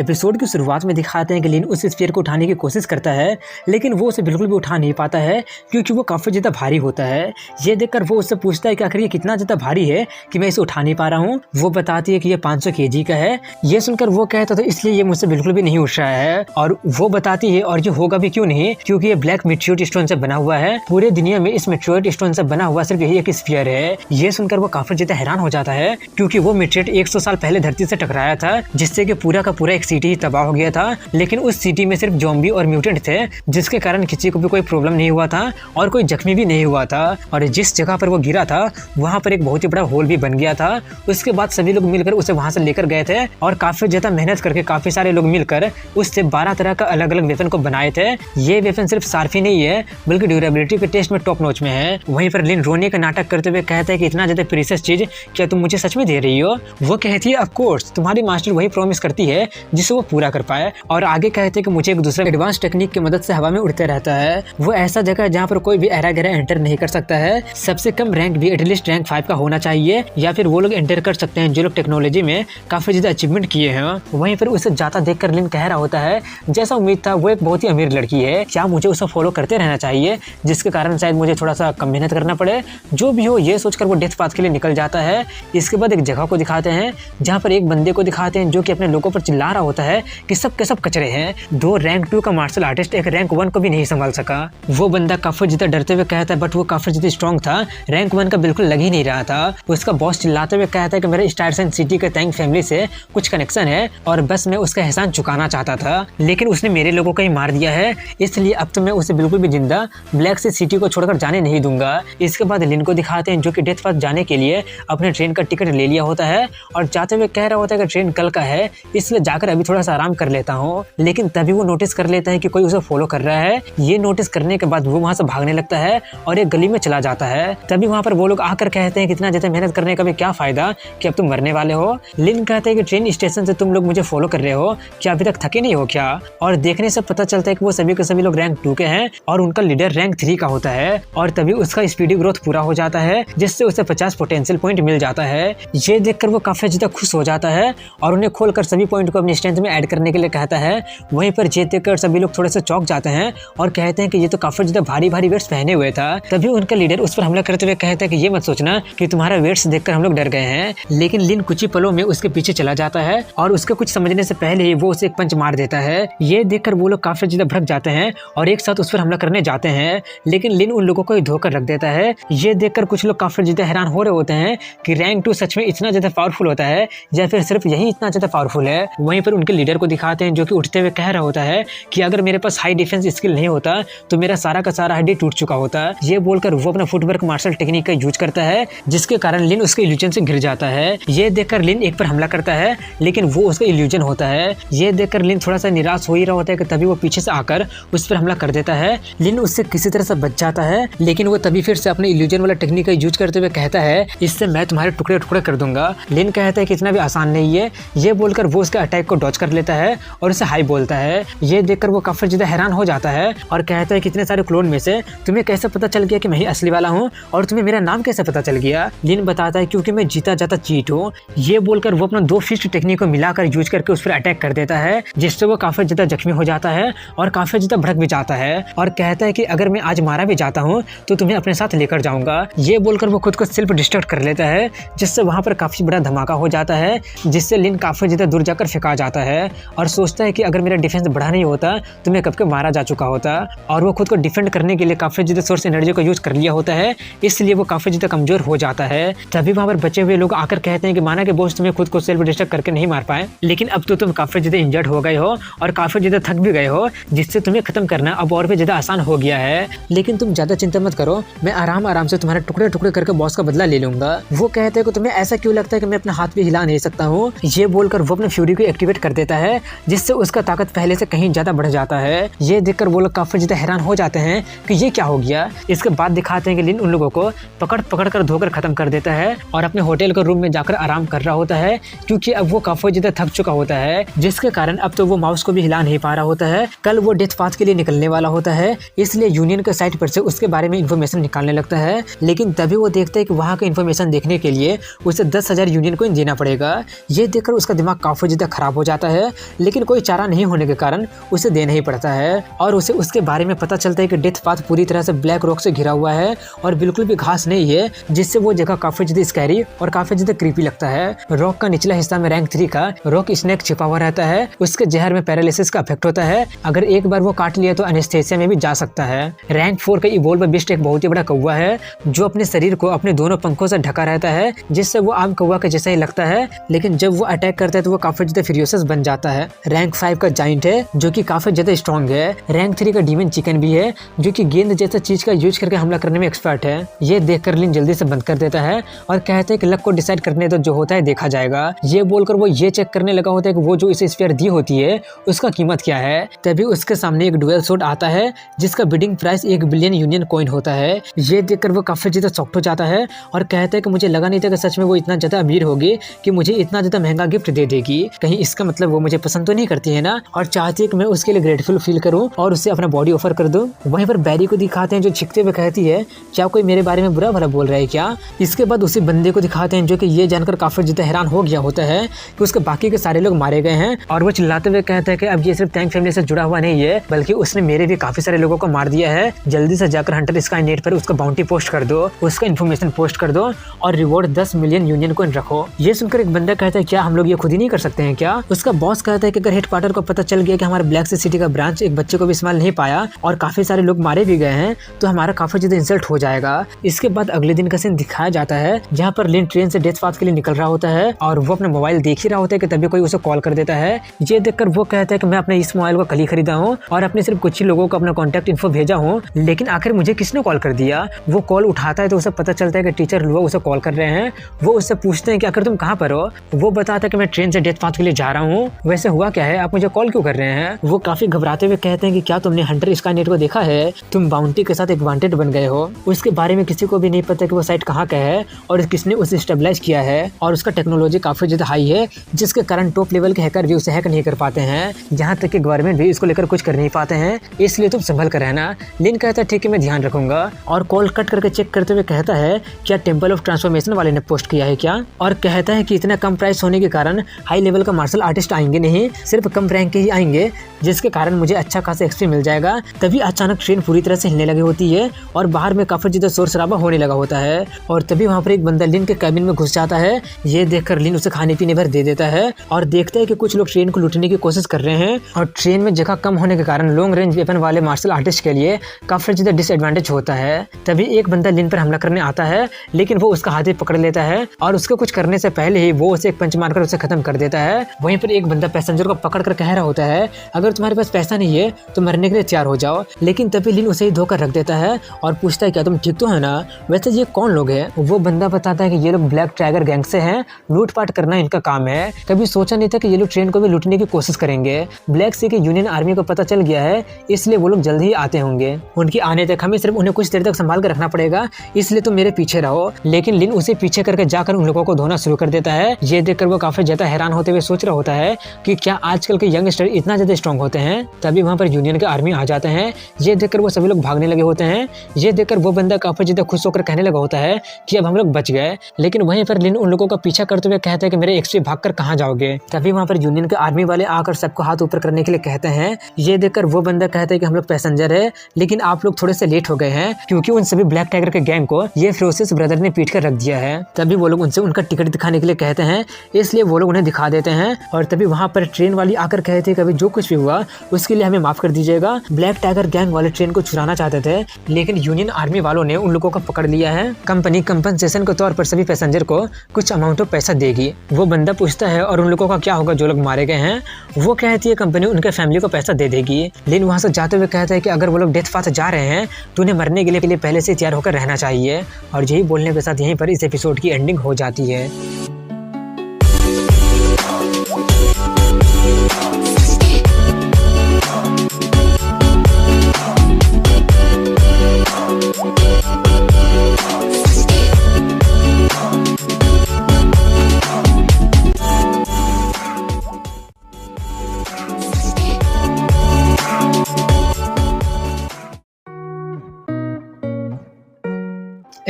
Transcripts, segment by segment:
Episode की शुरुआत में दिखाते हैं कि लिन उस स्फीयर को उठाने की कोशिश करता है, लेकिन वो उसे बिल्कुल भी उठा नहीं पाता है क्योंकि वो काफ़ी ज़्यादा भारी होता है। ये देखकर वो उससे पूछता है कि आखिर ये कितना ज़्यादा भारी है कि मैं इसे उठा नहीं पा रहा हूँ। वो बताती है कि ये 500 केजी का है। ये सुनकर वो कहता तो इसलिए ये मुझसे बिल्कुल भी नहीं उठ रहा है। और वो बताती है और ये होगा भी क्यों नहीं, क्योंकि ये ब्लैक मेटेरियोट स्टोन से बना हुआ है। पूरे दुनिया में इस मेटेरियोट स्टोन से बना हुआ सिर्फ यही एक स्फीयर है। ये सुनकर वो काफी ज्यादा हैरान हो जाता है क्योंकि वो मेटेरियोट 100 साल पहले धरती से टकराया था, जिससे कि पूरा का पूरा एक सिटी ही तबाह हो गया था। लेकिन उस सिटी में सिर्फ ज़ॉम्बी और म्यूटेंट थे, जिसके कारण किसी को भी कोई प्रॉब्लम नहीं हुआ था और कोई जख्मी भी नहीं हुआ था। और जिस जगह पर वो गिरा था वहाँ पर एक बहुत ही बड़ा होल भी बन गया था। उसके बाद सभी लोग मिलकर उसे वहाँ से लेकर गए थे और काफी ज्यादा मेहनत करके काफी सारे लोग मिलकर उससे 12 तरह का अलग अलग वेपन को बनाए थे। ये वेपन सिर्फ सार्फ ही नहीं है बल्कि ड्यूरेबिलिटी के टेस्ट में टॉप नॉच में है। वहीं पर लिन रोने का नाटक करते हुए कहता है कि इतना ज्यादा प्रीशियस चीज क्या तुम मुझे सच में दे रही हो। वो कहती है ऑफ कोर्स, तुम्हारी मास्टर वही प्रॉमिस करती है जिसे वो पूरा कर पाए। और आगे कहते हैं कि मुझे एक दूसरा एडवांस टेक्निक की मदद से हवा में उड़ते रहता है। वो ऐसा जगह है जहाँ पर कोई भी एरा गहरा एंटर नहीं कर सकता है। सबसे कम रैंक भी एटलीस्ट रैंक 5 का होना चाहिए, या फिर वो लोग एंटर कर सकते हैं जो लोग टेक्नोलॉजी में काफी ज्यादा अचीवमेंट किए हैं। वहीं पर उसे जाता देखकर लिन कह रहा होता है जैसा उम्मीद था वो एक बहुत ही अमीर लड़की है, क्या मुझे उसे फॉलो करते रहना चाहिए जिसके कारण शायद मुझे थोड़ा सा कम मेहनत करना पड़े। जो भी हो ये सोचकर वो डेथ पाथ के लिए निकल जाता है। इसके बाद एक जगह को दिखाते हैं जहाँ पर एक बंदे को दिखाते हैं जो कि अपने लोगों पर चिल्ला रहा होता है कि सब के सब कचरे हैं। 2 रैंक 2 का मार्शल आर्टिस्ट एक रैंक 1 को भी नहीं संभाल सका। वो बंदा काफी ज्यादा डरते हुए कहता है बट वो काफी ज्यादा स्ट्रॉन्ग था, रैंक 1 का बिल्कुल लग ही नहीं रहा था। उसका बॉस चिल्लाते हुए कहता है कि मेरे स्टार्स एंड सिटी के टैंक फैमिली से कुछ कनेक्शन है और बस मैं उसका एहसान चुकाना चाहता था, लेकिन उसने मेरे लोगों को ही मार दिया है, इसलिए अब तो मैं उसे बिल्कुल भी जिंदा ब्लैक सी सिटी को छोड़कर जाने नहीं दूंगा। इसके बाद लिन को दिखाते हैं जो कि डेथ पाथ जाने के लिए अपने ट्रेन का टिकट ले लिया होता है और जाते हुए कह रहा होता है कि ट्रेन कल का है, इसलिए जाकर अभी थोड़ा सा आराम कर लेता हूँ। लेकिन तभी वो नोटिस कर लेता है कि कोई उसे फॉलो कर रहा है। ये नोटिस करने के बाद वो वहाँ से भागने लगता है और एक गली में चला जाता है। तभी वहाँ पर वो लोग आकर कहते हैं कितना ज्यादा मेहनत करने का भी क्या फायदा कि अब तुम मरने वाले हो। लिन कहते हैं कि ट्रेन स्टेशन से तुम लोग मुझे फॉलो कर रहे हो, क्या अभी तक थके नहीं हो क्या। और देखने से पता चलता है कि वो सभी के सभी लोग रैंक 2 के हैं और उनका लीडर रैंक 3 का होता है। और तभी उसका स्पीडी ग्रोथ पूरा हो जाता है जिससे उसे 50 पोटेंशियल पॉइंट मिल जाता है। ये देखकर वो काफी ज्यादा खुश हो जाता है और उन्हें खोलकर सभी पॉइंट को अपनी स्ट्रेंथ में ऐड करने के लिए कहता है। वहीं पर ये देखकर सभी लोग थोड़े से चौंक जाते हैं और कहते हैं कि ये तो काफी ज्यादा भारी भारी वेट्स पहने हुए था। तभी उनका लीडर उस पर हमला करते हुए कहता है कि ये मत सोचना कि तुम्हारा वेट्स देखकर हम लोग डर गए हैं। लेकिन लिन कुछ ही पलों में उसके पीछे चला जाता है और उसके कुछ समझने से पहले ही वो उसे एक पंच मार देता है। ये देखकर वो लोग काफी ज्यादा भड़क जाते हैं और एक साथ उस पर हमला करने जाते हैं, लेकिन लिन उन लोगों को ही धोकर रख देता है। ये देखकर कुछ लोग काफी ज्यादा हैरान हो रहे होते हैं कि रैंक 2 सच में इतना ज्यादा पावरफुल होता है या फिर सिर्फ यही इतना ज्यादा पावरफुल है। वहीं पर उनके लीडर को दिखाते हैं जो कि उठते हुए कह रहा होता है कि अगर मेरे पास हाई डिफेंस स्किल नहीं होता तो मेरा सारा का सारा हड्डी टूट चुका होता। ये बोलकर वो अपना फुटवर्क मार्शल टेक्निक का यूज करता है, जिसके कारण लिन उसके इल्यूजन से गिर जाता है। ये देखकर लिन एक पर हमला करता है लेकिन वो उसका इल्यूजन होता है। ये देखकर लिन थोड़ा सा निराश हो ही रहा होता है कि तभी वो पीछे से आकर उस पर हमला कर देता है। लिन उससे किसी तरह से बच जाता है, लेकिन वो तभी फिर से अपने इल्यूजन वाला टेक्निक का यूज करते हुए कहता है इससे मैं तुम्हारे टुकड़े टुकड़े कर दूंगा। लिन कहता है कि इतना भी आसान नहीं है। ये बोलकर वो उसके अटैक को डॉज कर लेता है और उसे हाई बोलता है। ये देखकर वो काफी ज्यादा हैरान हो जाता है और कहता है कि इतने सारे क्लोन में से तुम्हें कैसे पता चल गया कि मैं ही असली वाला हूँ और तुम्हें मेरा नाम कैसे पता चल गया। लिन बताता है क्योंकि मैं जीता जाता चीट हूँ। ये बोलकर वो अपना 2 फिस्ट टेक्निक को मिलाकर यूज करके उस पर अटैक कर देता है, जिससे वो काफी ज्यादा जख्मी हो जाता है और काफी ज्यादा भड़क भी जाता है और कहता है कि अगर मैं आज मारा भी जाता हूँ तो तुम्हें अपने साथ लेकर जाऊंगा। ये बोलकर वो खुद को सेल्फ डिस्ट्रक्ट कर लेता है, जिससे वहाँ पर काफी बड़ा धमाका हो जाता है, जिससे लिन काफी ज्यादा दूर जाकर फेंका जाता है और सोचता है कि अगर मेरा डिफेंस बढ़ा नहीं होता तो मैं कब के मारा जा चुका होता। और वो खुद को डिफेंड करने के लिए काफी ज्यादा सोर्स एनर्जी को यूज कर लिया होता है, इसलिए वो काफी ज्यादा कमजोर हो जाता है। तभी वहाँ पर बचे हुए लोग आकर कहते हैं कि माना कि बॉस तुम्हें खुद को सेल्फ डिस्ट्रक्ट करके नहीं मार पाए, लेकिन अब तो तुम काफी ज्यादा इंजर्ड हो गए हो और काफी ज्यादा थक भी गए हो, जिससे तुम्हें खत्म करना अब और भी ज्यादा आसान हो गया है। लेकिन तुम ज्यादा चिंता मत करो, मैं आराम आराम से तुम्हारे टुकड़े टुकड़े करके बॉस का बदला ले लूंगा। वो कहते हैं कि तुम्हें ऐसा क्यों लगता है कि मैं अपना हाथ भी हिला नहीं सकता हूँ। ये बोलकर वो अपने फ्यूरी को एक्टिवेट कर देता है, जिससे उसका ताकत पहले से कहीं ज्यादा बढ़ जाता है। ये देखकर वो लोग काफी ज्यादा हैरान हो जाते हैं कि ये क्या हो गया। इसके बाद दिखाते हैं कि लिन उन लोगों को पकड़ पकड़ कर धोकर खत्म कर देता है और अपने होटल के रूम में जाकर आराम कर रहा होता है, क्योंकि अब वो काफी ज्यादा थक चुका होता है, जिसके कारण अब तो वो माउस को भी हिला नहीं पा रहा होता है। कल वो डेथ पाथ के लिए निकलने वाला होता है, इसलिए यूनियन के साइट पर से उसके बारे में इन्फॉर्मेशन निकालने लगता है। लेकिन तभी वो देखता है कि वहाँ का इन्फॉर्मेशन देखने के लिए उसे 10,000 यूनियन कोइन देना पड़ेगा। ये देखकर उसका दिमाग काफी ज्यादा खराब हो जाता है, लेकिन कोई चारा नहीं होने के कारण उसे देना ही पड़ता है और उसे उसके बारे में पता चलता है कि डेथ पाथ पूरी तरह से ब्लैक रॉक से घिरा हुआ है और बिल्कुल भी घास नहीं है, जिससे वो जगह काफी ज्यादा स्कैरी और काफी ज्यादा क्रीपी लगता है। रॉक का निचला हिस्सा में रैंक 3 का रॉक स्नेक छिपा हुआ रहता है। उसके जहर में पैरालिसिस का इफेक्ट होता है। अगर एक बार वो काट लिया तो एनेस्थेसिया में भी जा सकता है। रैंक 4 का इवोल्व बिस्ट एक बहुत ही बड़ा कौवा है जो अपने शरीर को अपने दोनों पंखों से ढका रहता है, जिससे वो आम कौवा के जैसा ही लगता है, लेकिन जब वो अटैक करता है तो वो काफी ज्यादा फ्यूरियस बन जाता है। रैंक 5 का जाइंट है जो कि काफी ज्यादा स्ट्रॉन्ग है। रैंक 3 का डीमन चिकन भी है जो कि गेंद जैसा चीज का यूज करके हमला करने में एक्सपर्ट है। ये देखकर लिन जल्दी से बंद कर देता है और कहते हैं कि लक को डिसाइड करने तो जो होता है देखा जाएगा। ये बोलकर वो ये चेक करने लगा होता है कि वो जो इसे स्फीयर दी होती है उसका कीमत क्या है। तभी उसके सामने एक डुअल सोड आता है जिसका bidding price 1 billion union coin होता है। ये देखकर वो काफी ज्यादा शॉक्ड हो जाता है और कहता है कि मुझे लगा नहीं था कि सच में वो इतना ज्यादा अमीर होगी कि मुझे इतना ज्यादा महंगा गिफ्ट दे देगी। कहीं इसका मतलब वो मुझे पसंद तो नहीं करती है ना, और चाहती है कि मैं उसके लिए ग्रेटफुल फील करूं और उसे अपना बॉडी ऑफर कर दूं। वहीं पर बैरी को दिखाते हैं जो छिकते हुए कहती है, क्या कोई मेरे बारे में बुरा भला बोल रहा है क्या। इसके बाद उसी बंदे को दिखाते हैं जो कि ये जानकर काफी ज्यादा हैरान हो गया होता है कि उसके बाकी के सारे लोग मारे गए हैं, और वो चिल्लाते हुए कहता है कि अब ये सिर्फ टैंक फैमिली से जुड़ा हुआ नहीं है बल्कि उसने मेरे भी काफी सारे लोगों को मार दिया है। जल्दी से जाकर हंटर स्काई नेट पर उसका बाउंटी पोस्ट कर दो, उसका इन्फॉर्मेशन पोस्ट कर दो और रिवॉर्ड 10 मिलियन यूनियन कॉइन रखो। ये सुनकर एक बंदा कहता है, क्या हम लोग ये खुद ही नहीं कर सकते हैं क्या। उसका बॉस कहता है कि अगर हेडक्वार्टर को पता चल गया कि हमारे ब्लैक सिटी का ब्रांच एक बच्चे को भी संभाल नहीं पाया और काफी सारे लोग मारे भी गए हैं तो हमारा काफी ज्यादा इंसल्ट हो जाएगा। इसके बाद अगले दिन का सीन दिखाया जाता है जहाँ पर लिन ट्रेन से डेथ पाथ के लिए निकल रहा होता है और वो अपना मोबाइल देख ही रहा होता है कि तभी कोई उसे कॉल कर देता है। ये देखकर वो कहता है कि मैं अपने इस मोबाइल को कल ही खरीदा हूँ और अपने सिर्फ कुछ ही लोगों को अपना कॉन्टैक्ट इन्फो भेजा हूँ, लेकिन आखिर मुझे किसने कॉल कर दिया। वो कॉल उठाता है तो उसे पता चलता है कि टीचर लोग उसे कॉल कर रहे हैं। वो उससे पूछते हैं कि आखिर तुम कहाँ पर हो। वो बताता है कि मैं ट्रेन से डेथ पाथ के लिए जा रहा हूँ। वैसे हुआ क्या है, आप मुझे कॉल क्यों कर रहे हैं। वो काफी घबराते हुए कहते हैं कि क्या तुमने हंटर स्काई नेट को देखा है, तुम बाउंटी के साथ एक वांटेड बन गए हो। उसके बारे में किसी को भी नहीं पता कि वो साइट कहाँ का है और किसने उसे स्टेबलाइज किया है, और उसका टेक्नोलॉजी काफी ज्यादा हाई है जिसके कारण टॉप लेवल के हैकर भी उसे हैक नहीं कर पाते हैं, जहाँ तक कि गवर्नमेंट भी इसको लेकर कुछ कर नहीं पाते हैं, इसलिए तुम संभल कर रहना। लिन कहता है ठीक है मैं ध्यान रखूंगा, और कॉल कट करके चेक करते हुए कहता है क्या टेम्पल ऑफ ट्रांसफॉर्मेशन वाले ने पोस्ट किया है क्या, और कहता है कि इतना कम प्राइस होने के कारण हाई लेवल का मार्शल आर्टिस्ट आएंगे नहीं, सिर्फ कम रैंक के ही आएंगे, जिसके कारण मुझे अच्छा खासा एक्सपी मिल जाएगा। तभी अचानक ट्रेन पूरी तरह से हिलने लगी होती है और बाहर में काफी ज्यादा शोर शराबा होने लगा होता है, और तभी वहाँ पर एक बंदा लिन के कैबिन में घुस जाता है। ये देखकर लिन उसे खाने पीने भर दे देता है और देखता है कि कुछ लोग ट्रेन को लूटने की कोशिश कर रहे हैं, और ट्रेन में जगह कम होने के कारण लॉन्ग रेंज वेपन वाले मार्शल आर्टिस्ट के लिए काफी ज्यादा डिसएडवांटेज होता है। तभी एक बंदा लिन पर हमला करने आता है, लेकिन वो उसका हाथ ही पकड़ लेता है और उसके कुछ करने से पहले ही वो उसे एक पंच मारकर उसे खत्म कर देता है। वहीं पर एक बंदा पैसेंजर को पकड़ कर कह रहा होता है अगर तुम्हारे पास पैसा नहीं है तो मरने के लिए तैयार हो जाओ, लेकिन तभी लिन उसे ही धोकर रख देता है और पूछता है क्या तुम ठीक तो है ना। वैसे ये कौन लोग हैं। वो बंदा बताता है कि ये लोग ब्लैक टाइगर गैंग से हैं, लूटपाट करना इनका काम है। कभी सोचा नहीं था कि ये लोग ट्रेन को भी लूटने की कोशिश करेंगे। ब्लैक सी के यूनियन आर्मी को पता चल गया है, इसलिए वो लोग जल्द ही आते होंगे। उनकी आने तक हमें सिर्फ उन्हें कुछ देर तक संभाल कर रखना पड़ेगा, इसलिए तुम मेरे पीछे रहो। लेकिन लिन उसे पीछे करके जाकर उन लोगों को धोना शुरू कर देता है। ये देखकर वो काफी ज्यादा हैरान होते हुए सोच रहा होता है कि क्या आजकल के यंगस्टर इतना ज्यादा स्ट्रॉन्ग होते हैं। तभी वहाँ पर यूनियन के आर्मी आ जाते हैं। ये देखकर वो सभी लोग भागने लगे होते हैं। ये देखकर वो बंदा काफी ज्यादा खुश होकर कहने लगा होता है कि अब हम लोग बच गए, लेकिन वहीं पर लिन उन लोगों का पीछा करते हुए कहता है कि मेरे एक्सपी भागकर कहाँ जाओगे। तभी वहाँ पर यूनियन के आर्मी वाले आकर सबको हाथ ऊपर करने के लिए कहते हैं। ये देखकर वो बंदा कहता है कि हम लोग पैसेंजर है, लेकिन आप लोग थोड़े से लेट हो गए हैं क्योंकि उन सभी ब्लैक टाइगर के गैंग को ये फ्रोसिस ब्रदर ने पीट कर रख दिया है। तभी वो लोग उनसे उनका टिकट दिखाने के लिए कहते हैं, इसलिए वो लोग उन्हें दिखा देते हैं। और तभी वहाँ पर ट्रेन वाली आकर कहते हैं कि अभी जो कुछ भी हुआ उसके लिए हमें माफ कर दीजिएगा। ब्लैक टाइगर गैंग वाले ट्रेन को चुराना चाहते थे, लेकिन यूनियन आर्मी वालों ने उन लोगों को पकड़ लिया है। कंपनी कंपनसेशन के तौर पर सभी पैसेंजर को कुछ अमाउंट ऑफ पैसा देगी। वो बंदा पूछता है और उन लोगों का क्या होगा जो लोग मारे गए हैं। वो कहती है कंपनी उनके फैमिली को पैसा दे देगी। लेकिन वहाँ से जाते हुए कहता है कि अगर वो लोग डेथ पाथ जा रहे हैं तो उन्हें मरने के लिए पहले से तैयार होकर रहना चाहिए। और यही बोलने के साथ यहीं पर इस एपिसोड की एंडिंग हो जाती है।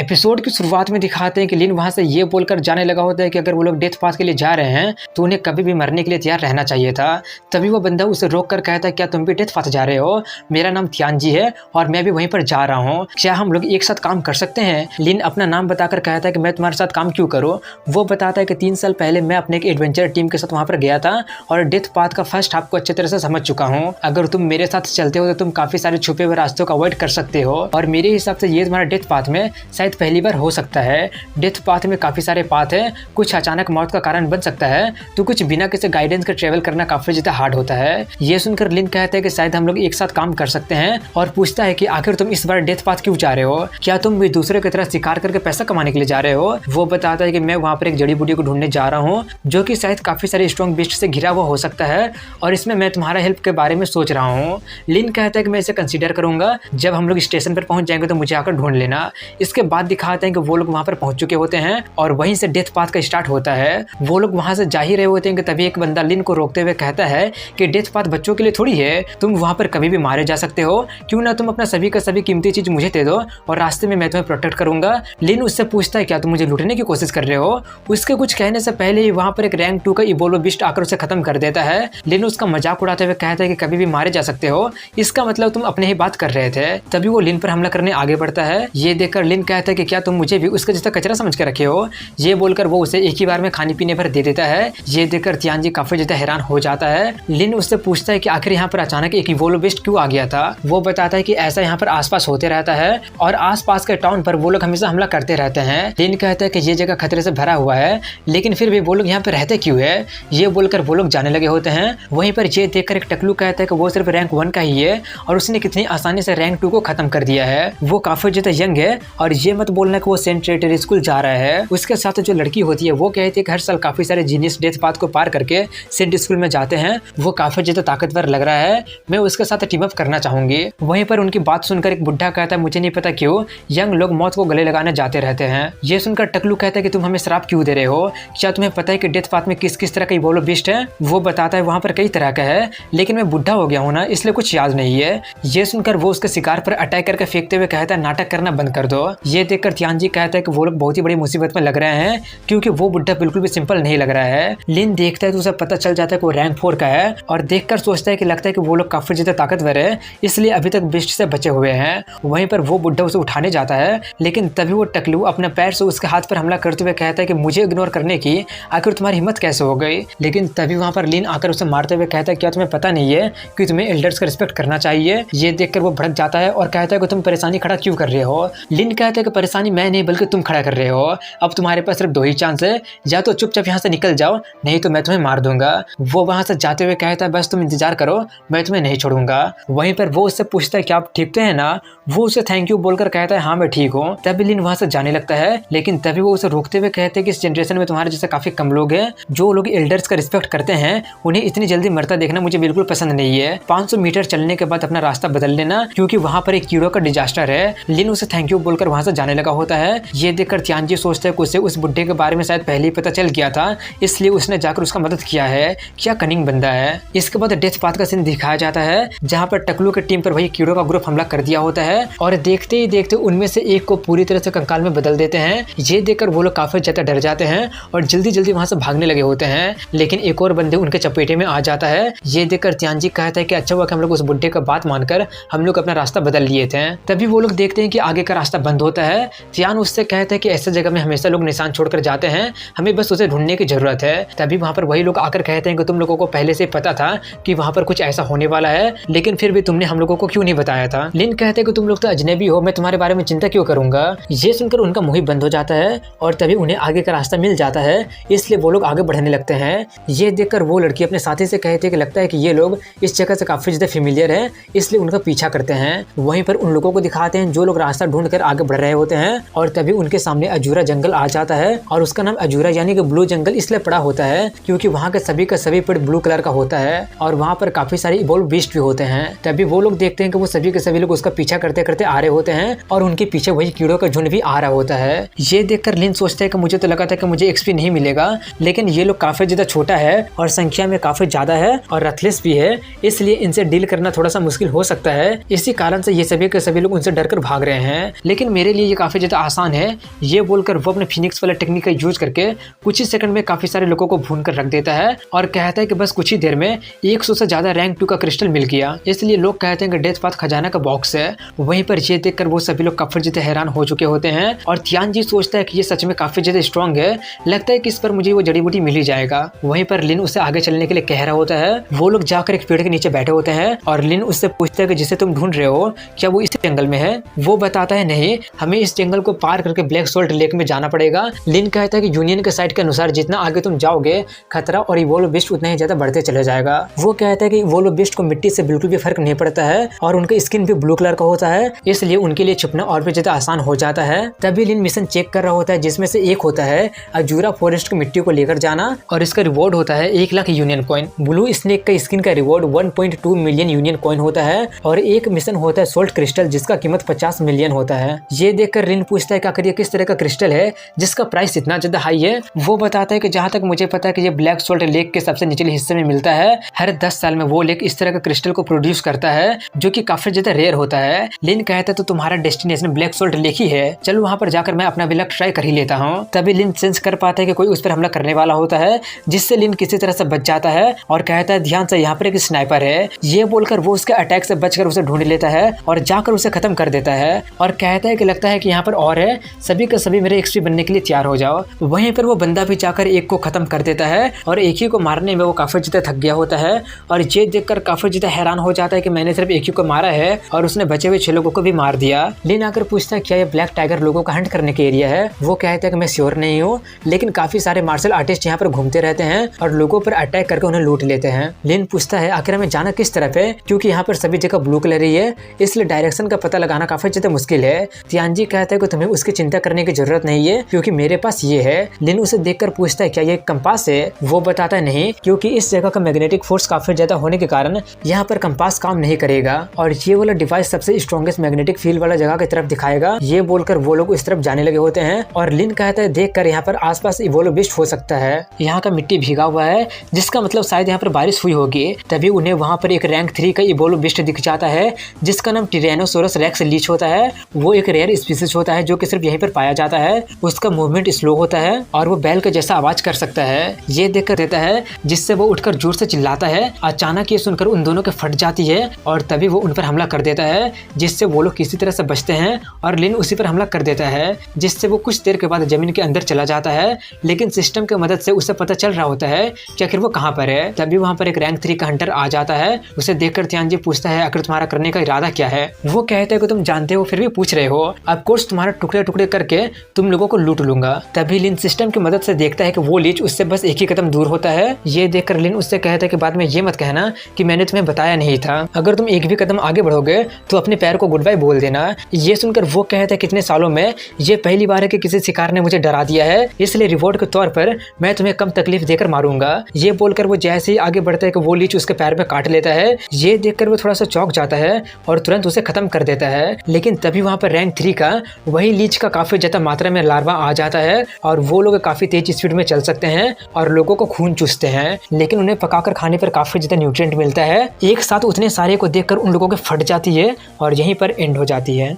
एपिसोड की शुरुआत में दिखाते हैं कि लिन वहां से ये बोलकर जाने लगा होता है कि अगर वो लोग डेथ पाथ के लिए जा रहे हैं तो उन्हें कभी भी मरने के लिए तैयार रहना चाहिए था। तभी वो बंदा उसे रोक कर कहता है क्या तुम भी डेथ पाथ जा रहे हो? मेरा नाम तियानजी है और मैं भी वहीं पर जा रहा हूँ, क्या हम लोग एक साथ काम कर सकते हैं? लिन अपना नाम बताकर कहता है कि मैं तुम्हारे साथ काम क्यों करूँ। वो बताता है कि 3 साल पहले मैं अपने एक एडवेंचर टीम के साथ वहाँ पर गया था और डेथ पाथ का फर्स्ट हाफ को अच्छी तरह से समझ चुका हूँ। अगर तुम मेरे साथ चलते हो तो तुम काफी सारे छुपे हुए रास्तों को अवॉइड कर सकते हो और मेरे हिसाब से ये तुम्हारा डेथ पाथ में शायद पहली बार हो सकता है। डेथ पाथ में काफी सारे पाथ है, कुछ अचानक मौत का कारण बन सकता है तो कुछ बिना किसी गाइडेंस के ट्रेवल करना काफी ज्यादा हार्ड होता है। ये सुनकर लिन कहता है कि शायद हम लोग एक साथ काम कर सकते हैं और पूछता है कि आखिर तुम इस बार डेथ पाथ क्यों जा रहे हो? क्या तुम भी दूसरे की तरह शिकार करके पैसा कमाने के लिए जा रहे हो? वो बताता है कि मैं वहाँ पर एक जड़ी बूटी को ढूंढने जा रहा हूँ जो कि शायद काफी सारे स्ट्रॉन्ग बीस्ट से घिरा हुआ हो सकता है और इसमें मैं तुम्हारा हेल्प के बारे में सोच रहा हूँ। लिन कहता है कि मैं इसे कंसीडर करूंगा, जब हम लोग स्टेशन पर पहुंच जाएंगे तो मुझे आकर ढूंढ लेना। इसके बाद दिखाते हैं कि वो लोग वहां पर पहुंच चुके होते हैं और वहीं से डेथ पाथ का स्टार्ट होता है। वो लोग वहां से जा ही रहे होते हैं कि तभी एक बंदा लिन को रोकते हुए कहता है कि डेथ पाथ बच्चों के लिए थोड़ी है, तुम वहां पर कभी भी मारे जा सकते हो, क्यों ना तुम अपना सभी का सभी कीमती चीज मुझे दे दो और रास्ते में मैं तुम्हें प्रोटेक्ट करूंगा। लिन उससे पूछता है क्या तुम मुझे लूटने की कोशिश कर रहे हो? उसके कुछ कहने से पहले ही वहां पर एक रैंक 2 का इवोल्व बीस्ट आकर उसे खत्म कर देता है। लिन उसका मजाक उड़ाते हुए कहता है कि कभी भी मारे जा सकते हो, इसका मतलब तुम अपने ही बात कर रहे थे। तभी वो लिन पर हमला करने आगे बढ़ता है। ये देखकर लिन कहता है कि क्या तुम मुझे भी उसका जैसा कचरा समझ के रखे हो? ये बोलकर वो उसे एक ही बार में खाने पीने भर दे देता है। ये देखकर तियानजी काफी ज्यादा हैरान हो जाता है। लिन उससे पूछता है कि आखिर यहाँ पर अचानक एक इवोल्व बीस्ट क्यों आ गया था? वो बताता है कि ऐसा यहाँ पर आसपास होते रहता है और आसपास के टाउन पर वो लोग हमेशा हमला करते रहते हैं। लिन कहता है कि ये जगह खतरे से भरा हुआ है, लेकिन फिर भी वो लोग यहाँ पे रहते क्यों है? ये बोलकर वो लोग जाने लगे होते हैं। वहीं पर ये देखकर एक टकलू कहता है कि वो सिर्फ रैंक 1 का ही है और उसने कितनी आसानी से रैंक 2 को खत्म कर दिया है। वो काफी ज्यादा यंग है और ये मत बोलना कि वो सेंट ट्रेटरी स्कूल जा रहा है। उसके साथ जो लड़की होती है वो कहती है कि हर साल काफी सारे जीनियस डेथ पाथ को पार करके सेंट स्कूल में जाते हैं, वो काफी ज्यादा ताकतवर लग रहा है, मैं उसके साथ टीम अप करना चाहूंगी। वहीं पर उनकी बात सुनकर एक बुढ़ा कहता है मुझे नहीं पता क्यों यंग लोग मौत को गले लगाने जाते रहते हैं। ये सुनकर टकलू कहता है कि तुम हमें श्राप क्यों दे रहे हो? क्या तुम्हें पता है कि डेथ पाथ में किस किस तरह का इवोल्व बीस्ट है? वो बताता है वहाँ पर कई तरह का है, लेकिन मैं बुढ़ा हो गया हूँ ना, इसलिए कुछ याद नहीं है। ये सुनकर वो उसके शिकार पर अटैक करके फेंकते हुए कहता है नाटक करना बंद कर दो। ये देखकर तियानजी कहता है कि वो लोग बहुत ही बड़ी मुसीबत में लग रहे हैं क्योंकि वो बुढ़ा बिल्कुल भी सिंपल नहीं लग रहा है। लिन देखता है तो उसे पता चल जाता है कि वो रैंक 4 का है और देखकर सोचता है कि लगता है कि वो लोग काफी ज्यादा ताकतवर है, इसलिए अभी तक बीस्ट से बचे हुए हैं। वहीं पर वो बुढ़ा उसे उठाने जाता है, लेकिन तभी वो टकलू अपने पैर से उसके हाथ पर हमला करते हुए कहता है कि मुझे इग्नोर करने की आखिर तुम्हारी हिम्मत कैसे हो गई? लेकिन तभी वहां पर लिन आकर उसे मारते हुए कहता है क्या तुम्हें पता नहीं है कि तुम्हें एल्डर्स का रिस्पेक्ट करना चाहिए? ये देखकर वो भड़क जाता है और कहता है कि तुम परेशानी खड़ा क्यों कर रहे हो? लिन कहता है कि परेशानी मैं नहीं बल्कि तुम खड़ा कर रहे हो। अब तुम्हारे पास सिर्फ 2 ही चांस है, या तो चुपचाप यहाँ से निकल जाओ नहीं तो मैं तुम्हें मार दूंगा। वो वहां से जाते हुए कहता है बस तुम इंतजार करो, मैं तुम्हें नहीं छोड़ूंगा। वहीं पर वो उससे पूछता है कि आप ठीक तो है ना? वो उसे थैंक यू बोलकर कहता है हाँ मैं ठीक हूँ। तभी लिन वहां से जाने लगता है, लेकिन तभी वो उसे रोकते हुए कहते हैं कि इस जनरेशन में तुम्हारे जैसे काफी कम लोग हैं जो लोग एल्डर्स का रिस्पेक्ट करते हैं, उन्हें इतनी जल्दी मरता देखना मुझे बिल्कुल पसंद नहीं है। 500 मीटर चलने के बाद अपना रास्ता बदल लेना क्योंकि वहां पर एक कीड़ों का डिजास्टर है। लिन उसे थैंक यू बोलकर वहां से जाने लगा होता है। ये देखकर तियानजी सोचता है कि उसे उस बुड्ढे के बारे में शायद पहले ही पता चल गया था, इसलिए उसने जाकर उसका मदद किया है। क्या कनिंग बंदा है। इसके बाद डेथ पाथ का सीन दिखाया जाता है जहाँ पर टकलू की टीम पर वही कीड़ों का ग्रुप हमला कर दिया होता है और देखते ही देखते उनमें से एक को पूरी तरह से कंकाल में बदल देते हैं। ये देखकर वो लोग काफी ज्यादा डर जाते हैं और जल्दी जल्दी वहां से भागने लगे होते हैं, लेकिन एक और बंदे उनके चपेटे में आ जाता है। ये देखकर तियानजी कहता है कि अच्छा हुआ कि हम लोग उस बुड्ढे का बात मानकर हम लोग अपना रास्ता बदल लिए थे। तभी वो लोग देखते हैं कि आगे का रास्ता बंद होता है। तियान उससे कहता है कि ऐसे जगह में हमेशा लोग निशान छोड़कर जाते हैं, हमें बस उसे ढूंढने की जरूरत है। तभी वहां पर वही लोग आकर कहते हैं कि तुम लोगों को पहले से पता था कि वहां पर कुछ ऐसा होने वाला है, लेकिन फिर भी तुमने हम लोगों को क्यों नहीं बताया था? लिन कहते हैं कि तुम लोग तो अजनबी हो, मैं तुम्हारे बारे में चिंता क्यों करूंगा? ये सुनकर उनका मुंह बंद हो जाता है और तभी उन्हें आगे का रास्ता मिल जाता है, इसलिए वो लोग आगे बढ़ने लगते हैं। ये देखकर वो लड़की अपने साथी से कहती है कि लगता है कि ये लोग इस जगह से काफी ज्यादा फेमिलियर है, इसलिए उनका पीछा करते हैं। वहीं पर उन लोगों को दिखाते हैं जो लोग रास्ता ढूंढ कर आगे बढ़ रहे होते हैं और तभी उनके सामने अजूरा जंगल आ जाता है और उसका नाम अजूरा यानी कि ब्लू जंगल इसलिए पड़ा होता है क्योंकि वहाँ के सभी का सभी पेड़ ब्लू कलर का होता है और वहाँ पर काफी सारे इवोल्व बीस्ट भी होते हैं। तभी वो लोग देखते हैं कि वो सभी के सभी लोग उसका पीछा करते करते आ रहे होते हैं और उनके पीछे वही कीड़ों का झुंड भी आ रहा होता है। ये देखकर लिन सोचता है कि मुझे तो लगा था कि मुझे एक्सपी नहीं मिलेगा, लेकिन ये लोग काफी ज्यादा छोटा है और संख्या में काफी ज्यादा है और रथलेस भी है, इसलिए इनसे डील करना थोड़ा सा मुश्किल हो सकता है। इसी कारण से ये सभी के सभी लोग उनसे डरकर भाग रहे हैं। लेकिन मेरे लिए ये काफ़ी ज़्यादा आसान है। ये बोलकर वो अपने फिनिक्स वाला टेक्निक का यूज करके कुछ ही सेकंड में काफ़ी सारे लोगों को भून कर रख देता है और कहता है कि बस कुछ ही देर में 100 से ज़्यादा रैंक 2 का क्रिस्टल मिल गया। इसलिए लोग कहते हैं कि डेथ पाथ खजाना का बॉक्स है। वहीं पर ये देखकर वो सभी लोग काफ़ी ज़्यादा हैरान हो चुके होते हैं और तियानजी सोचता है कि ये सच में काफ़ी ज़्यादा स्ट्रॉन्ग है, लगता है कि इस पर मुझे वो जड़ी बूटी मिल ही जाएगा। वहीं पर लिन उसे आगे चलने के लिए कह रहा होता है। वो लोग जाकर एक पेड़ के नीचे बैठे होते हैं और लिन उससे पूछता है कि जिसे तुम ढूंढ रहे हो क्या वो इस जंगल में है। वो बताता है नहीं, हमें इस जंगल को पार करके ब्लैक सोल्ट लेक में जाना पड़ेगा। लिन कहता है कि यूनियन के साइड के अनुसार जितना आगे तुम जाओगे खतरा और इवोल्व बिस्ट उतना ही ज्यादा बढ़ते चले जाएगा। वो कहता है कि इवोल्व बिस्ट को मिट्टी से बिल्कुल भी फर्क नहीं पड़ता है और उनका स्किन भी ब्लू कलर का होता है, इसलिए उनके लिए छुपना और भी ज्यादा आसान हो जाता है। तभी लिन मिशन चेक कर रहा होता है जिसमें से एक होता है अजूरा फॉरेस्ट की मिट्टी को लेकर जाना और इसका रिवॉर्ड होता है 1 lakh union coin. Blue snake का स्किन का रिवॉर्ड 1.2 मिलियन यूनियन कॉइन होता है और एक मिशन होता है सोल्ट क्रिस्टल जिसका कीमत 50 मिलियन होता है। ये देखकर लिन पूछता है कि आखिर ये किस तरह का क्रिस्टल है जिसका प्राइस इतना ज्यादा हाई है। वो बताता है कि जहाँ तक मुझे पता है कि ये ब्लैक सोल्ट लेक के सबसे निचले हिस्से में मिलता है। हर 10 साल में वो लेक इस तरह का क्रिस्टल को प्रोड्यूस करता है जो कि काफी ज्यादा रेयर होता है। लिन कहता है तो तुम्हारा डेस्टिनेशन ब्लैक सोल्ट लेक ही है, चलो वहाँ पर जाकर मैं अपना भी लक ट्राई कर ही लेता हूँ। तभी लिन सेंस कर पाता है कि कोई उस पर हमला करने वाला होता है, जिससे लिन किसी तरह से बच जाता है और कहता है ध्यान से यहाँ पर एक स्नाइपर है। ये बोलकर वो उसके अटैक से बचकर उसे ढूंढ लेता है और जाकर उसे खत्म कर देता है और कहता है कि लगता है कि यहाँ पर और है, सभी के सभी मेरे एक्सपी बनने के लिए तैयार हो जाओ। वहीं पर वो बंदा भी जाकर एक को खत्म कर देता है और एक ही को मारने में वो काफी ज्यादा थक गया होता है और ये देखकर काफी ज्यादा हैरान हो जाता है कि मैंने सिर्फ एक ही को मारा है और उसने बचे हुए 6 लोगों को भी मार दिया। लिन आकर पूछता है क्या ये ब्लैक टाइगर लोगों का हंट करने के एरिया है। वो कहता है कि मैं श्योर नहीं हूँ, लेकिन काफी सारे मार्शल आर्टिस्ट यहाँ पर घूमते रहते हैं और लोगों पर अटैक करके उन्हें लूट लेते हैं। लिन पूछता है आखिर हमें जाना किस तरफ है, क्योंकि यहाँ पर सभी जगह ब्लू कलर ही है, इसलिए डायरेक्शन का पता लगाना काफी ज्यादा मुश्किल है। तियानजी कहता है कि तुम्हें उसकी चिंता करने की जरूरत नहीं है क्योंकि मेरे पास ये है। लिन उसे देखकर पूछता है क्या ये कंपास है। वो बताता है नहीं, क्योंकि इस जगह का मैग्नेटिक फोर्स काफी ज्यादा होने के कारण यहाँ पर कंपास काम नहीं करेगा और ये वाला डिवाइस सबसे स्ट्रॉन्गेस्ट मैग्नेटिक फील्ड वाला जगह की तरफ दिखाएगा। ये बोलकर वो लोग इस तरफ जाने लगे होते हैं और लिन कहता है देखकर यहाँ पर आसपास इवोल्व बिस्ट हो सकता है, यहाँ का मिट्टी भीगा हुआ है जिसका मतलब शायद यहाँ पर बारिश हुई होगी। तभी उन्हें वहाँ पर एक रैंक 3 का इवोल्व बिस्ट दिख जाता है जिसका नाम टिरेनोसोरस रेक्स लीच होता है। वो एक रेयर स्पीसीज होता है जो कि सिर्फ यहीं पर पाया जाता है। उसका मूवमेंट स्लो होता है और वो बैल के जैसा आवाज कर सकता है। ये देखकर देता है जिससे वो उठकर जोर से चिल्लाता है। अचानक ये सुनकर उन दोनों के फट जाती है और तभी वो उन पर हमला कर देता है, जिससे वो लोग किसी तरह से बचते हैं और लिन उसी पर हमला कर देता है, जिससे वो कुछ देर के बाद जमीन के अंदर चला जाता है। लेकिन सिस्टम की मदद से उसे पता चल रहा होता है कि आखिर वो कहाँ पर है। तभी वहाँ पर एक रैंक 3 का हंटर आ जाता है। उसे देखकर तियानजी पूछता है आखिर तुम्हारा करने का इरादा क्या है। वो कहते हैं कि तुम जानते हो फिर भी पूछ रहे हो, ऑफ कोर्स तुम्हारा टुकड़े टुकड़े करके तुम लोगों को लूट लूंगा। तभी लिन सिस्टम की मदद से देखता है कि वो लीच उससे बस एक ही कदम दूर होता है। ये देखकर लिन उससे कहता है कि बाद में ये मत कहना कि मैंने तुम्हें बताया नहीं था, अगर तुम एक भी कदम आगे बढ़ोगे तो अपने पैर को गुड बाय बोल देना। ये सुनकर वो कहता है कितने सालों में ये पहली बार है कि किसी शिकार ने मुझे डरा दिया है, इसलिए रिवॉर्ड के तौर पर मैं तुम्हें कम तकलीफ देकर मारूंगा। ये बोलकर वो जैसे ही आगे बढ़ता है कि वो लीच उसके पैर में काट लेता है। ये देखकर वो थोड़ा सा चौंक जाता है और तुरंत उसे खत्म कर देता है। लेकिन तभी वहाँ पर रैंक 3 का वही लीच का काफी ज्यादा मात्रा में लार्वा आ जाता है और वो लोग काफी तेज स्पीड में चल सकते हैं और लोगों को खून चूसते हैं, लेकिन उन्हें पकाकर खाने पर काफी ज्यादा न्यूट्रिएंट मिलता है। एक साथ उतने सारे को देखकर उन लोगों के फट जाती है और यहीं पर एंड हो जाती है।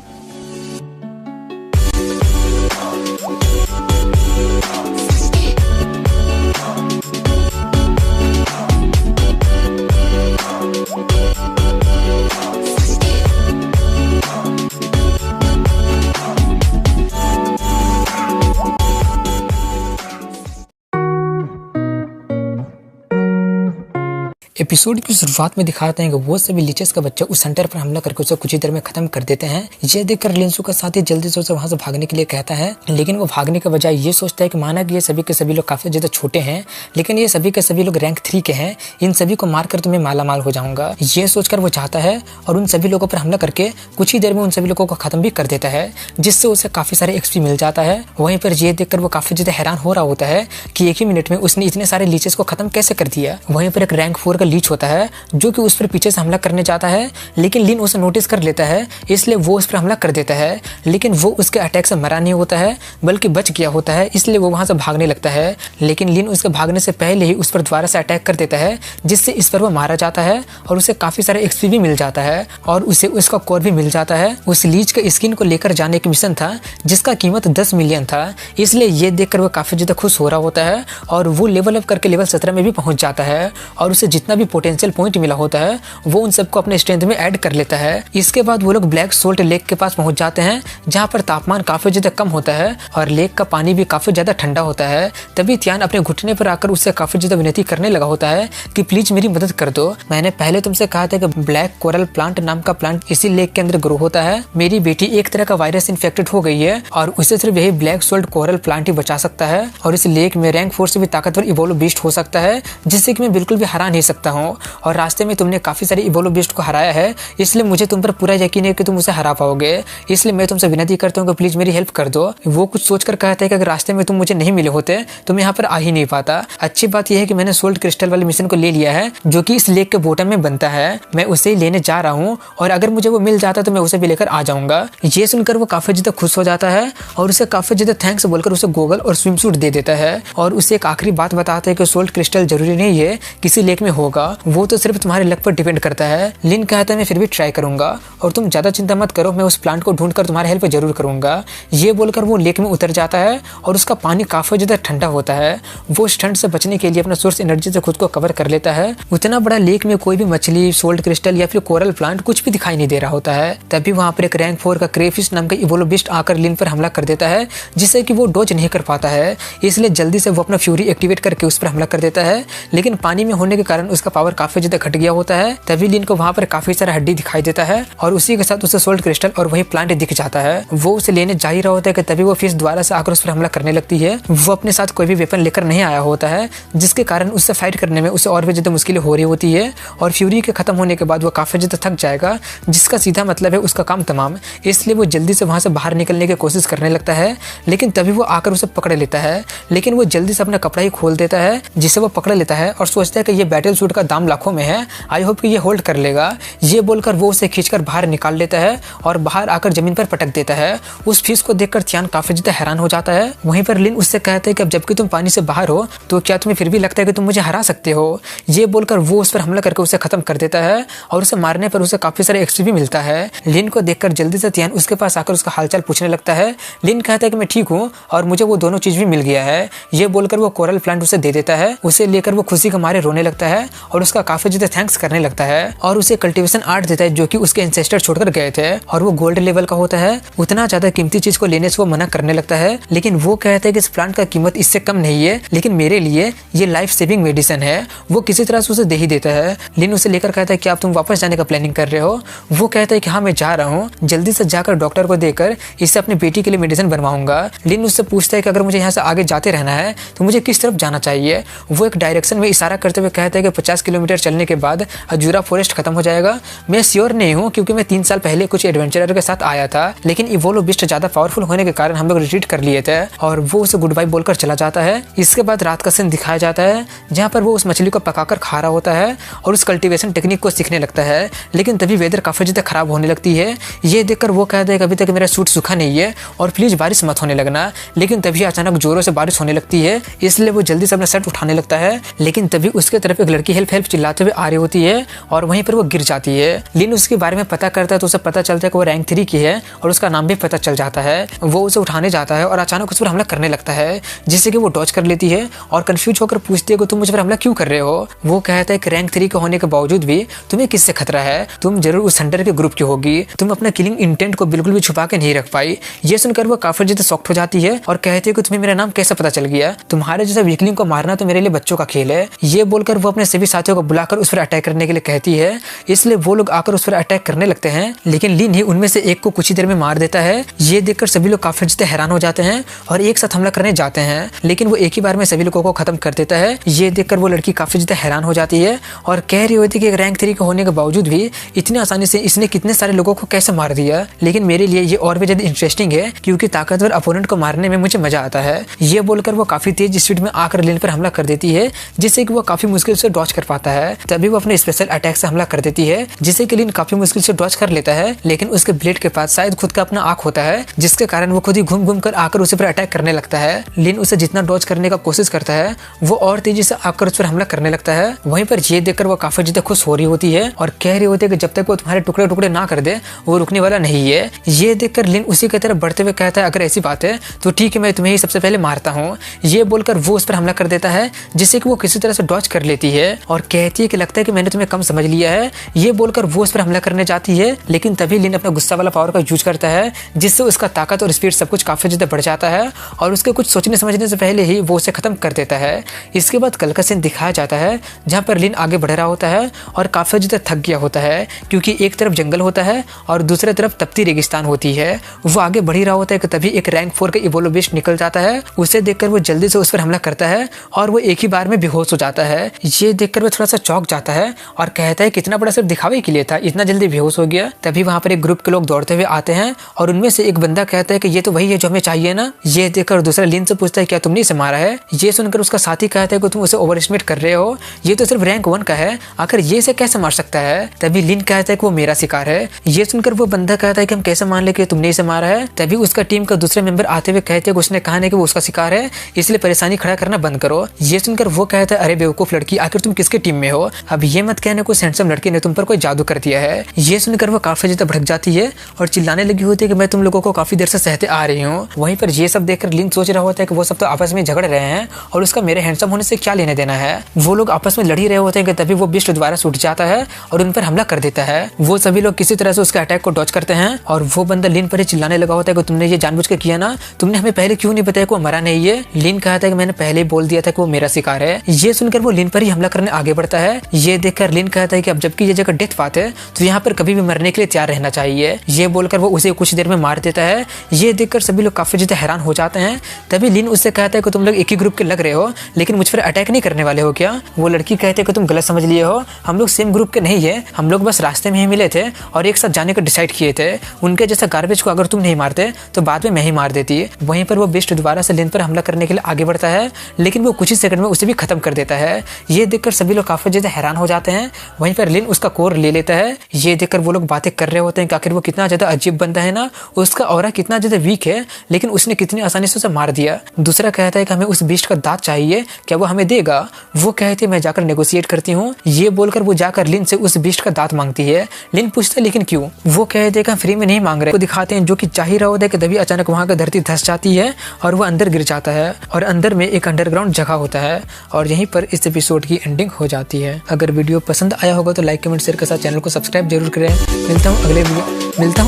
एपिसोड की शुरुआत में दिखाते हैं कि वो सभी लीचेस का बच्चा उस हंटर पर हमला करके उसे कुछ ही देर में खत्म कर देते हैं। ये देखकर लिंसू का साथी जल्दी से उसे वहां से भागने के लिए कहता है, लेकिन वो भागने के बजाय ये सोचता है कि माना कि ये सभी के सभी लोग काफी ज्यादा छोटे हैं, लेकिन ये सभी के सभी लोग रैंक 3 के हैं, इन सभी को मारकर तुम्हें माला माल हो जाऊंगा। ये सोचकर वो चाहता है और उन सभी लोगों पर हमला करके कुछ ही देर में उन सभी लोगों को खत्म भी कर देता है, जिससे उसे काफी सारे एक्सपी मिल जाता है। वहीं पर ये देखकर वो काफी ज्यादा हैरान हो रहा होता है कि एक ही मिनट में उसने इतने सारे लीचेस को खत्म कैसे कर दिया। वहीं पर एक रैंक 4 का लीच होता है जो कि उस पर पीछे से हमला करने जाता है, लेकिन लिन उसे नोटिस कर लेता है, इसलिए वो उस पर हमला कर देता है। लेकिन वो उसके अटैक से मरा नहीं होता है बल्कि बच गया होता है, इसलिए वो वहाँ से भागने लगता है। लेकिन लिन उसके भागने से पहले ही उस पर दोबारा से अटैक कर देता है, जिससे इस पर वो मारा जाता है और उसे काफ़ी सारा एक्सपी भी मिल जाता है और उसे उसका कोर भी मिल जाता है। उस लीच के स्किन को लेकर जाने की मिशन था जिसका कीमत 10 मिलियन था, इसलिए ये देखकर वो काफ़ी ज़्यादा खुश हो रहा होता है और वो लेवल अप करके लेवल 17 में भी पहुंच जाता है और उसे जितना भी पोटेंशियल पॉइंट मिला होता है वो उन सबको अपने स्ट्रेंथ में ऐड कर लेता है। इसके बाद वो लोग ब्लैक सोल्ट लेक के पास पहुंच जाते हैं जहाँ पर तापमान काफ़ी ज़्यादा कम होता है और लेक का पानी भी काफ़ी ज़्यादा ठंडा होता है। तभी त्यान अपने घुटने पर आकर उससे काफ़ी ज़्यादा विनती करने लगा होता है कि प्लीज़ मेरी मदद कर दो। मैंने पहले तुमसे कहा था कि ब्लैक कोरल प्लांट नाम का प्लांट इसी लेक के अंदर ग्रो होता है। मेरी बेटी एक तरह का वायरस इन्फेक्टेड हो गई है और उसे सिर्फ यही ब्लैक सोल्ट कोरल प्लांट ही बचा सकता है और इस लेक में रैंक 4 से भी ताकतवर इवोल्व बीस्ट हो सकता है, जिससे कि मैं बिल्कुल भी हरा नहीं सकता हूँ। और रास्ते में तुमने काफ़ी सारे इवोल्व बीस्ट को हराया है, इसलिए मुझे तुम पर पूरा यकीन है कि तुम उसे हरा पाओगे, इसलिए मैं तुमसे विनती करता हूँ कि प्लीज़ मेरी हेल्प कर दो। वो कुछ सोचकर कहता है कि अगर रास्ते में तुम मुझे नहीं मिले होते तो मैं यहाँ पर आ ही नहीं पाता। अच्छी बात यह है कि मैंने सोल्ट क्रिस्टल वाले मिशन को ले लिया है जो कि इस लेक के बॉटम में बनता है, मैं उसे ही लेने जा रहा हूँ और अगर मुझे वो मिल जाता तो मैं उसे भी लेकर आ जाऊंगा। ये सुनकर वो काफ़ी ज़्यादा खुश हो जाता है और उसे काफ़ी ज़्यादा थैंक्स बोलकर उसे गोगल और स्विम सूट दे देता है और उसे एक आखिरी बात बताता है कि सोल्ट क्रिस्टल जरूरी नहीं है किसी लेक में होगा, वो तो सिर्फ तुम्हारे लक पर डिपेंड करता है। लिन कहता है मैं फिर भी ट्राई करूंगा और तुम ज़्यादा चिंता मत करो, मैं उस प्लांट को ढूंढकर तुम्हारी हेल्प जरूर करूंगा। ये बोलकर वो लेक में उतर जाता है और उसका पानी काफ़ी ज़्यादा ठंडा होता है। वो उस ठंड से बचने के लिए अपना सोर्स एनर्जी से खुद को कवर कर लेता है। उतना बड़ा लेक में कोई भी मछली, सोल्ट क्रिस्टल या फिर कोरल प्लांट कुछ भी दिखाई नहीं दे रहा होता है। तभी वहाँ पर एक रैंक 4 का क्रेफिश नाम का इवोल्व बीस्ट आकर लिन पर हमला कर देता है, जिससे कि वो डॉज नहीं कर पाता है, इसलिए जल्दी से वो अपना फ्यूरी एक्टिवेट करके उस पर हमला कर देता है। लेकिन पानी में होने के कारण उसका पावर काफी ज्यादा घट गया होता है। तभी लिन को वहाँ पर काफी सारा हड्डी दिखाई देता है और उसी के साथ उसे सोल्ट क्रिस्टल और वही प्लांट दिख जाता है। वो उसे लेने जा ही रहा होता है कि तभी वो फिश दोबारा से आकर उस पर हमला करने लगती है। वो अपने साथ कोई भी वेपन लेकर नहीं आया होता है, जिसके कारण उससे फाइट करने में उसे और भी ज्यादा मुश्किलें हो रही होती है और फ्यूरी के खत्म होने के बाद वो काफी ज्यादा थक जाएगा, जिसका सीधा मतलब है उसका काम तमाम। इसलिए वो जल्दी से वहां से बाहर निकलने की कोशिश करने लगता है, लेकिन तभी वो आकर उसे पकड़ लेता है। लेकिन वो जल्दी से अपना कपड़ा ही खोल देता है, जिसे वो पकड़ लेता है और सोचता है कि ये बैटल सूट का दाम लाखों में है, आई होप कि ये होल्ड कर लेगा। ये बोलकर वो उसे खींचकर बाहर निकाल लेता है और बाहर आकर जमीन पर पटक देता है। उस फिश को देखकर त्यान काफी ज्यादा हैरान हो जाता है। वहीं पर लिन उससे कहता है कि अब जबकि तुम पानी से बाहर हो तो क्या तुम्हें फिर भी लगता है कि तुम मुझे हरा सकते हो। ये बोलकर वो उस पर हमला करके उसे खत्म कर देता है और उसे मारने पर उसे काफी सारे एक्सपी भी मिलता है। लिन को देखकर जल्दी से त्यान उसके पास आकर उसका हालचाल पूछने लगता है। लिन कहता है कि मैं ठीक हूँ और मुझे वो दोनों चीज भी मिल गया है। ये बोलकर वो कोरल प्लांट उसे दे देता है। उसे लेकर वो खुशी के मारे रोने लगता है और उसका काफी ज्यादा थैंक्स करने लगता है और उसे कल्टीवेशन आर्ट देता है जो कि उसके एंसेस्टर छोड़कर गए थे और वो गोल्ड लेवल का होता है। उतना ज्यादा कीमती चीज को लेने से वो मना करने लगता है, लेकिन वो कहता है कि इस प्लांट का कीमत इससे कम नहीं है, लेकिन मेरे लिए ये लाइफ सेविंग मेडिसिन है। वो किसी तरह से उसे दे ही देता है। लिन उसे लेकर कहता है कि आप तुम वापस जाने का प्लानिंग कर रहे हो। वो कहता है कि हाँ मैं जा रहा हूँ, जल्दी से जाकर डॉक्टर को देकर इससे अपनी बेटी के लिए मेडिसिन बनवाऊंगा। लिन उससे पूछता है कि अगर मुझे यहाँ से आगे जाते रहना है तो मुझे किस तरफ जाना चाहिए। वो एक डायरेक्शन में इशारा करते हुए कहता है कि 50 किलोमीटर चलने के बाद अजूरा फॉरेस्ट खत्म हो जाएगा। मैं श्योर नहीं हूँ क्योंकि मैं 3 साल पहले कुछ एडवेंचरर के साथ आया था, लेकिन इवोल्व बीस्ट ज्यादा पावरफुल होने के कारण हम लोग रिट्रीट कर लिए थे और वो उसे गुड बाय बोलकर चला जाता है। इसके बाद रात का सीन दिखाया जाता है जहाँ पर वो उस मछली को पकाकर खा रहा होता है और उस कल्टीवेशन टेक्निक को सीखने लगता है। लेकिन तभी वेदर काफी ज्यादा खराब होने लगती है। ये देखकर वो कहता है कि अभी तक मेरा सूट सूखा नहीं है और प्लीज बारिश मत होने लगना। लेकिन तभी अचानक जोरों से बारिश होने लगती है, इसलिए वो जल्दी से अपना शर्ट उठाने लगता है। लेकिन तभी उसके तरफ एक लड़की हेल्प हेल्प चिल्लाते हुए आ रही होती है और वहीं पर वो गिर जाती है। लिन उसके बारे में पता करता है तो उसे पता चलता है कि वो रैंक 3 की है और उसका नाम भी पता चल जाता है। वो उसे उठाने जाता है और अचानक उस पर हमला करने लगता है, जिससे कि वो डॉज कर लेती है और कंफ्यूज होकर पूछती है कि तुम मुझ पर हमला क्यों कर रहे हो। वो कहता है कि रैंक 3 के होने के बावजूद भी तुम्हें किससे खतरा है, तुम जरूर उस हंटर के ग्रुप की होगी, तुम अपना किलिंग इंटेंट को बिल्कुल भी छुपा के नहीं रख पाई। ये सुनकर वो काफी ज्यादा शॉक्ड हो जाती है और कहती है कि तुम्हें मेरा नाम कैसे पता चल गया, तुम्हारे जैसा वीकलिंग को मारना तो मेरे लिए बच्चों का खेल है। ये बोलकर वो अपने सभी साथियों को बुलाकर उस पर अटैक करने के लिए कहती है, इसलिए वो लोग आकर उस पर अटैक करने लगते हैं। लेकिन लिन ही उनमें से एक को कुछ ही देर में मार देता है। ये देखकर सभी लोग काफी ज्यादा हैरान हो जाते हैं और एक साथ हमला करने जाते हैं, लेकिन वो एक ही बार में सभी लोगों को खत्म कर देता है। ये देखकर वो लड़की काफी ज्यादा हैरान हो जाती है और कह रही होती है कि रैंक 3 के होने के बावजूद भी इतनी आसानी से इसने कितने सारे लोगों को कैसे मार दिया। लेकिन मेरे लिए ये और भी ज्यादा इंटरेस्टिंग है क्योंकि ताकतवर अपोनेंट को मारने में मुझे मजा आता है। ये बोलकर वो काफी तेज स्पीड में आकर लिन पर हमला कर देती है, जिससे कि वो काफी मुश्किल से डॉज कर पाता है। तभी वो अपने स्पेशल अटैक से हमला कर देती है, जिसे कि लिन काफी मुश्किल से डॉज कर लेता है। लेकिन उसके ब्लेड के पास शायद खुद का अपना आंख होता है, जिसके कारण वो खुद ही घूम घूम कर आकर उसे पर अटैक करने लगता है। लिन उसे जितना डॉज करने का कोशिश करता है, वो और तेजी से आकर उस पर हमला करने लगता है। वहीं पर ये देखकर वो काफी ज्यादा खुश हो रही होती है और कह रही होती है कि जब तक वो तुम्हारे टुकड़े टुकड़े ना कर दे वो रुकने वाला नहीं है। ये देखकर लिन उसी की तरफ बढ़ते हुए कहता है, अगर ऐसी बात है तो ठीक है, मैं तुम्हें ही सबसे पहले मारता हूँ। ये बोलकर वो उस पर हमला कर देता है, जिससे कि वो किसी तरह से डॉज कर लेती है और कहती है कि लगता है कि मैंने तुम्हें कम समझ लिया है। ये बोलकर वो उस पर हमला करने जाती है, लेकिन तभी लिन अपना गुस्सा वाला पावर का यूज करता है, जिससे उसका ताकत और स्पीड सब कुछ काफी ज्यादा बढ़ जाता है और उसके कुछ सोचने समझने से पहले ही वो उसे खत्म कर देता है। इसके बाद कल का सीन दिखाया जाता है, जहाँ पर लिन आगे बढ़ रहा होता है और काफी ज्यादा थक गया होता है, क्योंकि एक तरफ जंगल होता है और दूसरी तरफ तपती रेगिस्तान होती है। वो आगे बढ़ ही रहा होता है कि तभी एक रैंक 4 का इवोल्व बीस्ट निकल जाता है। उसे देखकर वो जल्दी से उस पर हमला करता है और वो एक ही बार में बेहोश हो जाता है। ये देखकर वो थोड़ा सा चौंक जाता है और कहता है कितना बड़ा सिर्फ दिखावे के लिए था, इतना जल्दी बेहोश हो गया। तभी वहाँ पर एक ग्रुप के लोग दौड़ते हुए आते हैं और उनमें से एक बंदा कहता है कि ये तो वही है जो हमें चाहिए ना। ये देखकर दूसरा लिन से पूछता है, क्या तुमने इसे मारा है? ये सुनकर उसका साथी कहता है कि तुम उसे ओवर एस्टिमेट कर रहे हो, ये तो सिर्फ रैंक 1 का है, आखिर ये इसे कैसे मार सकता है? तभी लिन कहता है कि वो मेरा शिकार है। ये सुनकर वो बंदा कहता है कि हम कैसे मान ले कि तुमने इसे मारा है? तभी उसका टीम का दूसरे मेंबर आते हुए कहते हैं कि उसने कहा है कि वो उसका शिकार है, इसलिए परेशानी खड़ा करना बंद करो। ये सुनकर वो कहता है, अरे बेवकूफ लड़की, आखिर तुम किसके टीम में हो? अब ये मत कहने को हैंडसम लड़के ने तुम पर कोई जादू कर दिया है। ये सुनकर वो काफी ज्यादा भड़क जाती है और चिल्लाने लगी होती है कि मैं तुम लोगों को काफी देर से सहते आ रही हूँ। वहीं पर ये सब देखकर लिन सोच रहा होता है कि वो सब तो आपस में झगड़ रहे हैं और उसका मेरे हैंडसम होने से क्या लेने देना है। वो लोग आपस में लड़ ही रहे होते हैं कि तभी वो बिस्ट दोबारा से उठ जाता है और उन पर हमला कर देता है। वो सभी लोग किसी तरह से उसके अटैक को डॉज करते हैं और वो बंदा लिन पर ही चिल्लाने लगा होता है कि तुमने ये जानबूझ के किया ना, तुमने हमें पहले क्यों नहीं बताया कि वो मरा नहीं है? लिन कहता है कि मैंने पहले ही बोल दिया था कि वो मेरा शिकार है। ये सुनकर वो लिन पर ही हमला करने आगे बढ़ता है। ये देखकर लिन कहता है कि अब जबकि ये जगह डेथ पाथ है तो यहाँ पर कभी भी मरने के लिए तैयार रहना चाहिए। ये बोलकर वो उसे कुछ देर में मार देता है। ये देखकर सभी लोग काफी ज्यादा हैरान हो जाते हैं। तभी लिन उससे कहता है कि तुम लोग एक ही ग्रुप के लग रहे हो, लेकिन मुझ पर अटैक नहीं करने वाले हो क्या? वो लड़की कहती है कि तुम गलत समझ लिए हो, हम लोग सेम ग्रुप के नहीं है, हम लोग बस रास्ते में ही मिले थे और एक साथ जाने का डिसाइड किए थे। उनके जैसा गार्बेज को अगर तुम नहीं मारते तो बाद में मैं ही मार देती। वहीं पर वो बिस्ट दोबारा से लिन पर हमला करने के लिए आगे बढ़ता है, लेकिन वो कुछ ही सेकंड में उसे भी खत्म कर देता है। ये देखकर सभी लोग काफी ज्यादा हैरान हो जाते हैं। वहीं पर लिन उसका कोर ले लेता है। ये देखकर वो लोग बातें कर रहे होते हैं कि आखिर वो कितना ज्यादा अजीब बंदा है ना, उसका ऑरा कितना ज्यादा वीक है, लेकिन उसने कितनी आसानी से उसे मार दिया। दूसरा कहता है कि हमें उस बिस्ट का दांत चाहिए, क्या वो हमें देगा? वो कहती है मैं जाकर नेगोशिएट करती हूँ। ये बोलकर वो जाकर लिन से उस बिस्ट का दांत मांगती है। लिन पूछता है लेकिन क्यों? वो कहते हैं कि हम फ्री में नहीं मांग रहे। वो दिखाते हैं जो कि चाह ही रहा होता है कि तभी अचानक वहाँ का धरती धस जाती है और वो अंदर गिर जाता है और अंदर में एक अंडरग्राउंड जगह होता है और यहीं पर इस एपिसोड की एंडिंग हो जाती है। अगर वीडियो पसंद आया होगा तो लाइक कमेंट शेयर के साथ चैनल को सब्सक्राइब जरूर करें। मिलता हूँ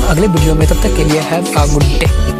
अगले वीडियो में, तब तक के लिए have a good day.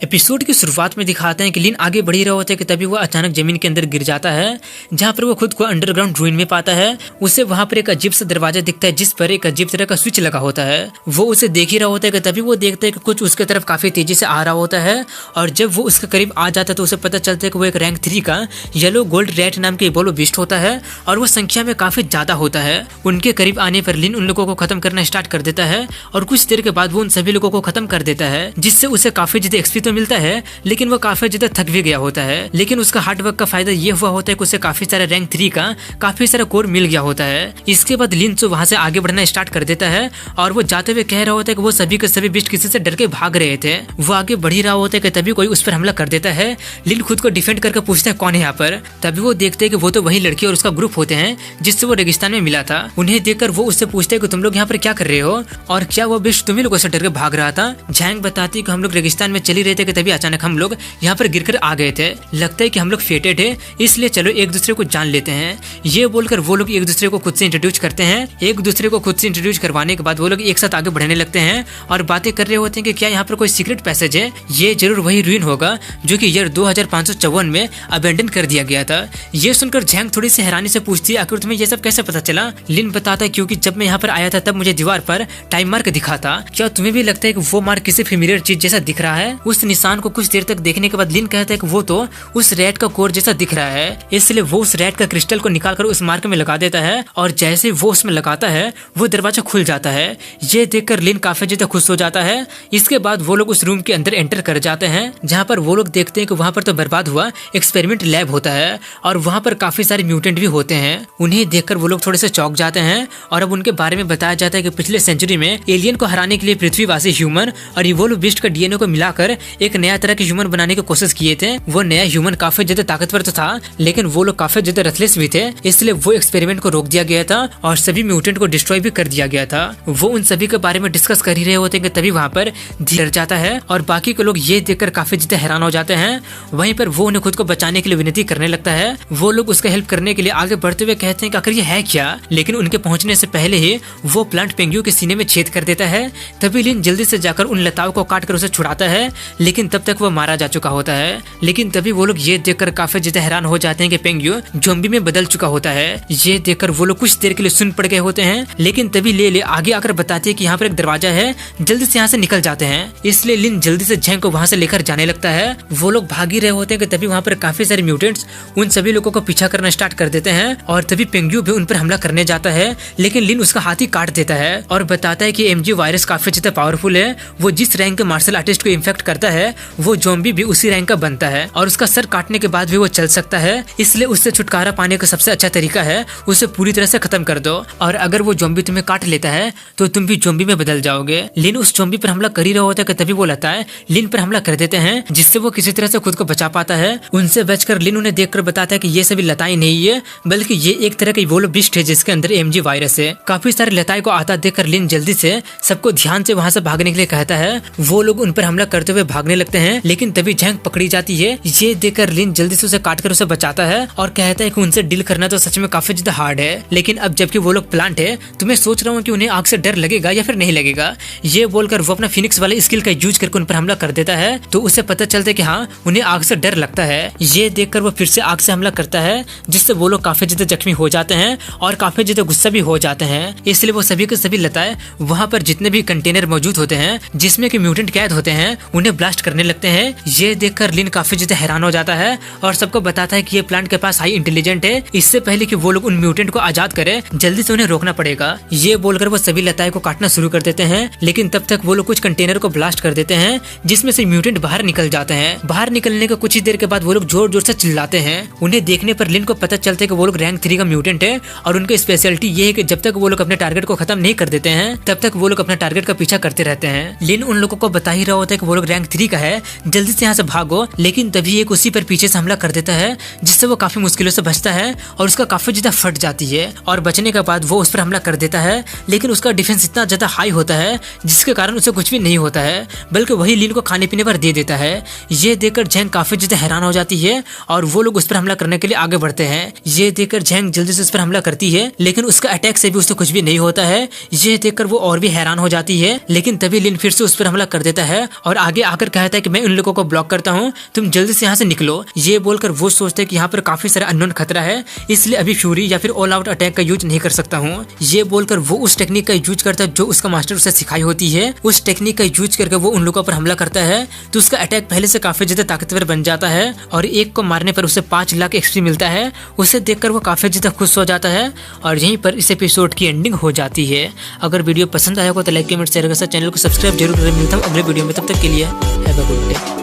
Episode की शुरुआत में दिखाते हैं कि लिन आगे बढ़ ही रहा होता है कि तभी वो अचानक जमीन के अंदर गिर जाता है, जहाँ पर वो खुद को अंडरग्राउंड रूइन में पाता है। उसे वहाँ पर एक अजीब सा दरवाजा दिखता है, जिस पर एक अजीब तरह का स्विच लगा होता है। वो उसे देख ही रहा होता है कि तभी वो देखता है कि कुछ उसके तरफ काफी तेजी से आ रहा होता है और जब वो उसके करीब आ जाता है तो उसे पता चलता है कि वो एक रैंक 3 का येलो गोल्ड रैट नाम के इवोल्व बीस्ट होता है और वो संख्या में काफी ज्यादा होता है। उनके करीब आने पर लिन उन लोगों को खत्म करना स्टार्ट कर देता है और कुछ देर के बाद वो उन सभी लोगों को खत्म कर देता है, जिससे उसे काफी ज्यादा एक्सपी तो मिलता है, लेकिन वो काफी ज्यादा थक भी गया होता है। लेकिन उसका हार्डवर्क का फायदा ये हुआ होता है कि उसे काफी सारा रैंक 3 का काफी सारा कोर मिल गया होता है। इसके बाद लिन तो वहाँ से आगे बढ़ना स्टार्ट कर देता है और वो जाते हुए कह रहा होता है कि वो सभी के सभी बिस्ट किसी से डर के भाग रहे थे। वो आगे बढ़ ही रहा होता है कि तभी कोई उस पर हमला कर देता है। लिन खुद को डिफेंड करके पूछता है कौन है यहाँ पर। तभी वो देखते हैं कि वो तो वही लड़की और उसका ग्रुप होते हैं जिससे वो रेगिस्तान में मिला था। उन्हें देखकर वो उससे पूछते हैं कि तुम लोग यहाँ पर क्या कर रहे हो और क्या वो बिस्ट तुम्ही लोगों से डर के भाग रहा था। झैंग बताती है कि हम लोग रेगिस्तान में चली रहे थे कि तभी अचानक हम लोग यहाँ पर गिरकर आ गए थे। लगता है कि हम लोग फेटेड है, इसलिए चलो एक दूसरे को जान लेते हैं। ये बोलकर वो लोग एक दूसरे को खुद से इंट्रोड्यूस करते हैं। एक दूसरे को खुद से इंट्रोड्यूस करवाने के बाद वो लोग एक साथ आगे बढ़ने लगते हैं और बातें कर रहे होते हैं कि क्या यहाँ पर कोई सीक्रेट पैसेज है। ये जरूर वही रूइन होगा जो कि ईयर 2554 में अबेंडन कर दिया गया था। ये सुनकर झैंग थोड़ी सी हैरानी से पूछती है आखिर तुम्हें ये सब कैसे पता चला। लिन बताता है क्योंकि जब मैं यहाँ पर आया था तब मुझे दीवार पर टाइम मार्क दिखा था। क्या तुम्हें भी लगता है कि वो मार्क किसी फेमिलियर चीज जैसा दिख रहा है? उस निशान को कुछ देर तक देखने के बाद लिन कहता है कि वो तो उस रैट का कोर जैसा दिख रहा है, इसलिए वो उस रैट का क्रिस्टल को निकालकर उस मार्क में लगा देता है और जैसे वो उसमें लगाता है वो दरवाजा खुल जाता है। ये देखकर लिन काफी ज्यादा खुश हो जाता है। इसके बाद वो लोग उस रूम के अंदर एंटर कर जाते हैं, जहाँ पर वो लोग देखते हैं कि वहाँ पर तो बर्बाद हुआ एक्सपेरिमेंट लैब होता है और वहाँ पर काफी सारे म्यूटेंट भी होते हैं। उन्हें देखकर वो लोग थोड़े से चौंक जाते हैं और अब उनके बारे में बताया जाता है कि पिछले सेंचुरी में एलियन को हराने के लिए पृथ्वीवासी ह्यूमन और इवोल्व बीस्ट का डीएनए को मिलाकर एक नया तरह के ह्यूमन बनाने की कोशिश किए थे। वो नया ह्यूमन काफी ज्यादा ताकतवर तो था, लेकिन वो लोग काफी ज्यादा रथलेस भी थे, इसलिए वो एक्सपेरिमेंट को रोक दिया गया था और सभी म्यूटेंट को डिस्ट्रॉय भी कर दिया गया था। वो उन सभी के बारे में डिस्कस कर ही रहे होते हैं कि तभी वहाँ पर डर जाता है और बाकी के लोग ये देखकर काफी ज्यादा हैरान हो जाते हैं। वहीं पर वो उन्हें खुद को बचाने के लिए विनती करने लगता है। वो लोग उसका हेल्प करने के लिए आगे बढ़ते हुए कहते हैं कि आखिर ये है क्या, लेकिन उनके पहुंचने से पहले ही वो प्लांट पेंगुइन के सीने में छेद कर देता है। तभी लिन जल्दी से जाकर उन लताओं को काट कर उसे छुड़ाता है, लेकिन तब तक वो मारा जा चुका होता है। लेकिन तभी वो लोग ये देखकर काफी ज्यादा हैरान हो जाते हैं कि पेंगुइन ज़ॉम्बी में बदल चुका होता है। ये देखकर वो लोग कुछ देर के लिए सुन पड़ गए होते हैं, लेकिन तभी ले आगे आकर बताते हैं कि यहाँ पर एक दरवाजा है, जल्दी से यहाँ से निकल जाते हैं। इसलिए लिन जल्दी से झेंग को वहाँ से लेकर जाने लगता है। वो लोग भाग ही रहे होते हैं कि तभी वहाँ पर काफी सारे म्यूटेंट्स उन सभी लोगों को पीछा करना स्टार्ट कर देते हैं और तभी पेंगुइन भी उन पर हमला करने जाता है, लेकिन लिन उसका हाथ ही काट देता है और बताता है कि एमजी वायरस काफी ज्यादा पावरफुल है। वो जिस रैंक के मार्शल आर्टिस्ट को इन्फेक्ट करता है वो ज़ॉम्बी भी उसी रैंक का बनता है और उसका सर काटने के बाद भी वो चल सकता है, इसलिए उससे छुटकारा पाने का सबसे अच्छा तरीका है उसे पूरी तरह से खत्म कर दो और अगर वो ज़ॉम्बी तुम्हें काट लेता है तो तुम भी ज़ॉम्बी में बदल जाओगे। लिन उस ज़ॉम्बी पर हमला कर ही रहा होता है कि तभी वो लताएं लिन पर हमला कर देते हैं, जिससे वो किसी तरह से खुद को बचा पाता है। उनसे बचकर लिन उन्हें देखकर बताता है कि ये सभी लताएं नहीं है, बल्कि ये एक तरह का इवोल्व बीस्ट है जिसके अंदर एमजी वायरस है। काफी सारे लताएं को आता देखकर लिन जल्दी से सबको ध्यान से वहाँ से भागने के लिए कहता है। वो लोग उन पर हमला करते हुए भागने लगते हैं, लेकिन तभी झेंग पकड़ी जाती है। ये देखकर लिन जल्दी से उसे काटकर उसे बचाता है और कहता है कि उनसे डील करना तो सच में काफी ज्यादा हार्ड है, लेकिन अब जबकि वो लोग प्लांट है तो मैं सोच रहा हूँ कि उन्हें आग से डर लगेगा या फिर नहीं लगेगा। ये बोलकर वो अपना फिनिक्स वाले स्किल का यूज करके उन पर हमला कर देता है, तो उसे पता चलता है कि हाँ उन्हें आग से डर लगता है। ये देखकर वो फिर से आग से हमला करता है, जिससे वो लोग काफी ज्यादा जख्मी हो जाते हैं और काफी ज्यादा गुस्सा भी हो जाते हैं। इसलिए वो सभी के सभी लताएं वहाँ पर जितने भी कंटेनर मौजूद होते हैं जिसमें कि म्यूटेंट कैद होते हैं उन्हें ब्लास्ट करने लगते हैं। ये देखकर लिन काफी ज्यादा हैरान हो जाता है और सबको बताता है कि ये प्लांट के पास हाई इंटेलिजेंट है, इससे पहले कि वो लोग उन म्यूटेंट को आजाद करे जल्दी से उन्हें रोकना पड़ेगा। ये बोलकर वो सभी लताएं को काटना शुरू कर देते हैं, लेकिन तब तक वो लोग कुछ कंटेनर को ब्लास्ट कर देते हैं जिसमें से म्यूटेंट बाहर निकल जाते हैं। बाहर निकलने के कुछ ही देर के बाद वो लोग जोर जोर से चिल्लाते हैं। उन्हें देखने पर लिन को पता चलता है कि वो लोग रैंक 3 का म्यूटेंट है और उनकी स्पेशलिटी ये है कि जब तक वो लोग अपने टारगेट को खत्म नहीं कर देते हैं तब तक वो लोग अपने टारगेट का पीछा करते रहते हैं। लिन उन लोगों को बता ही रहा होता है कि वो लोग रैंक 3 का है, जल्दी से यहाँ से भागो, लेकिन तभी एक उसी पर पीछे से हमला कर देता है, जिससे वो काफी मुश्किलों से बचता है और उसका काफी ज्यादा फट जाती है और बचने के बाद वो उस पर हमला कर देता है, लेकिन उसका डिफेंस इतना ज्यादा हाई होता है जिसके कारण उसे कुछ भी नहीं होता है, बल्कि वही लिन को खाने पीने पर दे देता है। ये देखकर झेंग काफी ज्यादा हैरान हो जाती है और वो लोग उस पर हमला करने के लिए आगे बढ़ते हैं। ये देखकर झेंग जल्दी से उस पर हमला करती है, लेकिन उसका अटैक से भी उसे कुछ भी नहीं होता है। ये देखकर वो और भी हैरान हो जाती है, लेकिन तभी लिन फिर से उस पर हमला कर देता है और आगे आकर कहता है कि मैं उन लोगों को ब्लॉक करता हूँ, तुम जल्दी से यहाँ से निकलो। ये बोलकर वो सोचते हैं कि यहाँ पर काफी सारा अननोन खतरा है, इसलिए अभी फ्यूरी या फिर ऑल आउट अटैक का यूज नहीं कर सकता हूँ। ये बोलकर वो उस टेक्निक का यूज करता है जो उसका मास्टर उसे सिखाई होती है। उस टेक्निक का यूज करके वो उन लोगों पर हमला करता है, तो उसका अटैक पहले से काफी ज्यादा ताकतवर बन जाता है और एक को मारने पर उसे 5 लाख एक्सपी मिलता है। उसे देखकर वो काफी ज्यादा खुश हो जाता है और यहीं पर इस एपिसोड की एंडिंग हो जाती है। अगर वीडियो पसंद आया हो तो लाइक कमेंट शेयर कर सकते, चैनल को सब्सक्राइब जरूर करें। मिलता हूँ अगले वीडियो में, तब तक के लिए have a good day.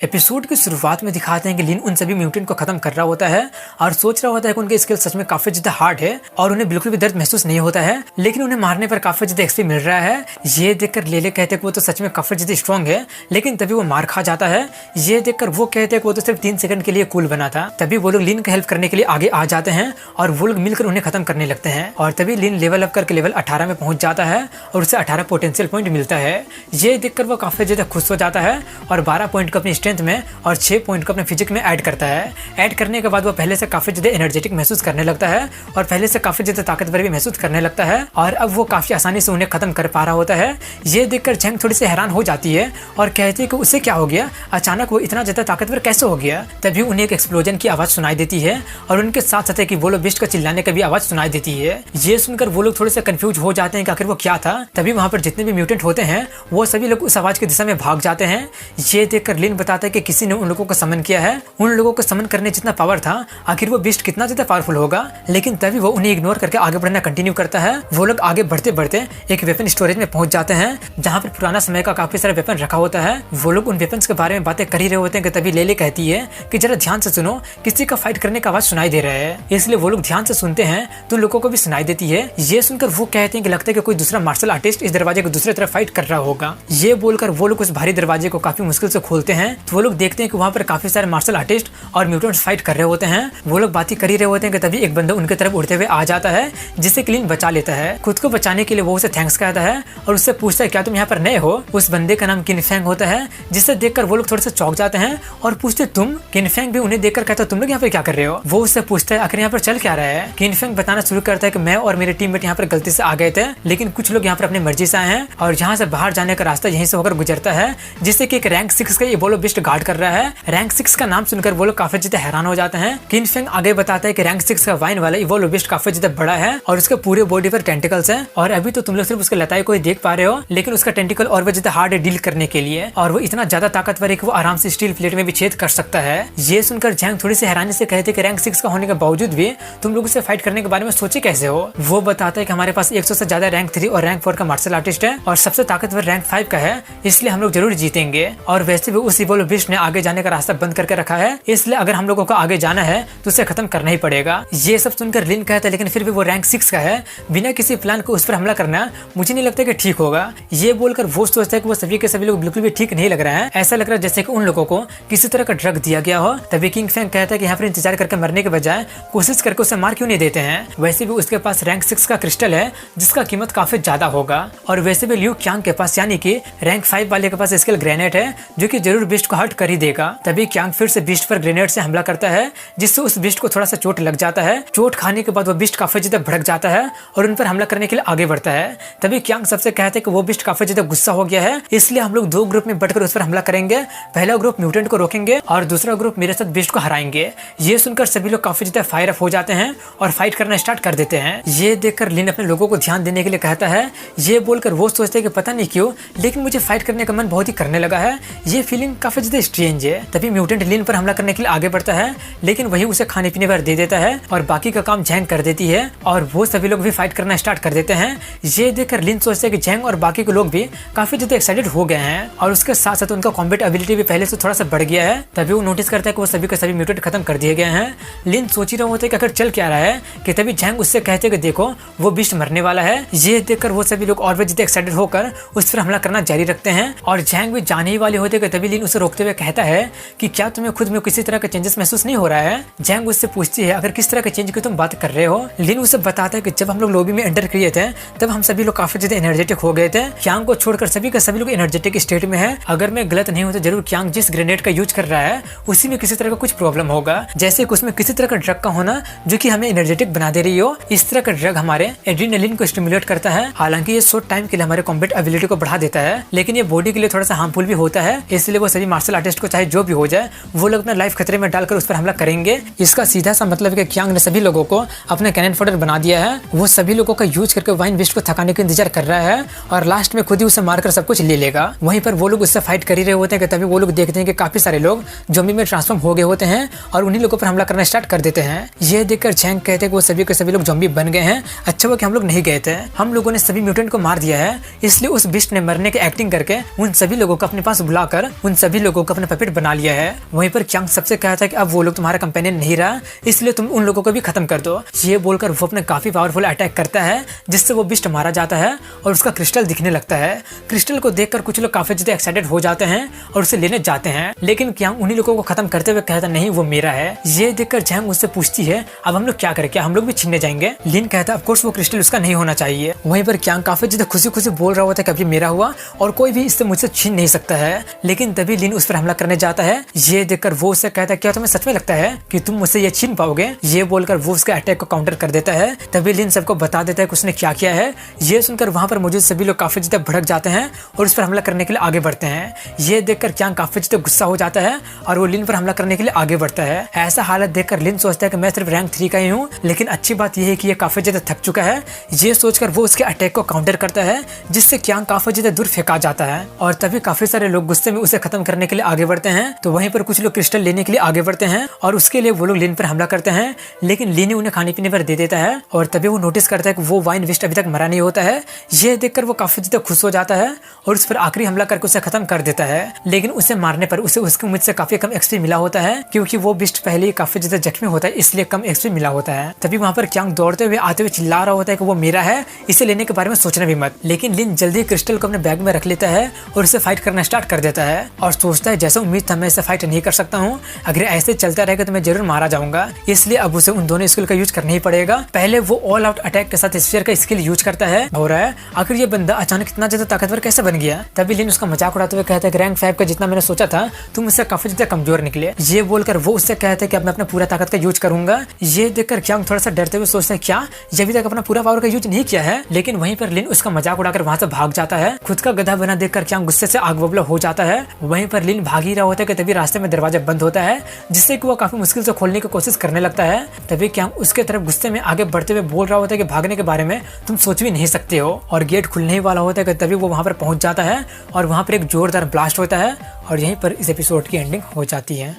Episode की शुरुआत में दिखाते हैं कि लिन उन सभी म्यूटेंट को खत्म कर रहा होता है और सोच रहा होता है कि उनके स्किल सच में काफी ज्यादा हार्ड है और उन्हें बिल्कुल भी दर्द महसूस नहीं होता है, लेकिन उन्हें मारने पर काफी ज्यादा एक्सपी मिल रहा है। ये देखकर लेले कहते हैं कि वो तो सच में काफी ज्यादा स्ट्रॉन्ग है, लेकिन तभी वो मार खा जाता है। ये देखकर वो कहते हैं कि वो तो सिर्फ 3 सेकंड के लिए कूल बना था। तभी वो लोग लिन की हेल्प करने के लिए आगे आ जाते हैं और वो लोग मिलकर उन्हें खत्म करने लगते हैं और तभी लिन लेवल अप करके लेवल 18 में पहुंच जाता है और उसे 18 पोटेंशियल पॉइंट मिलता है। ये देखकर वो काफी ज्यादा खुश हो जाता है और 12 पॉइंट को अपनी स्ट्रेंथ में और 6 पॉइंट को अपने फिजिक में ऐड करता है। ऐड करने के बाद वो पहले से काफी ज्यादा एनर्जेटिक महसूस करने लगता है और पहले से काफी ज्यादा ताकतवर भी महसूस करने लगता है और अब वो काफी आसानी से उन्हें खत्म कर पा रहा होता है। ये देखकर झेंग थोड़ी सी हैरान हो जाती है और कहती है कि उसे क्या हो गया, अचानक वो इतना ज्यादा ताकतवर कैसे हो गया। तभी उन्हें एक एक्सप्लोजन की आवाज सुनाई देती है और उनके साथ साथ कि वो लोग बिस्ट का चिल्लाने का भी आवाज सुनाई देती है। ये सुनकर वो लोग थोड़े से कंफ्यूज हो जाते हैं कि आखिर वो क्या था। तभी वहां पर जितने भी म्यूटेंट होते हैं वो सभी लोग उस आवाज की दिशा में भाग जाते हैं। ये देखकर लिन बताता है कि किसी ने उन लोगों को समन किया है। उन लोगों को समन करने जितना पावर था, आखिर वो बिस्ट कितना ज्यादा पावरफुल होगा। लेकिन तभी वो उन्हें इग्नोर करके आगे बढ़ना कंटिन्यू करता है। वो लोग आगे बढ़ते बढ़ते एक वेपन स्टोरेज में पहुंच जाते हैं जहां पर पुराना समय का काफी सारा वेपन रखा होता है। वो लोग उन वेपन्स के बारे में बातें कर ही रहे होते हैं कि तभी लेले कहती है कि जरा ध्यान से सुनो, किसी का फाइट करने का आवाज सुनाई दे रहा है। इसलिए वो लोग ध्यान से सुनते हैं तो उन लोगों को भी सुनाई देती है। ये सुनकर वो कहते हैं कि लगता है कि कोई दूसरा मार्शल आर्टिस्ट इस दरवाजे को दूसरी तरफ फाइट कर रहा होगा। ये बोलकर वो लोग उस भारी दरवाजे को काफी मुश्किल से खोलते हैं तो वो लोग देखते हैं कि वहाँ पर काफी सारे मार्शल आर्टिस्ट और म्यूटेंट्स फाइट कर रहे होते हैं। वो लोग बातें कर ही रहे होते हैं कि तभी एक बंदा उनके तरफ उड़ते हुए आ जाता है जिससे क्लीन बचा लेता है। खुद को बचाने के लिए वो उसे थैंक्स कहता है और उससे पूछता है क्या तुम यहाँ पर नए हो। उस बंदे का नाम किनफेंग होता है जिसे देखकर वो लोग थोड़े से चौंक जाते हैं और पूछते तुम। किनफेंग भी उन्हें देखकर कहता तुम लोग यहाँ पर क्या कर रहे हो। वो उससे पूछता है आखिर यहाँ पर चल क्या रहा है। किनफेंग बताना शुरू करता है कि मैं और मेरे टीममेट यहाँ पर गलती से आ गए थे, लेकिन कुछ लोग यहाँ पर अपनी मर्जी से आए हैं और यहाँ से बाहर जाने का रास्ता यहीं से होकर गुजरता है, जिससे कि एक रैंक 6 का ये वो लोग बिस्ट गार्ड कर रहा है। रैंक 6 का नाम सुनकर वो लोग काफी ज्यादा हैरान हो जाते हैं। किनफेंग आगे बताता है कि रैंक 6 का वाइन वाला वो लोग बिस्ट काफी ज्यादा बड़ा है और उसके पूरे बॉडी पर टेंटिकल्स हैं और अभी तो तुम लोग सिर्फ उसके लताई को ही देख पा रहे हो, लेकिन उसका टेंटिकल और भी ज्यादा हार्ड है डील करने के लिए और वो इतना ज्यादा ताकतवर है कि वो आराम से स्टील प्लेट में भी छेद कर सकता है। ये सुनकर झैंग थोड़ी सी हैरानी से कहते कि रैंक 6 का होने के बावजूद भी तुम लोग उससे फाइट करने के बारे में सोचे कैसे हो। वो बताता है कि हमारे पास 100 से ज्यादा रैंक 3 और रैंक 4 का मार्शल आर्टिस्ट है और सबसे ताकतवर रैंक 5 का है, इसलिए हम लोग जरूर जीतेंगे। और वैसे भी उस इवोल्व बिस्ट ने आगे जाने का रास्ता बंद करके रखा है, इसलिए अगर हम लोगों को आगे जाना है तो उसे खत्म करना ही पड़ेगा। ये सब सुनकर लिन कहता है लेकिन फिर भी वो रैंक 6 का है, बिना किसी प्लान को उस पर हमला करना मुझे नहीं लगता कि ठीक होगा। ये बोलकर वो सोचता है कि वो सभी के सभी लोग बिल्कुल भी ठीक नहीं लग रहा है। ऐसा लग रहा है जैसे कि उन लोगों को किसी तरह का ड्रग दिया गया हो। तभी किंगफेंग कहता है कि यहाँ पर इंतजार करके मरने के बजाय कोशिश करके उसे मार क्यों नहीं देते हैं। वैसे भी उसके पास रैंक 6 का क्रिस्टल है जिसका कीमत काफी ज्यादा होगा और वैसे भी लियू क्यांग के पास यानी कि रैंक 5 वाले के पास स्केल ग्रेनेड है जो कि जरूर बिस्ट को हर्ट कर ही देगा। तभी क्यांग फिर से बिस्ट पर ग्रेनेड से हमला करता है जिससे उस बिस्ट को थोड़ा सा चोट लग जाता है। चोट खाने के बाद वो बिस्ट काफी ज्यादा भड़क जाता है और उन पर हमला करने के लिए आगे बढ़ता है। तभी क्यांग सबसे कहते हैं कि वो बिस्ट काफी ज्यादा गुस्सा हो गया है, इसलिए हम लोग 2 ग्रुप में बढ़कर उस पर हमला करेंगे। पहला ग्रुप म्यूटेंट को रोकेंगे और दूसरा ग्रुप मेरे साथ बिस्ट को हराएंगे। ये सुनकर सभी लोग काफी ज्यादा फायर अप हो जाते हैं और फाइट करना स्टार्ट कर देते हैं। ये देखकर लिन अपने लोगों को ध्यान देने के लिए कहता है। ये बोलकर वो सोचते हैं कि पता नहीं क्यों लेकिन मुझे फाइट करने का मन बहुत ही करने लगा है। ये फीलिंग काफी ज्यादा स्ट्रेंज है। तभी म्यूटेंट लिन पर हमला करने के लिए आगे बढ़ता है, लेकिन वही उसे खाने पीने पर दे देता है और बाकी का काम झैंग कर देती है और वो सभी लोग भी फाइट करना स्टार्ट कर देते हैं। ये देखकर लिन सोचते हैं कि झैंग और बाकी के लोग भी काफी ज्यादा एक्साइटेड हो गए हैं और उसके साथ साथ उनका कॉम्बैट एबिलिटी भी पहले से थोड़ा सा बढ़ गया है। तभी वो नोटिस करता है कि वो सभी के सभी म्यूटेंट खत्म कर दिए गए हैं। लिन सोच ही रहे होते कि अगर चल क्या रहा है कि तभी झैंग उससे कहते कि देखो वो बिस्ट मरने वाला है। ये देखकर वो सभी लोग और भी ज्यादा एक्साइटेड होकर उस पर हमला करना जारी रखते हैं और झैंग भी जाने ही वाले होते कि तभी लिन उसे रोकते हुए कहता है कि क्या तुम्हें खुद में किसी तरह का चेंजेस महसूस नहीं हो रहा है। झैंग उससे पूछती है अगर किस तरह के चेंज की तुम बात कर रहे हो। लिन उसे बताता है कि जब हम लोग लॉबी में एंटर किए थे तब हम सभी लोग काफी ज्यादा एनर्जेटिक हो गए थे। क्यांग को छोड़कर सभी के सभी लोग एनर्जेटिक स्टेट में है। अगर मैं गलत नहीं हूं तो जरूर क्यांग जिस ग्रेनेड का यूज कर रहा है उसी में किसी तरह का कुछ प्रॉब्लम होगा, जैसे कि उसमें किसी तरह का ड्रग का होना जो कि हमें एनर्जेटिक बना दे रही हो। इस तरह का ड्रग हमारे एड्रेनलिन को स्टिमुलेट करता है। हालांकि ये शॉर्ट टाइम के लिए हमारे कॉम्बैट एबिलिटी को बढ़ा देता है, लेकिन ये बॉडी के लिए थोड़ा सा हार्मफुल भी होता है। इसलिए वो सभी मार्शल आर्टिस्ट को चाहे जो भी हो जाए वो लोग अपना लाइफ खतरे में डालकर उस पर हमला करेंगे। इसका सीधा सा मतलब है कि क्यांग ने सभी लोगों को अपना कैनन फॉडर बना दिया है। वो सभी लोगों का यूज करके वाइन बिस्ट को थकाने का इंतजार कर रहा है और लास्ट में खुद ही उसे मारकर सब कुछ ले लेगा। वहीं पर वो लोग उससे फाइट कर ही रहे होते हैं कि तभी वो लोग देखते हैं कि काफी सारे लोग ज़ॉम्बी में ट्रांसफॉर्म हो गए होते हैं और उन्हीं लोगों पर हमला करना स्टार्ट कर देते हैं। ये देखकर झैंग कहते हैं कि वो सभी के सभी लोग ज़ॉम्बी बन गए हैं। अच्छा हुआ कि हम लोग नहीं गए थे, हम लोगों ने सभी म्यूटेंट को मार दिया है। इसलिए उस बिस्ट ने मरने की एक्टिंग करके उन सभी लोगों को अपने पास बुलाकर उन सभी लोगों को अपने पपेट बना लिया है। वहीं पर क्यांग सबसे कहता है कि अब वो लोग तुम्हारा कंपेनियन नहीं रहा, इसलिए तुम उन लोगों को भी खत्म कर दो। ये बोलकर वो अपने काफी पावरफुल अटैक करता है जिससे वो बिस्ट मारा जाता है और उसका क्रिस्टल दिखने लगता है। क्रिस्टल को देखकर कुछ लोग काफी ज्यादा एक्साइटेड हो जाते हैं और उसे लेने जाते हैं, लेकिन क्यांग उन्हीं लोगों को खत्म करते हुए कहता नहीं वो मेरा है। ये देखकर झैंग उससे पूछती है अब हम लोग क्या करें, क्या हम लोग भी छीनने जाएंगे। लिन कहता है ऑफ कोर्स वो क्रिस्टल उसका नहीं होना चाहिए। वहीं पर क्यांग काफी ज्यादा खुशी खुशी बोल रहा होता है कि अभी मेरा हुआ और कोई भी इससे मुझसे छीन नहीं सकता है। लेकिन तभी लिन उस पर हमला करने जाता है। ये देखकर वो उससे कहता है क्या तुम्हें सच में लगता है कि तुम मुझसे ये छीन पाओगे? ये बोलकर वो उसके अटैक को काउंटर कर देता है। तभी लिन सबको बता देता है कि उसने क्या किया है। ये सुनकर वहां पर मौजूद सभी लोग काफी ज्यादा भड़क जाते हैं और उस पर हमला करने के लिए आगे बढ़ते हैं। ये देखकर क्यांग काफी ज्यादा गुस्सा हो जाता है और वो लिन पर हमला करने के लिए आगे बढ़ता है। ऐसा हालत देखकर लिन सोचता है कि मैं सिर्फ रैंक 3 का ही हूँ, लेकिन अच्छी बात यह है कि ये काफी ज्यादा थक चुका है। ये सोचकर वो उसके अटैक को काउंटर करता है, जिससे क्यांग काफी ज्यादा दूर फेंका जाता है। और तभी काफी सारे लोग गुस्से में उसे खत्म करने के लिए आगे बढ़ते हैं। तो वहीं पर कुछ लोग क्रिस्टल लेने के लिए आगे बढ़ते हैं और उसके लिए वो लोग लिन पर हमला करते हैं, लेकिन लिन उन्हें खाने पीने पर दे देता है। और तभी वो नोटिस करता है कि वो वाइन विस्ट अभी तक मरा नहीं होता है। ये देखकर वो काफी ज्यादा खुश हो जाता है और उस पर आखिरी हमला करके उसे खत्म कर देता है। लेकिन उसे मारने पर उसे उसकी उम्मीद से काफी कम एक्सपी मिला होता है, क्योंकि वो बिस्ट पहले ही काफी ज्यादा जख्मी होता है, इसलिए कम एक्सपी मिला होता है। तभी वहां पर क्यांग दौड़ते हुए आते हुए चिल्ला रहा होता है कि वो मेरा है, इसे लेने के बारे में सोचना भी मत। लेकिन लिन जल्दी क्रिस्टल को अपने बैग में रख लेता है और इसे फाइट करना स्टार्ट कर देता है और सोचता है जैसा उम्मीद था मैं इसे फाइट नहीं कर सकता हूँ, अगर ऐसे चलता रहेगा तो मैं जरूर मारा जाऊंगा। इसलिए अब उसे उन दोनों स्किल का यूज करना ही पड़ेगा। पहले वो ऑल आउट अटैक के साथ स्फीयर का स्किल यूज करता है। हो रहा है आखिर ये बंदा अचानक इतना ज्यादा ताकतवर कैसे बन गया। तभी लिन उसका मजाक उड़ाते हुए कहता है कि रैंक 5 का जितना मैंने सोचा था तुम मुझसे काफी ज्यादा कमजोर निकले। ये बोलकर वो उससे कहता है कि अब मैं अपना पूरा ताकत का यूज करूंगा। ये देखकर क्यांग थोड़ा सा डरते हुए सोचता है क्या ये अभी तक अपना पूरा पावर का यूज नहीं किया है। लेकिन वहीं पर लिन उसका मजाक उड़ाकर वहां से भाग जाता है। खुद का गधा बना देखकर क्यांग गुस्से से आग बबूला हो जाता है। वहीं पर लिन भाग ही रहा होता है कि तभी रास्ते में दरवाजा बंद होता है, जिससे कि वो काफी मुश्किल से खोलने की कोशिश करने लगता है। तभी क्यांग उसके तरफ गुस्से में आगे बढ़ते हुए बोल रहा होता है कि भागने के बारे में तुम सोच भी नहीं सकते हो। और गेट खुलने ही वाला होता है कि तभी वो वहां पर पहुंच जाता है और वहां पर एक जोरदार ब्लास्ट होता है और यहीं पर इस एपिसोड की एंडिंग हो जाती है।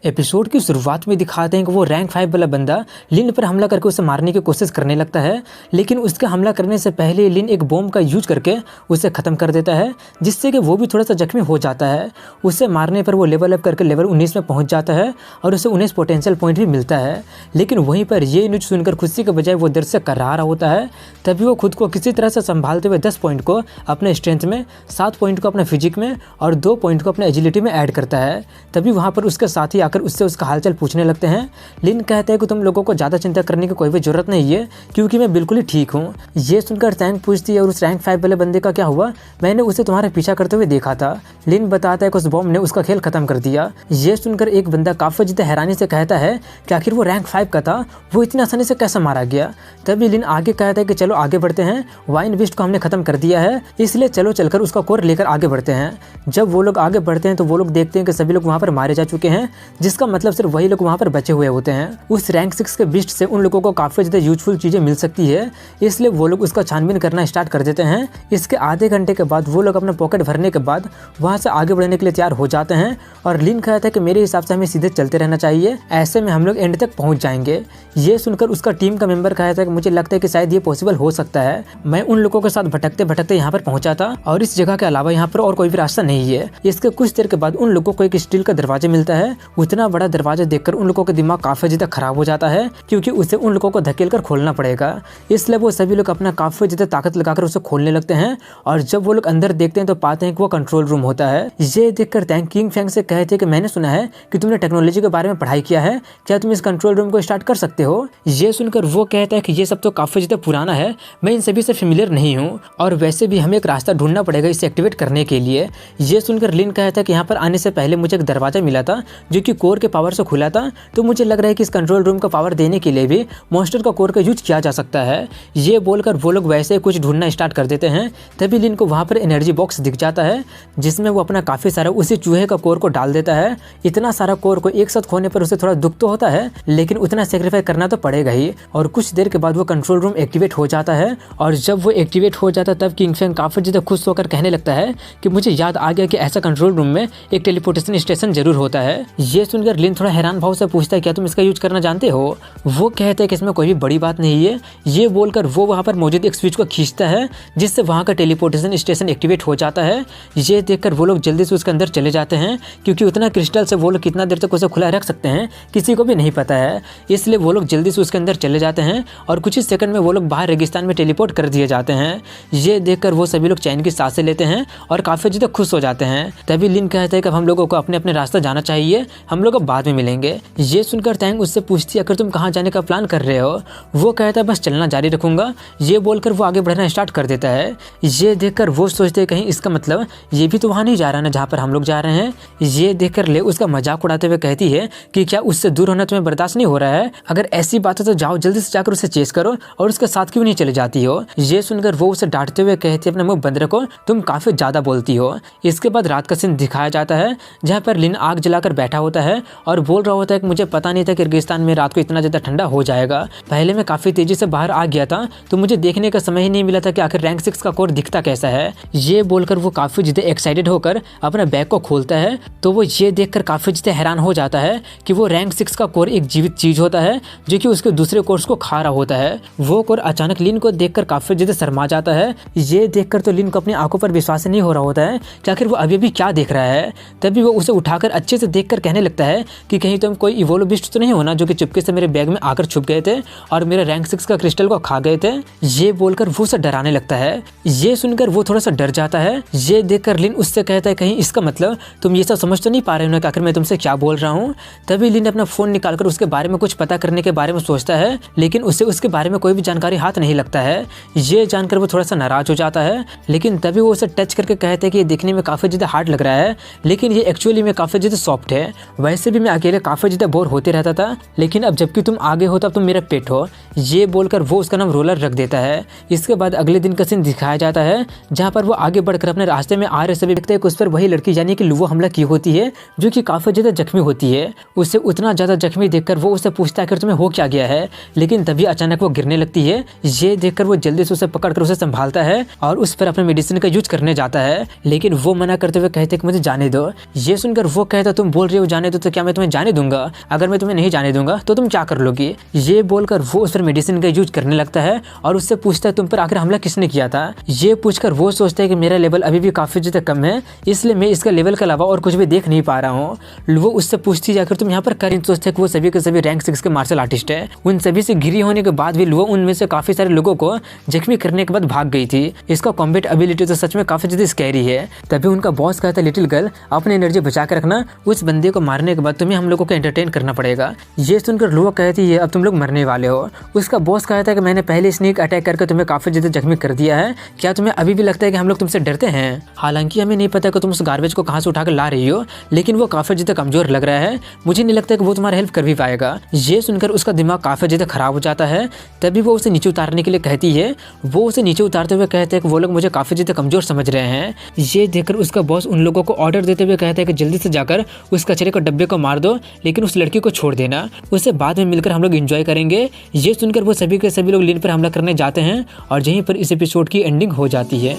एपिसोड की शुरुआत में दिखाते हैं कि वो रैंक 5 वाला बंदा लिन पर हमला करके उसे मारने की कोशिश करने लगता है, लेकिन उसके हमला करने से पहले लिन एक बॉम्ब का यूज करके उसे ख़त्म कर देता है, जिससे कि वो भी थोड़ा सा जख्मी हो जाता है। उसे मारने पर वो लेवल अप करके लेवल 19 में पहुंच जाता है और उसे 19 पोटेंशियल पॉइंट भी मिलता है। लेकिन वहीं पर ये न्यूज सुनकर खुशी के बजाय वो दर्द से कर्रा रहा होता है। तभी वो खुद को किसी तरह से संभालते हुए 10 पॉइंट को अपने स्ट्रेंथ में, 7 पॉइंट को अपने फिजिक में और 2 पॉइंट को अपने एजिलिटी में ऐड करता है। तभी वहाँ पर उसके साथी आकर उससे उसका हालचाल पूछने लगते हैं। लिन कहता है कि तुम लोगों को ज़्यादा चिंता करने की कोई भी जरूरत नहीं है, क्योंकि मैं बिल्कुल ही ठीक हूँ। ये सुनकर टैंक पूछती है और उस रैंक 5 वाले बंदे का क्या हुआ, मैंने उसे तुम्हारे पीछा करते हुए देखा था। लिन बताता है कि उस बॉम्ब ने उसका खेल खत्म कर दिया। ये सुनकर एक बंदा काफी ज्यादा हैरानी से कहता है कि आखिर वो रैंक 5 का था, वो इतनी आसानी से कैसे मारा गया। तभी लिन आगे कहता है कि चलो आगे बढ़ते हैं, वाइन विस्ट को हमने खत्म कर दिया है, इसलिए चलो चलकर उसका कोर लेकर आगे बढ़ते हैं। जब वो लोग आगे बढ़ते हैं तो वो लोग देखते हैं कि सभी लोग वहाँ पर मारे जा चुके हैं, जिसका मतलब सिर्फ वही लोग वहाँ पर बचे हुए होते हैं। उस रैंक 6 के बिस्ट से उन लोगों को काफी ज्यादा यूजफुल चीजें मिल सकती है, इसलिए वो लोग उसका छानबीन करना स्टार्ट कर देते हैं। इसके आधे घंटे के बाद वो लोग अपना पॉकेट भरने के बाद वहाँ से आगे बढ़ने के लिए तैयार हो जाते हैं और लिन कहता है कि मेरे हिसाब से हमें सीधे चलते रहना चाहिए, ऐसे में हम लोग एंड तक पहुंच जाएंगे। ये सुनकर उसका टीम का मेंबर कहता है कि मुझे लगता है कि शायद ये पॉसिबल हो सकता है, मैं उन लोगों के साथ भटकते भटकते यहाँ पर पहुंचा था और इस जगह के अलावा यहाँ पर और कोई भी रास्ता नहीं है। इसके कुछ देर के बाद उन लोगों को एक स्टील का दरवाजा मिलता है। उतना बड़ा दरवाजा देखकर उन लोगों का दिमाग काफी ज्यादा खराब हो जाता है, क्योंकि उसे उन लोगों को धकेल कर खोलना पड़ेगा। इसलिए वो सभी लोग अपना काफी ज्यादा ताकत लगाकर उसे खोलने लगते हैं और जब वो लोग अंदर देखते हैं तो पाते हैं कि वो कंट्रोल रूम होता है। ये देखकर टैंक किंग फैंग से कहते हैं कि मैंने सुना है कि तुमने टेक्नोलॉजी के बारे में पढ़ाई किया है, क्या तुम इस कंट्रोल रूम को स्टार्ट कर सकते हो। ये सुनकर वो कहता है कि ये सब तो काफी ज्यादा पुराना है, मैं इन सभी से फेमिलियर नहीं हूँ और वैसे भी हमें एक रास्ता ढूंढना पड़ेगा इसे एक्टिवेट करने के लिए। ये सुनकर लिन कहता है कि यहाँ पर आने से पहले मुझे एक दरवाजा मिला था जो कि कोर के पावर से खुला था, तो मुझे लग रहा है कि इस कंट्रोल रूम का पावर देने के लिए भी मॉन्स्टर का कोर का यूज किया जा सकता है। ये बोलकर वो लोग वैसे ही कुछ ढूंढना स्टार्ट कर देते हैं। तभी लिन को वहाँ पर एनर्जी बॉक्स दिख जाता है, जिसमें वो अपना काफी सारा उसी चूहे का कोर को डाल देता है। इतना सारा कोर को एक साथ खोने पर उसे थोड़ा दुख तो होता है, लेकिन उतना सेक्रीफाइस करना तो पड़ेगा ही। और कुछ देर के बाद वो कंट्रोल रूम एक्टिवेट हो जाता है और जब वो एक्टिवेट हो जाता है तब किंग फैंग काफी ज्यादा खुश होकर कहने लगता है कि मुझे याद आ गया कि ऐसा कंट्रोल रूम में एक टेलीपोर्टेशन स्टेशन जरूर होता है। ये ये सुनकर लिन थोड़ा हैरान भाव से पूछता है क्या तुम इसका यूज करना जानते हो। वो कहते हैं कि इसमें कोई भी बड़ी बात नहीं है। ये बोलकर वो वहाँ पर मौजूद एक स्विच को खींचता है जिससे वहाँ का टेलीपोर्टेशन स्टेशन एक्टिवेट हो जाता है। ये देखकर वो लोग जल्दी से उसके अंदर चले जाते हैं क्योंकि उतना क्रिस्टल से वो लोग कितना देर तक उसे खुला रख सकते हैं किसी को भी नहीं पता है। इसलिए वो लोग जल्दी से उसके अंदर चले जाते हैं और कुछ ही सेकंड में वो लोग बाहर रेगिस्तान में टेलीपोर्ट कर दिए जाते हैं। ये देखकर वो सभी लोग चैन की सांसें लेते हैं और काफ़ी ज़्यादा खुश हो जाते हैं। तभी लिन कहता है कि अब हम लोगों को अपने अपने रास्ता जाना चाहिए, हम लोग अब बाद में मिलेंगे। ये सुनकर तैंग उससे पूछती है अगर तुम कहाँ जाने का प्लान कर रहे हो। वो कहता है बस चलना जारी रखूंगा। ये बोलकर वो आगे बढ़ना स्टार्ट कर देता है। ये देखकर वो सोचते हैं कहीं इसका मतलब ये भी तो वहाँ नहीं जा रहा ना जहाँ पर हम लोग जा रहे हैं। ये देखकर ले उसका मजाक उड़ाते हुए कहती है कि क्या उससे दूर होना तुम्हें बर्दाश्त नहीं हो रहा है? अगर ऐसी बात है तो जाओ जल्दी से जाकर उसे चेस करो और उसके साथ क्यों नहीं चले जाती हो। ये सुनकर वो उसे डांटते हुए कहती है अपना मुंह बंद रखो, तुम काफी ज्यादा बोलती हो। इसके बाद रात का सीन दिखाया जाता है जहाँ पर लिन आग जलाकर बैठा होता है और बोल रहा होता है कि मुझे पता नहीं था किर्गिस्तान में रात को इतना ज्यादा ठंडा हो जाएगा। पहले मैं काफी तेजी से बाहर आ गया था तो मुझे देखने का समय ही नहीं मिला था कि आखिर रैंक 6 का कोर दिखता कैसा है। ये बोलकर वो काफी ज्यादा एक्साइटेड होकर अपना बैग को खोलता है तो वो ये देखकर काफी ज्यादा हैरान हो जाता है कि वो रैंक 6 का कोर एक जीवित चीज होता है जो कि उसके दूसरे कोर्स को खा रहा होता है। वो कोर अचानक लिन को देखकर काफी ज्यादा शर्मा जाता है। ये देखकर तो लिन को अपनी आंखों पर विश्वास नहीं हो रहा होता है कि आखिर वो अभी भी क्या देख रहा है। तभी वो उसे उठाकर अच्छे से देखकर कहने लगता है कि कहीं तुम कोई इवोल्व बिस्ट तो नहीं हो ना जो कि चुपके से मेरे बैग में आकर छुप गए थे और मेरे रैंक 6 का क्रिस्टल को खा गए थे। ये बोलकर वो उसे डराने लगता है। ये सुनकर वो थोड़ा सा डर जाता है। ये देखकर लिन उससे कहता है कहीं इसका मतलब तुम ये सब समझ तो नहीं पा रहे हो ना कि आखिर मैं तुमसे क्या बोल रहा हूँ। तभी लिन अपना फोन निकालकर उसके बारे में कुछ पता करने के बारे में सोचता है लेकिन उसे उसके बारे में कोई भी जानकारी हाथ नहीं लगता है। ये जानकर वो थोड़ा सा नाराज हो जाता है लेकिन तभी वो उसे टच करके कहते हैं कि ये दिखने में काफी ज्यादा हार्ड लग रहा है लेकिन ये एक्चुअली में काफी ज्यादा सॉफ्ट है। वैसे भी मैं अकेले काफी ज्यादा बोर होते रहता था लेकिन अब जबकि तुम आगे हो तब तुम मेरा पेट हो। ये बोलकर वो उसका नाम रोलर रख देता है। इसके बाद अगले दिन का सीन दिखाया जाता है जहाँ पर वो आगे बढ़कर अपने रास्ते में आ रहे सभी देखते हैं उस पर वही लड़की यानी कि लुवो हमला की होती है जो कि काफी ज्यादा जख्मी होती है। उसे उतना ज्यादा जख्मी देखकर वो उसे पूछता है कि तुम्हें हो क्या गया है, लेकिन तभी अचानक वो गिरने लगती है। ये देखकर वो जल्दी से उसे पकड़कर उसे संभालता है और उस पर अपने मेडिसिन का यूज करने जाता है लेकिन वो मना करते हुए कहते कि मुझे जाने दो। ये सुनकर वो कहता तुम बोल रहे हो जाने दो तो क्या मैं तुम्हें जाने दूंगा? अगर मैं तुम्हें नहीं जाने दूंगा तो तुम क्या कर लोगी? ये बोलकर वो उस पर मेडिसिन का यूज करने लगता है और उससे पूछता है तुम पर आखिर हमला किसने किया था। ये पूछकर वो सोचता है कि मेरा लेवल अभी भी काफी ज्यादा कम है इसलिए मैं इसका लेवल के अलावा और कुछ भी देख नहीं पा रहा हूँ। वो उससे पूछती जाकर तुम यहाँ पर कर सोचते कि वो सभी के सभी रैंक 6 के मार्शल आर्टिस्ट है। उन सभी से घिरी होने के बाद भी वो उनमें से काफी सारे लोगों को जख्मी करने के बाद भाग गई थी। इसका कॉम्बैट एबिलिटी तो सच में काफी ज्यादा स्कैरी है। तभी उनका बॉस कहता है लिटिल गर्ल अपनी एनर्जी बचा कर रखना, उस बंदे को मारने के बाद तुम्हें हम लोगों को एंटरटेन करना पड़ेगा। ये सुनकर लुआ कहती है अब तुम लोग मरने वाले हो। उसका बॉस कहता है कि मैंने पहले स्नेक अटैक करके तुम्हें काफी ज्यादा जख्मी कर दिया है, क्या तुम्हें अभी भी लगता है कि हम लोग तुमसे डरते हैं? हालांकि हमें नहीं पता कि तुम उस गार्बेज को कहाँ से उठाकर ला रही हो लेकिन वो काफी ज्यादा कमजोर लग रहा है, मुझे नहीं लगता कि वो तुम्हारा हेल्प कर भी पाएगा। ये सुनकर उसका दिमाग काफी ज्यादा खराब हो जाता है। तभी वो उसे नीचे उतारने के लिए कहती है। वो उसे नीचे उतारते हुए कहते हैं कि वो लोग मुझे काफी ज्यादा कमजोर समझ रहे हैं। ये देखकर उसका बॉस उन लोगों को ऑर्डर देते हुए कहता है कि जल्दी से जाकर उस कचरे को डब्बे को मार दो लेकिन उस लड़की को छोड़ देना, उससे बाद में मिलकर हम लोग एंजॉय करेंगे। ये सुनकर वो सभी के सभी लोग लिन पर हमला करने जाते हैं और यहीं पर इस एपिसोड की एंडिंग हो जाती है।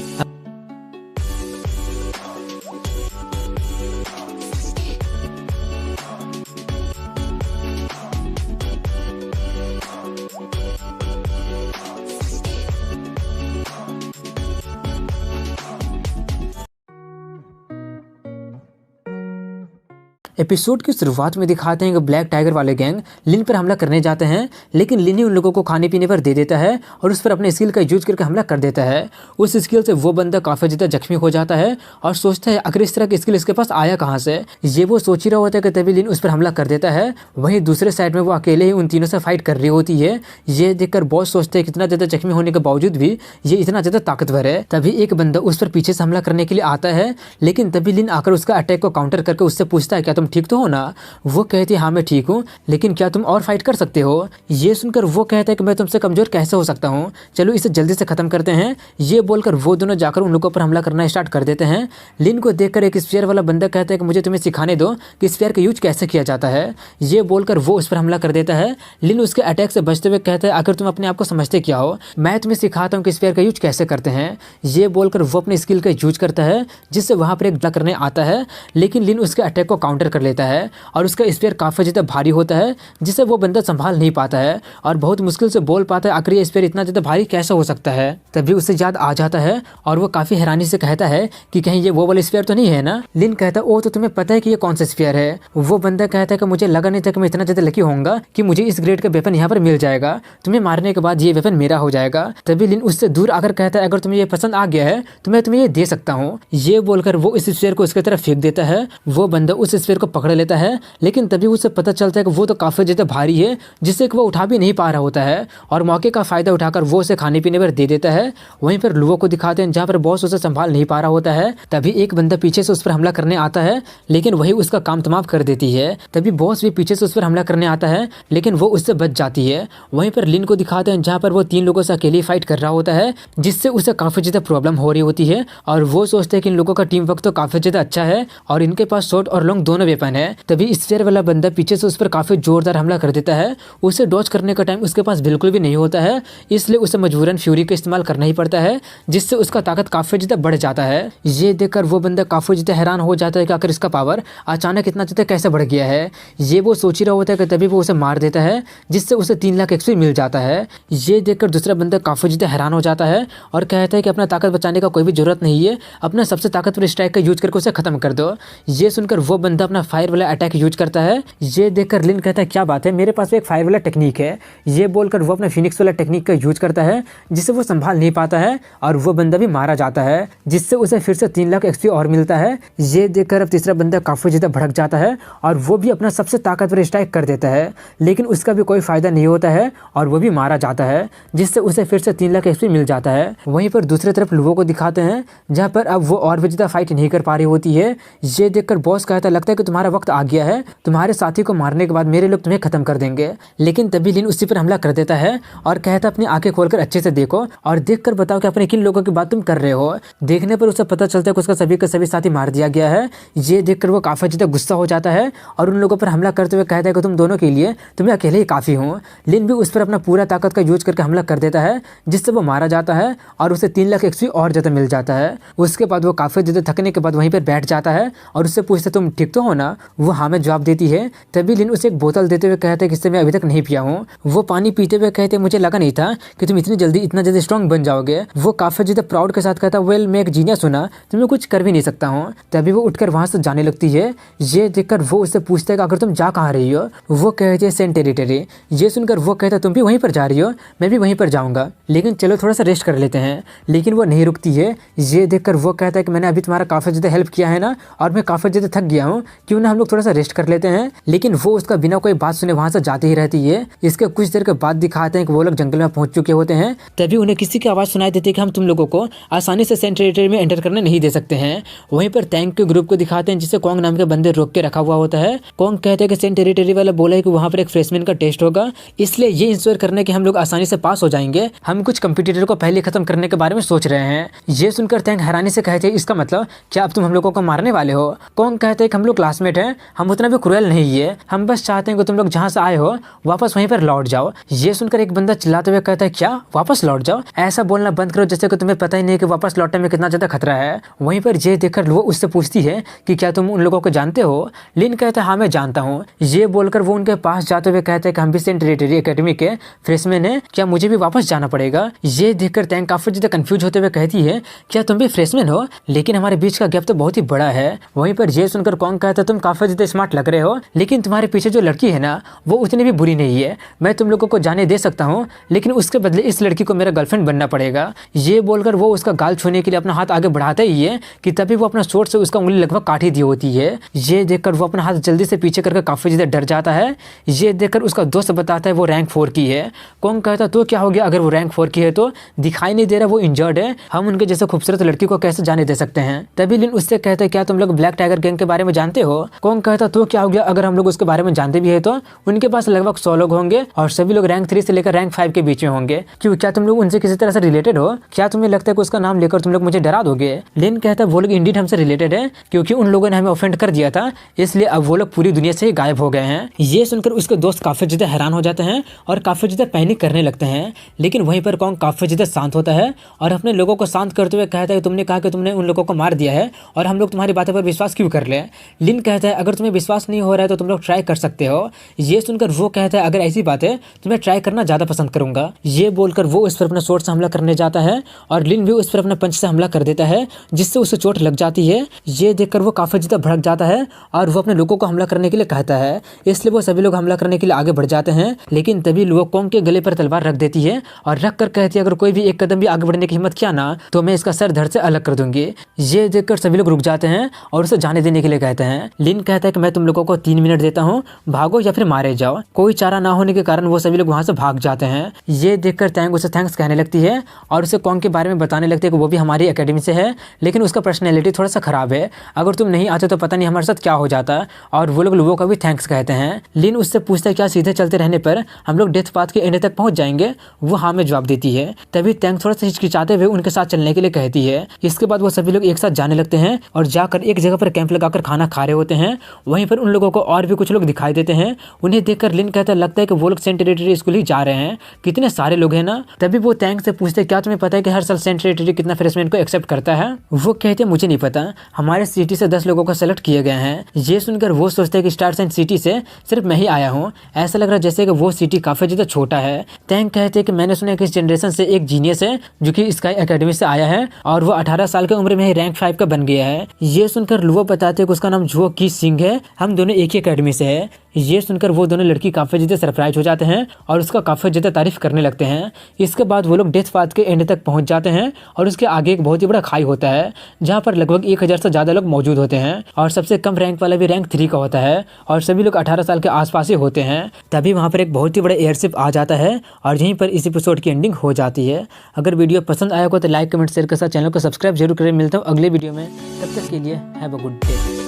एपिसोड की शुरुआत में दिखाते हैं कि ब्लैक टाइगर वाले गैंग लिन पर हमला करने जाते हैं लेकिन लिन ही उन लोगों को खाने पीने पर दे देता है और उस पर अपने स्किल का यूज करके हमला कर देता है। उस स्किल से वो बंदा काफी ज्यादा जख्मी हो जाता है और सोचता है आखिर इस तरह की स्किल इसके पास आया कहाँ से। ये वो सोच ही रहा होता है कि तभी लिन उस पर हमला कर देता है। वहीं दूसरे साइड में वो अकेले ही उन तीनों से फाइट कर रही होती है। ये देखकर बॉस सोचते हैं कितना ज्यादा जख्मी होने के बावजूद भी ये इतना ज्यादा ताकतवर है। तभी एक बंदा उस पर पीछे से हमला करने के लिए आता है लेकिन तभी लिन आकर उसका अटैक को काउंटर करके उससे पूछता है क्या तुम ठीक तो हो ना? वो कहती है हाँ मैं ठीक हूँ लेकिन क्या तुम और फाइट कर सकते हो? ये सुनकर वो कहता है कि मैं तुमसे कमजोर कैसे हो सकता हूँ, चलो इसे जल्दी से खत्म करते हैं। ये बोलकर वो दोनों जाकर उन लोगों पर हमला करना स्टार्ट कर देते हैं। लिन को देखकर एक स्फीयर वाला बंदा कहता है कि मुझे तुम्हें सिखाने दो कि स्फीयर का यूज कैसे किया जाता है। ये बोलकर वो उस पर हमला कर देता है। लिन उसके अटैक से बचते हुए कहता है आखिर तुम अपने आप को समझते क्या हो, मैं तुम्हें सिखाता हूँ कि स्फीयर का यूज कैसे करते हैं। ये बोलकर वो अपने स्किल का यूज करता है जिससे वहां पर एक हमला करने आता है लेकिन लिन उसके अटैक को काउंटर कर लेता है और उसका स्पीयर काफ़ी ज़्यादा भारी होता है जिसे वो बंदा संभाल नहीं पाता है और बहुत मुश्किल से बोल पाता है आखिर ये स्पीयर इतना ज़्यादा भारी कैसे हो सकता है। तभी उसे याद आ जाता है और वो काफ़ी हैरानी से कहता है कि कहीं ये वो वाला स्पीयर तो नहीं है ना। लिन कहता है ओ तो तुम्हें पता है कि ये कौन सा स्पीयर है। वो बंदा कहता है कि मुझे लगा नहीं था कि मैं इतना ज़्यादा लकी होऊंगा कि मुझे इस ग्रेड का वेपन यहाँ पर मिल जाएगा, तुम्हें मारने के बाद ये वेपन मेरा हो जाएगा। तभी लिन उससे दूर आकर कहता है अगर तुम्हें ये पसंद आ गया है तो मैं तुम्हें ये दे सकता हूँ। ये बोलकर वो इस स्पीयर को उसकी तरफ फेंक देता है। वो बंदा उस स्पीयर को पकड़ लेता है लेकिन तभी उसे पता चलता है कि वो तो काफ़ी ज़्यादा भारी है जिससे कि वो उठा भी नहीं पा रहा होता है और मौके का फ़ायदा उठाकर वो उसे खाने पीने पर दे देता है। वहीं पर लुओ को दिखाते हैं जहाँ पर बॉस उसे संभाल नहीं पा रहा होता है। तभी एक बंदा पीछे से उस पर हमला करने आता है लेकिन वही उसका काम तमाम कर देती है। तभी बॉस भी पीछे से उस पर हमला करने आता है लेकिन वो उससे बच जाती है। वहीं पर लिन को दिखाते हैं जहाँ पर वो 3 लोगों से अकेले फाइट कर रहा होता है जिससे उसे काफ़ी ज़्यादा प्रॉब्लम हो रही होती है और वो सोचते हैं कि इन लोगों का टीम वर्क तो काफ़ी ज़्यादा अच्छा है और इनके पास शॉर्ट और लॉन्ग दोनों वेपन है। तभी स्फीयर वाला बंदा पीछे से उस पर काफ़ी जोरदार हमला कर देता है। उसे डॉज करने का टाइम उसके पास बिल्कुल भी नहीं होता है इसलिए उसे मजबूरन फ्यूरी का इस्तेमाल करना ही पड़ता है जिससे उसका ताकत काफ़ी ज़्यादा बढ़ जाता है। ये देखकर वो बंदा काफ़ी ज़्यादा हैरान हो जाता है कि आखिर इसका पावर अचानक इतना ज़्यादा कैसे बढ़ गया है। ये वो सोच ही रहा होता है कि तभी वो उसे मार देता है जिससे उसे 3 लाख एक्सपी मिल जाता है। ये देखकर दूसरा बंदा काफ़ी ज़्यादा हैरान हो जाता है और कहता है कि अपना ताकत बचाने का कोई भी जरूरत नहीं है, अपना सबसे ताकतवर स्ट्राइक का यूज करके उसे खत्म कर दो। ये सुनकर वो बंदा अपना फायर वाला अटैक यूज करता है। ये देखकर लिन कहता है क्या बात है, मेरे पास एक फायर वाला टेक्निक है। ये बोलकर वो अपना फिनिक्स वाला टेक्निक का यूज करता है जिससे वो संभाल नहीं पाता है और वो बंदा भी मारा जाता है जिससे उसे फिर से 3 लाख एक्सपी और मिलता है। ये देखकर अब तीसरा बंदा काफ़ी ज़्यादा भड़क जाता है और वो भी अपना सबसे ताकतवर स्ट्राइक कर देता है लेकिन उसका भी कोई फायदा नहीं होता है और वो भी मारा जाता है जिससे उसे फिर से 3 लाख एक्सपी मिल जाता है। वहीं पर दूसरी तरफ लुओ को दिखाते हैं जहाँ पर अब वो और भी ज़्यादा फाइट नहीं कर पा रही होती है। ये देखकर बॉस कहता लगता है कि तुम्हारा वक्त आ गया है, तुम्हारे साथी को मारने के बाद मेरे लोग तुम्हें खत्म कर देंगे। लेकिन तभी लिन उसी पर हमला कर देता है और कहता अपनी आंखें खोलकर अच्छे से देखो और देखकर बताओ कि अपने किन लोगों की बात तुम कर रहे हो। देखने पर उसे पता चलता है कि उसका सभी का सभी साथी मार दिया गया है। ये देखकर वो काफ़ी ज़्यादा गुस्सा हो जाता है और उन लोगों पर हमला करते हुए कहता है कि तुम दोनों के लिए तुम्हें अकेले ही काफ़ी हूँ। लिन भी उस पर अपना पूरा ताकत का यूज करके हमला कर देता है जिससे वो मारा जाता है और उसे 3 लाख एक्सपी और ज़्यादा मिल जाता है। उसके बाद वो काफ़ी ज़्यादा थकने के बाद वहीं पर बैठ जाता है और उससे पूछते तुम ठीक तो हो ना। वो हाँ में जवाब देती है। तभी लिन उसे एक बोतल देते हुए कहते हैं कि इससे मैं अभी तक नहीं पिया हूँ। वो पानी पीते हुए कहते मुझे लगा नहीं था कि तुम इतनी जल्दी स्ट्रॉन्ग बन जाओगे। वो काफ़ी ज़्यादा प्राउड के साथ कहता वेल मैं एक जीनियस हूं ना, तुम्हें कुछ कर भी नहीं सकता हूँ। तभी वो उठकर वहाँ से जाने लगती है। ये देखकर वो उससे पूछता है कि अगर तुम जा कहाँ रही हो। वो कहती है सेंट टेरिटरी। ये सुनकर वो कहता तुम भी वहीं पर जा रही हो, मैं भी वहीं पर जाऊँगा, लेकिन चलो थोड़ा सा रेस्ट कर लेते हैं। लेकिन वो नहीं रुकती है। ये देखकर वो कहता है कि मैंने अभी तुम्हारा काफ़ी ज़्यादा हेल्प किया है ना और मैं काफ़ी ज़्यादा थक गया हूँ, क्यों ना हम लोग थोड़ा सा रेस्ट कर लेते हैं। लेकिन वो उसका बिना कोई बात सुने वहाँ से जाती ही रहती है। इसके कुछ देर के बाद दिखाते हैं कि वो लोग जंगल में पहुँच चुके होते हैं। तभी उन्हें किसी की आवाज़ सुनाई देती है कि हम तुम लोगों को आसानी से सेंट टेरिटरी में एंटर करने नहीं दे सकते हैं। वहीं पर टैंक के ग्रुप को दिखाते हैं जिसे कॉन्ग नाम के बंदे रोक के रखा हुआ होता है। कॉन्ग कहते हैं कि सेंट टेरिटरी वाला बोला है कि वहाँ पर एक फ्रेशमैन का टेस्ट होगा, इसलिए ये इंश्योर करने के हम लोग आसानी से पास हो जाएंगे, हम कुछ कंपटीटर को पहले खत्म करने के बारे में सोच रहे हैं। ये सुनकर टैंक हैरानी से कहते हैं इसका मतलब क्या अब तुम हम लोगों को मारने वाले हो। कॉन्ग कहते हैं कि हम लोग क्लासमेट हैं, हम उतना भी क्रूएल नहीं है, हम बस चाहते हैं कि तुम लोग जहाँ से आए हो वापस वहीं पर लौट जाओ। ये सुनकर एक बंदा चिल्लाते हुए कहता है क्या वापस लौट जाओ, ऐसा बोलना बंद करो जैसे कि तुम्हें पता ही नहीं कि वापस लौटने में कितना ज़्यादा खतरा है। वहीं पर ये देखकर वो उससे पूछती है कि क्या तुम उन लोगों को जानते हो। लिन कहता है हाँ मैं जानता हूँ। ये बोलकर वो उनके पास जाते हुए कहते हैं कि हम भी सेंट टेरिटरी एकेडमी के फ्रेशमैन हैं, क्या मुझे भी वापस जाना पड़ेगा। ये देखकर टैंक काफ़ी ज़्यादा कंफ्यूज होते हुए कहती है क्या तुम भी फ्रेशमैन हो, लेकिन हमारे बीच का गैप तो बहुत ही बड़ा है। वहीं पर ये सुनकर कॉन्ग कहता है तुम काफ़ी ज़्यादा स्मार्ट लग रहे हो, लेकिन तुम्हारे पीछे जो लड़की है ना वो उतनी भी बुरी नहीं है, मैं तुम लोगों को जाने दे सकता हूँ, लेकिन उसके बदले इस लड़की को मेरा गर्लफ्रेंड बनना पड़ेगा। ये बोलकर वो उसका गाल छूने के लिए अपना हाथ आगे बढ़ाता ही है कि तभी वो अपना शॉर्ट से उसका उंगली लगभग काट ही दी होती है। ये देखकर वो अपना हाथ जल्दी से पीछे करके काफ़ी ज़्यादा डर जाता है। ये देखकर उसका दोस्त बताता है वो रैंक 4 की है। कॉन्ग कहता तो क्या हो गया अगर वो रैंक 4 की है तो, दिखाई नहीं दे रहा वो इंजर्ड है, हम उनके जैसे खूबसूरत लड़की को कैसे जाने दे सकते हैं। तभी लिन उससे कहता है क्या तुम लोग ब्लैक टाइगर गैंग के बारे में जानते हो। कॉन्ग कहता तो क्या हो गया अगर हम लोग उसके बारे में जानते भी है तो, उनके पास लगभग 100 लोग होंगे और सभी लोग रैंक 3 से लेकर रैंक 5 के बीच में होंगे, क्यों क्या तुम लोग उनसे किसी तरह से रिलेटेड हो, क्या तुम्हें लगता है कि उसका नाम लेकर तुम लोग मुझे डरा दोगे। लिन कहता है वो लोग इंडीड हमसे रिलेटेड है, क्योंकि उन लोगों ने हमें ऑफेंड कर दिया था, इसलिए अब वो लोग पूरी दुनिया से ही गायब हो गए हैं। ये सुनकर उसके दोस्त काफी ज्यादा हैरान हो जाते हैं और काफी ज्यादा पैनिक करने लगते हैं। लेकिन वहीं पर कॉन्ग काफी ज्यादा शांत होता है और अपने लोगों को शांत करते हुए कहता है तुमने कहा कि तुमने उन लोगों को मार दिया है और हम लोग तुम्हारी बातों पर विश्वास क्यों कर ले। लिन कहता है अगर तुम्हें विश्वास नहीं हो रहा है तो तुम लोग ट्राई कर सकते हो। ये सुनकर वो कहता है अगर ऐसी बात है तो मैं ट्राई करना ज़्यादा पसंद करूंगा। ये बोलकर वो उस पर अपना स्वॉर्ड से हमला करने जाता है और लिन भी उस पर अपना पंच से हमला कर देता है, जिससे उसे चोट लग जाती है। ये देखकर वो काफ़ी ज़्यादा भड़क जाता है और वो अपने लोगों को हमला करने के लिए कहता है, इसलिए वो सभी लोग हमला करने के लिए आगे बढ़ जाते हैं। लेकिन तभी लुओ कोंग के गले पर तलवार रख देती है और रख कर कहती है अगर कोई भी एक कदम भी आगे बढ़ने की हिम्मत किया ना तो मैं इसका सर धड़ से अलग कर दूंगी। ये देखकर सभी लोग रुक जाते हैं और उसे जाने देने के लिए कहते हैं। लिन कहता है कि मैं तुम लोगों को 3 मिनट देता हूँ, भागो या फिर मारे जाओ। कोई चारा ना होने के कारण वो सभी लोग वहां से भाग जाते हैं। ये देखकर तैंग उसे थैंक्स कहने लगती है और उसे कोंग के बारे में बताने लगती है कि वो भी हमारी एकेडमी से है, लेकिन उसका पर्सनैलिटी थोड़ा सा खराब है, अगर तुम नहीं आते तो पता नहीं हमारे साथ क्या हो जाता। और वो लोग लुओ का भी थैंक्स कहते हैं। लिन उससे पूछता है क्या सीधे चलते रहने पर हम लोग डेथ पाथ के एंड तक पहुंच जाएंगे? वो हाँ में जवाब देती है। तभी तैंग थोड़ा सा हिचकिचाते हुए उनके साथ चलने के लिए कहती है। इसके बाद वो सभी लोग एक साथ जाने लगते हैं और जाकर एक जगह पर कैंप लगाकर खाना खा रहे होते हैं। वहीं पर उन लोगों को और भी कुछ लोग दिखाई देते हैं। उन्हें देखकर लिन कहता है लगता है कि वो लोग सेंट टेरिटरी स्कूल ही जा रहे हैं, कितने सारे लोग हैं ना। तभी वो तैंग से पूछते क्या तुम्हें पता है कि हर साल सेंट टेरिटरी कितना फ्रेशमैन को एक्सेप्ट करता है? वो कहते हैं मुझे नहीं पता, हमारे सिटी से 10 लोगों को सेलेक्ट किए गए हैं। ये सुनकर वो सोचते हैं कि स्टार साइन सिटी से सिर्फ मैं ही आया हूँ, ऐसा लग रहा है जैसे कि वो सिटी काफी ज्यादा छोटा है। तैंग कहते हैं कि मैंने सुना है कि इस जनरेशन से एक जीनियस है जो कि स्काई एकेडमी से आया है और वो 18 साल की उम्र में ही रैंक 5 का बन गया है। ये सुनकर लुओ बताते हैं कि उसका नाम जुओ की सिंह है, हम दोनों एक ही एकेडमी से है। ये सुनकर वो दोनों लड़की काफी ज्यादा सरप्राइज हो जाते हैं और उसका काफी ज्यादा तारीफ करने लगते हैं। इसके बाद वो लोग डेथ पाथ के एंड तक पहुंच जाते हैं और उसके आगे एक बहुत ही बड़ा खाई होता है जहां पर लगभग 1000 से ज्यादा लोग मौजूद होते हैं और सबसे कम रैंक वाला भी रैंक 3 का होता है और सभी लोग 18 साल के आसपास ही होते हैं। तभी वहां पर एक बहुत ही बड़ा एयरशिप आ जाता है और यहीं पर इस एपिसोड की एंडिंग हो जाती है। अगर वीडियो पसंद आया हो तो लाइक कमेंट शेयर के साथ चैनल को सब्सक्राइब जरूर करें। मिलता हूँ अगले वीडियो में, तब तक के लिए have a good day.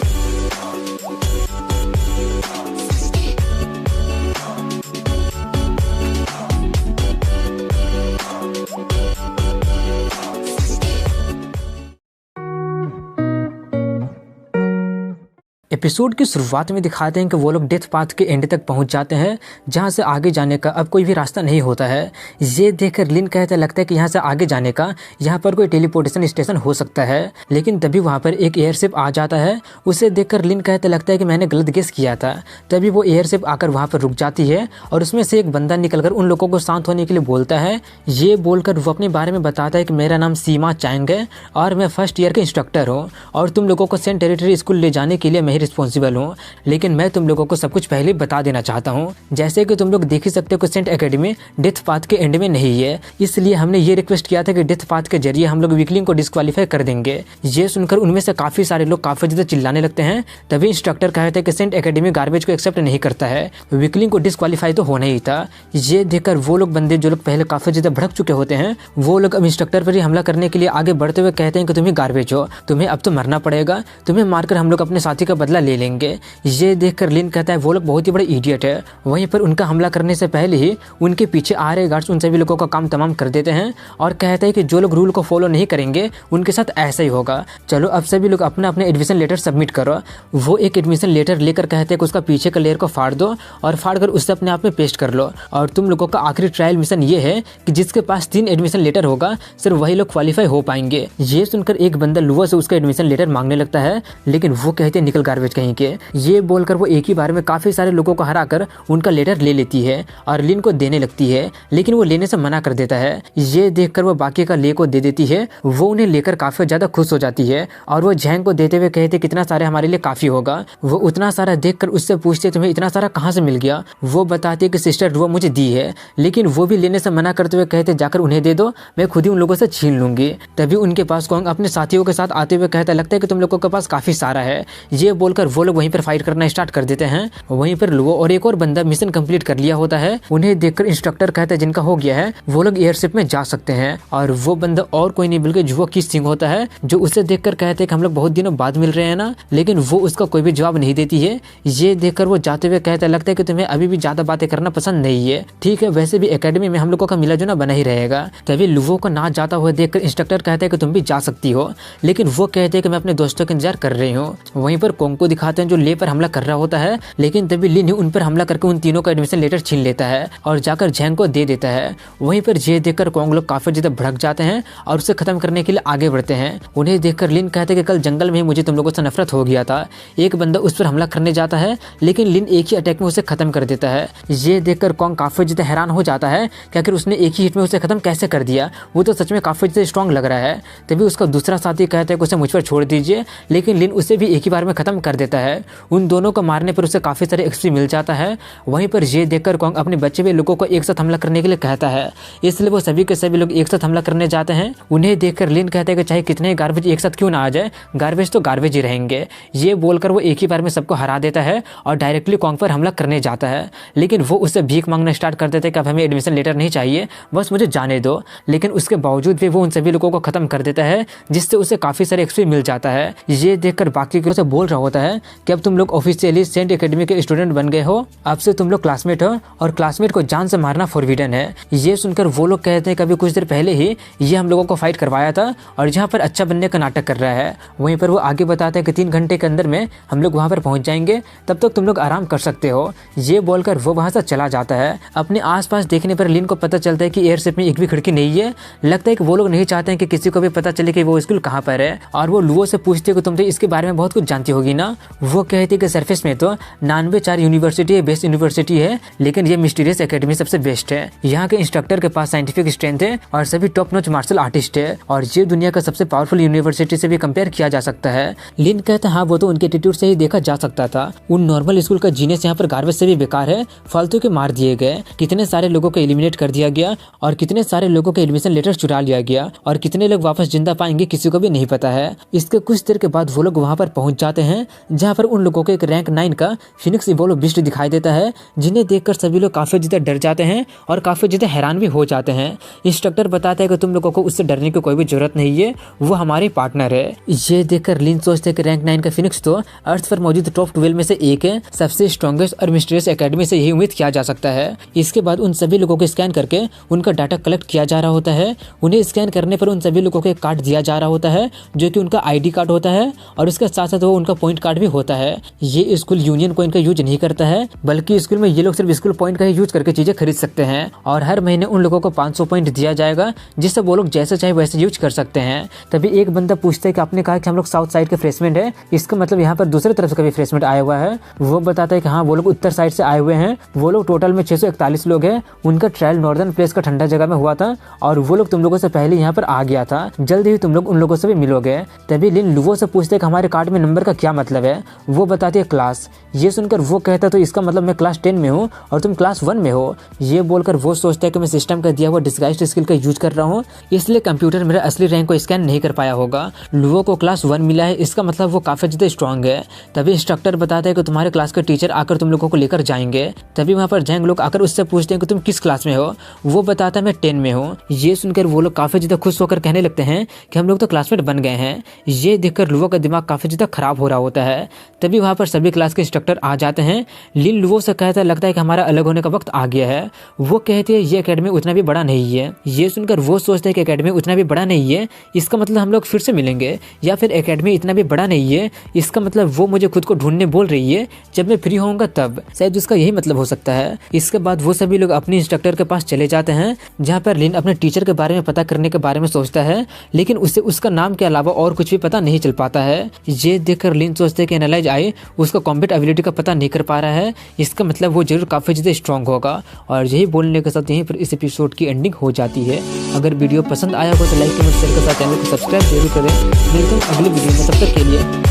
Episode की शुरुआत में दिखाते हैं कि वो लोग डेथ पाथ के एंड तक पहुंच जाते हैं जहां से आगे जाने का अब कोई भी रास्ता नहीं होता है। ये देखकर लिन कहता लगता है कि यहाँ से आगे जाने का यहाँ पर कोई टेलीपोर्टेशन स्टेशन हो सकता है, लेकिन तभी वहाँ पर एक एयरशिप आ जाता है। उसे देखकर लिन कहता लगता है कि मैंने गलत गेस किया था। तभी वो एयरशिप आकर वहाँ पर रुक जाती है और उसमें से एक बंदा निकलकर उन लोगों को शांत होने के लिए बोलता है। ये बोलकर वो अपने बारे में बताता है कि मेरा नाम सीमा चैंग है और मैं फर्स्ट ईयर के इंस्ट्रक्टर हूँ और तुम लोगों को सेंट टेरिटरी स्कूल ले जाने के लिए मैं रिस्पॉन्सिबल हूँ, लेकिन मैं तुम लोगों को सब कुछ पहले बता देना चाहता हूँ। जैसे कि तुम लोग देख ही सकते हो कि सेंट एकेडमी डेथ पाथ के एंड में नहीं है, इसलिए हमने ये रिक्वेस्ट किया था कि डेथ पाथ के जरिए हम लोग वीकलिंग को डिस्क्वालीफाई कर देंगे। ये सुनकर उनमें से काफी सारे लोग काफी ज्यादा चिल्लाने लगते हैं। तभी इंस्ट्रक्टर कहते हैं कि सेंट एकेडमी गार्बेज को एक्सेप्ट नहीं करता है, वीकलिंग को डिस्क्वालीफाई तो होना ही था। ये देखकर वो लोग बंदे जो लोग पहले काफी ज्यादा भड़क चुके होते हैं वो लोग अब इंस्ट्रक्टर पर ही हमला करने के लिए आगे बढ़ते हुए कहते हैं कि तुम्हें गार्बेज हो, तुम्हें अब तो मरना पड़ेगा, तुम्हें मारकर हम लोग अपने साथी का बदला ले लेंगे। ये देखकर लिन कहता है वो लोग बहुत ही बड़े इडियट है। वहीं पर उनका हमला करने से पहले ही उनके पीछे आ रहे गार्ड्स उन सभी लोगों का काम तमाम कर देते हैं और कहते हैं कि जो लोग रूल को फॉलो नहीं करेंगे उनके साथ ऐसा ही होगा। चलो अब सभी लोग अपना अपने एडमिशन लेटर सबमिट करो। वो एक एडमिशन लेटर लेकर कहते हैं कि उसका पीछे का लेयर को फाड़ दो और फाड़ कर उससे अपने आप में पेस्ट कर लो और तुम लोगों का आखिरी ट्रायल मिशन ये है कि जिसके पास 3 एडमिशन लेटर होगा सिर्फ वही लोग क्वालिफाई हो पाएंगे। ये सुनकर एक बंदा लुआ से उसका एडमिशन लेटर मांगने लगता है, लेकिन वो कहते हैं निकल गार्बेज कहीं के। ये बोलकर वो एक ही बार में काफी सारे लोगों को हराकर उनका लेटर ले लेती है और लिन को देने लगती है, लेकिन वो लेने से मना कर देता है। ये देखकर वो बाकी का ले को दे देती है। वो उन्हें लेकर काफी ज्यादा खुश हो जाती है और वो झैंग को देते हुए कहते कितना सारे हमारे लिए काफी होगा। वो उतना सारा देखकर उससे पूछते तुम्हें इतना सारा कहाँ से मिल गया? वो बताती है कि सिस्टर वो मुझे दी है, लेकिन वो भी लेने से मना करते हुए कहते जाकर उन्हें दे दो, मैं खुद ही उन लोगों से छीन लूंगी। तभी उनके पास कोंग अपने साथियों के साथ आते हुए कहता लगता है कि तुम लोगों के पास काफी सारा है। ये बोलकर वो लोग वहीं पर फाइट करना स्टार्ट कर देते हैं। वहीं पर लुओ और एक और बंदा मिशन कंप्लीट कर लिया होता है। उन्हें देखकर इंस्ट्रक्टर कहता है जिनका हो गया है वो लोग एयरशिप में जा सकते हैं और वो बंदा और कोई नहीं बल्कि जुओ की सिंह होता है, जो उसे देखकर कहते हैं कि हम लोग बहुत दिनों बाद मिल रहे हैं ना, लेकिन वो उसका कोई भी जवाब नहीं देती है। ये देखकर वो जाते हुए कहता लगता है कि तुम्हें अभी भी ज्यादा बातें करना पसंद नहीं है, ठीक है वैसे भी एकेडमी में हम लोगों का मिला जुला बना ही रहेगा। तभी लुओ को ना जाता हुआ देखकर इंस्ट्रक्टर कहता है कि तुम भी जा सकती हो, लेकिन वो कहते हैं कि मैं अपने दोस्तों का इंतजार कर रही हूँ। वहीं पर कोंग को दिखाते हैं जो ले पर हमला कर रहा होता है, लेकिन तभी लिन ही उन पर हमला करके उन तीनों का एडमिशन लेटर छीन लेता है और जाकर जैंग को दे देता है। वहीं पर ये देखकर कॉन्ग लोग काफी ज्यादा भड़क जाते हैं और उसे खत्म करने के लिए आगे बढ़ते हैं। उन्हें देखकर लिन कहते हैं कि कल जंगल में ही मुझे तुम लोगों से नफरत हो गया था। एक बंदा उस पर हमला करने जाता है, लेकिन लिन एक ही अटैक में उसे खत्म कर देता है। ये देखकर कॉन्ग काफी ज्यादा हैरान हो जाता है कि आखिर उसने एक ही हिट में उसे खत्म कैसे कर दिया, वो तो सच में काफी ज्यादा स्ट्रॉन्ग लग रहा है। तभी उसका दूसरा साथी कहता है कि उसे मुझ पर छोड़ दीजिए, लेकिन लिन उसे भी एक ही बार में खत्म कर देता है। उन दोनों को मारने पर उसे काफी सारे एक्सपी मिल जाता है। वहीं पर ये देखकर कॉन्ग अपने बचे हुए लोगों को एक साथ हमला करने के लिए कहता है, इसलिए वो सभी के सभी लोग एक साथ हमला करने जाते हैं। उन्हें देखकर लिन कहता है कि चाहे कितने गार्बेज एक साथ क्यों ना आ जाए, गार्बेज तो गार्बेज ही रहेंगे। ये बोलकर वो एक ही बार में सबको हरा देता है और डायरेक्टली कॉन्ग पर हमला करने जाता है। लेकिन वो उससे भीख मांगना स्टार्ट कर देते हैं कि अब हमें एडमिशन लेटर नहीं चाहिए, बस मुझे जाने दो। लेकिन उसके बावजूद भी वो उन सभी लोगों को खत्म कर देता है, जिससे उसे काफी सारे एक्सपी मिल जाता है। ये देखकर बाकी को बोल रहा होता है कि अब तुम लोग ऑफिशियली सेंट एकेडमी के स्टूडेंट बन गए हो, अब से तुम लोग क्लासमेट हो और क्लासमेट को जान से मारना फॉरबिडन है। ये सुनकर वो लोग कहते हैं कि अभी कुछ देर पहले ही ये हम लोगों को फाइट करवाया था और जहाँ पर अच्छा बनने का नाटक कर रहा है। वहीं पर वो आगे बताते हैं कि 3 घंटे के अंदर में हम लोग वहाँ पर पहुँच जाएंगे, तब तक तुम लोग आराम कर सकते हो। ये बोलकर वो वहाँ से चला जाता है। अपने आसपास देखने पर लिन को पता चलता है कि एयरशिप में एक भी खिड़की नहीं है। लगता है कि वो लोग नहीं चाहते हैं कि किसी को भी पता चले कि वो स्कूल कहाँ पर है। और वो लुओ से पूछते कि तुम तो इसके बारे में बहुत कुछ जानती होगी ना। वो कहती है कि सरफेस में तो 99 यूनिवर्सिटी है, बेस्ट यूनिवर्सिटी है, लेकिन ये मिस्टीरियस एकेडमी सबसे बेस्ट है। यहाँ के इंस्ट्रक्टर के पास साइंटिफिक स्ट्रेंथ है और सभी टॉप नॉच मार्शल आर्टिस्ट है और ये दुनिया का सबसे पावरफुल यूनिवर्सिटी से भी कंपेयर किया जा सकता है। लिन कहता है हाँ, वो तो उनके एटीट्यूड से ही देखा जा सकता था। उन नॉर्मल स्कूल का जीनियस यहाँ पर गार्बेज से भी बेकार है, फालतू के मार दिए गए। कितने सारे लोगों को एलिमिनेट कर दिया गया और कितने सारे लोगों के एडमिशन लेटर चुरा लिया गया और कितने लोग वापस जिंदा पाएंगे किसी को भी नहीं पता है। इसके कुछ देर के बाद वो लोग वहाँ पर पहुंच जाते हैं, जहाँ पर उन लोगों को एक रैंक 9 का फिनिक्स इवोल्व बीस्ट दिखाई देता है, जिन्हें देखकर सभी लोग काफी ज्यादा डर जाते हैं और काफी ज्यादा हैरान भी हो जाते हैं। इंस्ट्रक्टर बताता है कि तुम लोगों को उससे डरने की कोई भी जरूरत नहीं है, वो हमारे पार्टनर है। ये देखकर लिन सोचते हैं कि रैंक 9 का फिनिक्स तो अर्थ पर मौजूद टॉप 12 में से एक है, सबसे स्ट्रॉन्गेस्ट और मिस्टीरियस एकेडमी से यही उम्मीद किया जा सकता है। इसके बाद उन सभी लोगों को स्कैन करके उनका डाटा कलेक्ट किया जा रहा होता है। उन्हें स्कैन करने पर उन सभी लोगों को एक कार्ड दिया जा रहा होता है, जो कि उनका आईडी कार्ड होता है और उसके साथ साथ वो उनका पॉइंट कार्ड भी होता है। ये स्कूल यूनियन कॉइन का यूज नहीं करता है, बल्कि स्कूल में ये लोग सिर्फ स्कूल पॉइंट का ही यूज करके चीजें खरीद सकते हैं और हर महीने उन लोगों को 500 पॉइंट दिया जाएगा, जिससे वो लोग जैसे चाहे वैसे यूज कर सकते हैं। तभी एक बंदा पूछता है कि आपने कहा कि हम लोग साउथ साइड के फ्रेशमेंट है, इसका मतलब यहाँ पर दूसरी तरफ से कभी फ्रेशमेंट आया हुआ है। वो बताता है कि हाँ, वो लोग उत्तर साइड से आए हुए हैं। वो लोग टोटल में 641 लोग हैं। उनका ट्रायल नॉर्दर्न प्लेस का ठंडा जगह में हुआ था और वो लोग तुम लोगों से पहले यहाँ पर आ गया था। जल्द ही तुम लोग उन लोगों से भी मिलोगे। तभी लिन लुवो से पूछते हैं कि हमारे कार्ड में नंबर का क्या मतलब है। वो बताती है क्लास। ये सुनकर वो कहता है तो इसका मतलब मैं क्लास 10 में हूँ और तुम क्लास 1 में हो। ये बोलकर वो सोचता है कि मैं सिस्टम का दिया हुआ डिस्गाइज्ड स्किल का यूज कर रहा हूँ, इसलिए कंप्यूटर मेरा असली रैंक को स्कैन नहीं कर पाया होगा। लुवो को क्लास 1 मिला है, इसका मतलब वो काफी ज्यादा स्ट्रॉन्ग है। तभी इंस्ट्रक्टर बताता है कि तुम्हारे क्लास के टीचर आकर तुम लोगों को लेकर जाएंगे। तभी वहाँ पर जैंग लोग आकर उससे पूछते हैं कि तुम किस क्लास में हो। वो बताता है मैं 10 में हूँ। ये सुनकर वो लोग काफी ज्यादा खुश होकर कहने लगते हैं कि हम लोग तो क्लासमेट बन गए हैं। ये देखकर लुवो का दिमाग काफी ज्यादा खराब हो रहा होता है। तभी वहाँ पर सभी क्लास के इंस्ट्रक्टर आ जाते हैं। लिन लुवो से कहता है लगता है कि हमारा अलग होने का वक्त आ गया है। वो कहती है ये एकेडमी उतना भी बड़ा नहीं है। ये सुनकर वो सोचते हैं कि एकेडमी उतना भी बड़ा नहीं है, इसका मतलब हम लोग फिर से मिलेंगे, या फिर एकेडमी इतना भी बड़ा नहीं है, इसका मतलब वो मुझे खुद को ढूंढने बोल रही है, जब मैं फ्री होऊंगा तब। शायद उसका यही मतलब हो सकता है। इसके बाद वो सभी लोग अपने इंस्ट्रक्टर के पास चले जाते हैं, जहाँ पर लिन अपने टीचर के बारे में पता करने के बारे में सोचता है, लेकिन उसे उसका नाम के अलावा और कुछ भी पता नहीं चल पाता है। ये देखकर लिन सोचते हैं कि एनालाइज आई उसका कॉम्बैट एबिलिटी का पता नहीं कर पा रहा है, इसका मतलब वो जरूर काफी ज्यादा स्ट्रॉन्ग होगा। और यही बोलने के साथ यहीं पर इस एपिसोड की एंडिंग हो जाती है। अगर वीडियो पसंद आया हो तो लाइक कमेंट शेयर के साथ चैनल को सब्सक्राइब जरूर करें। मिलते हैं अगली वीडियो में, तब तक के लिए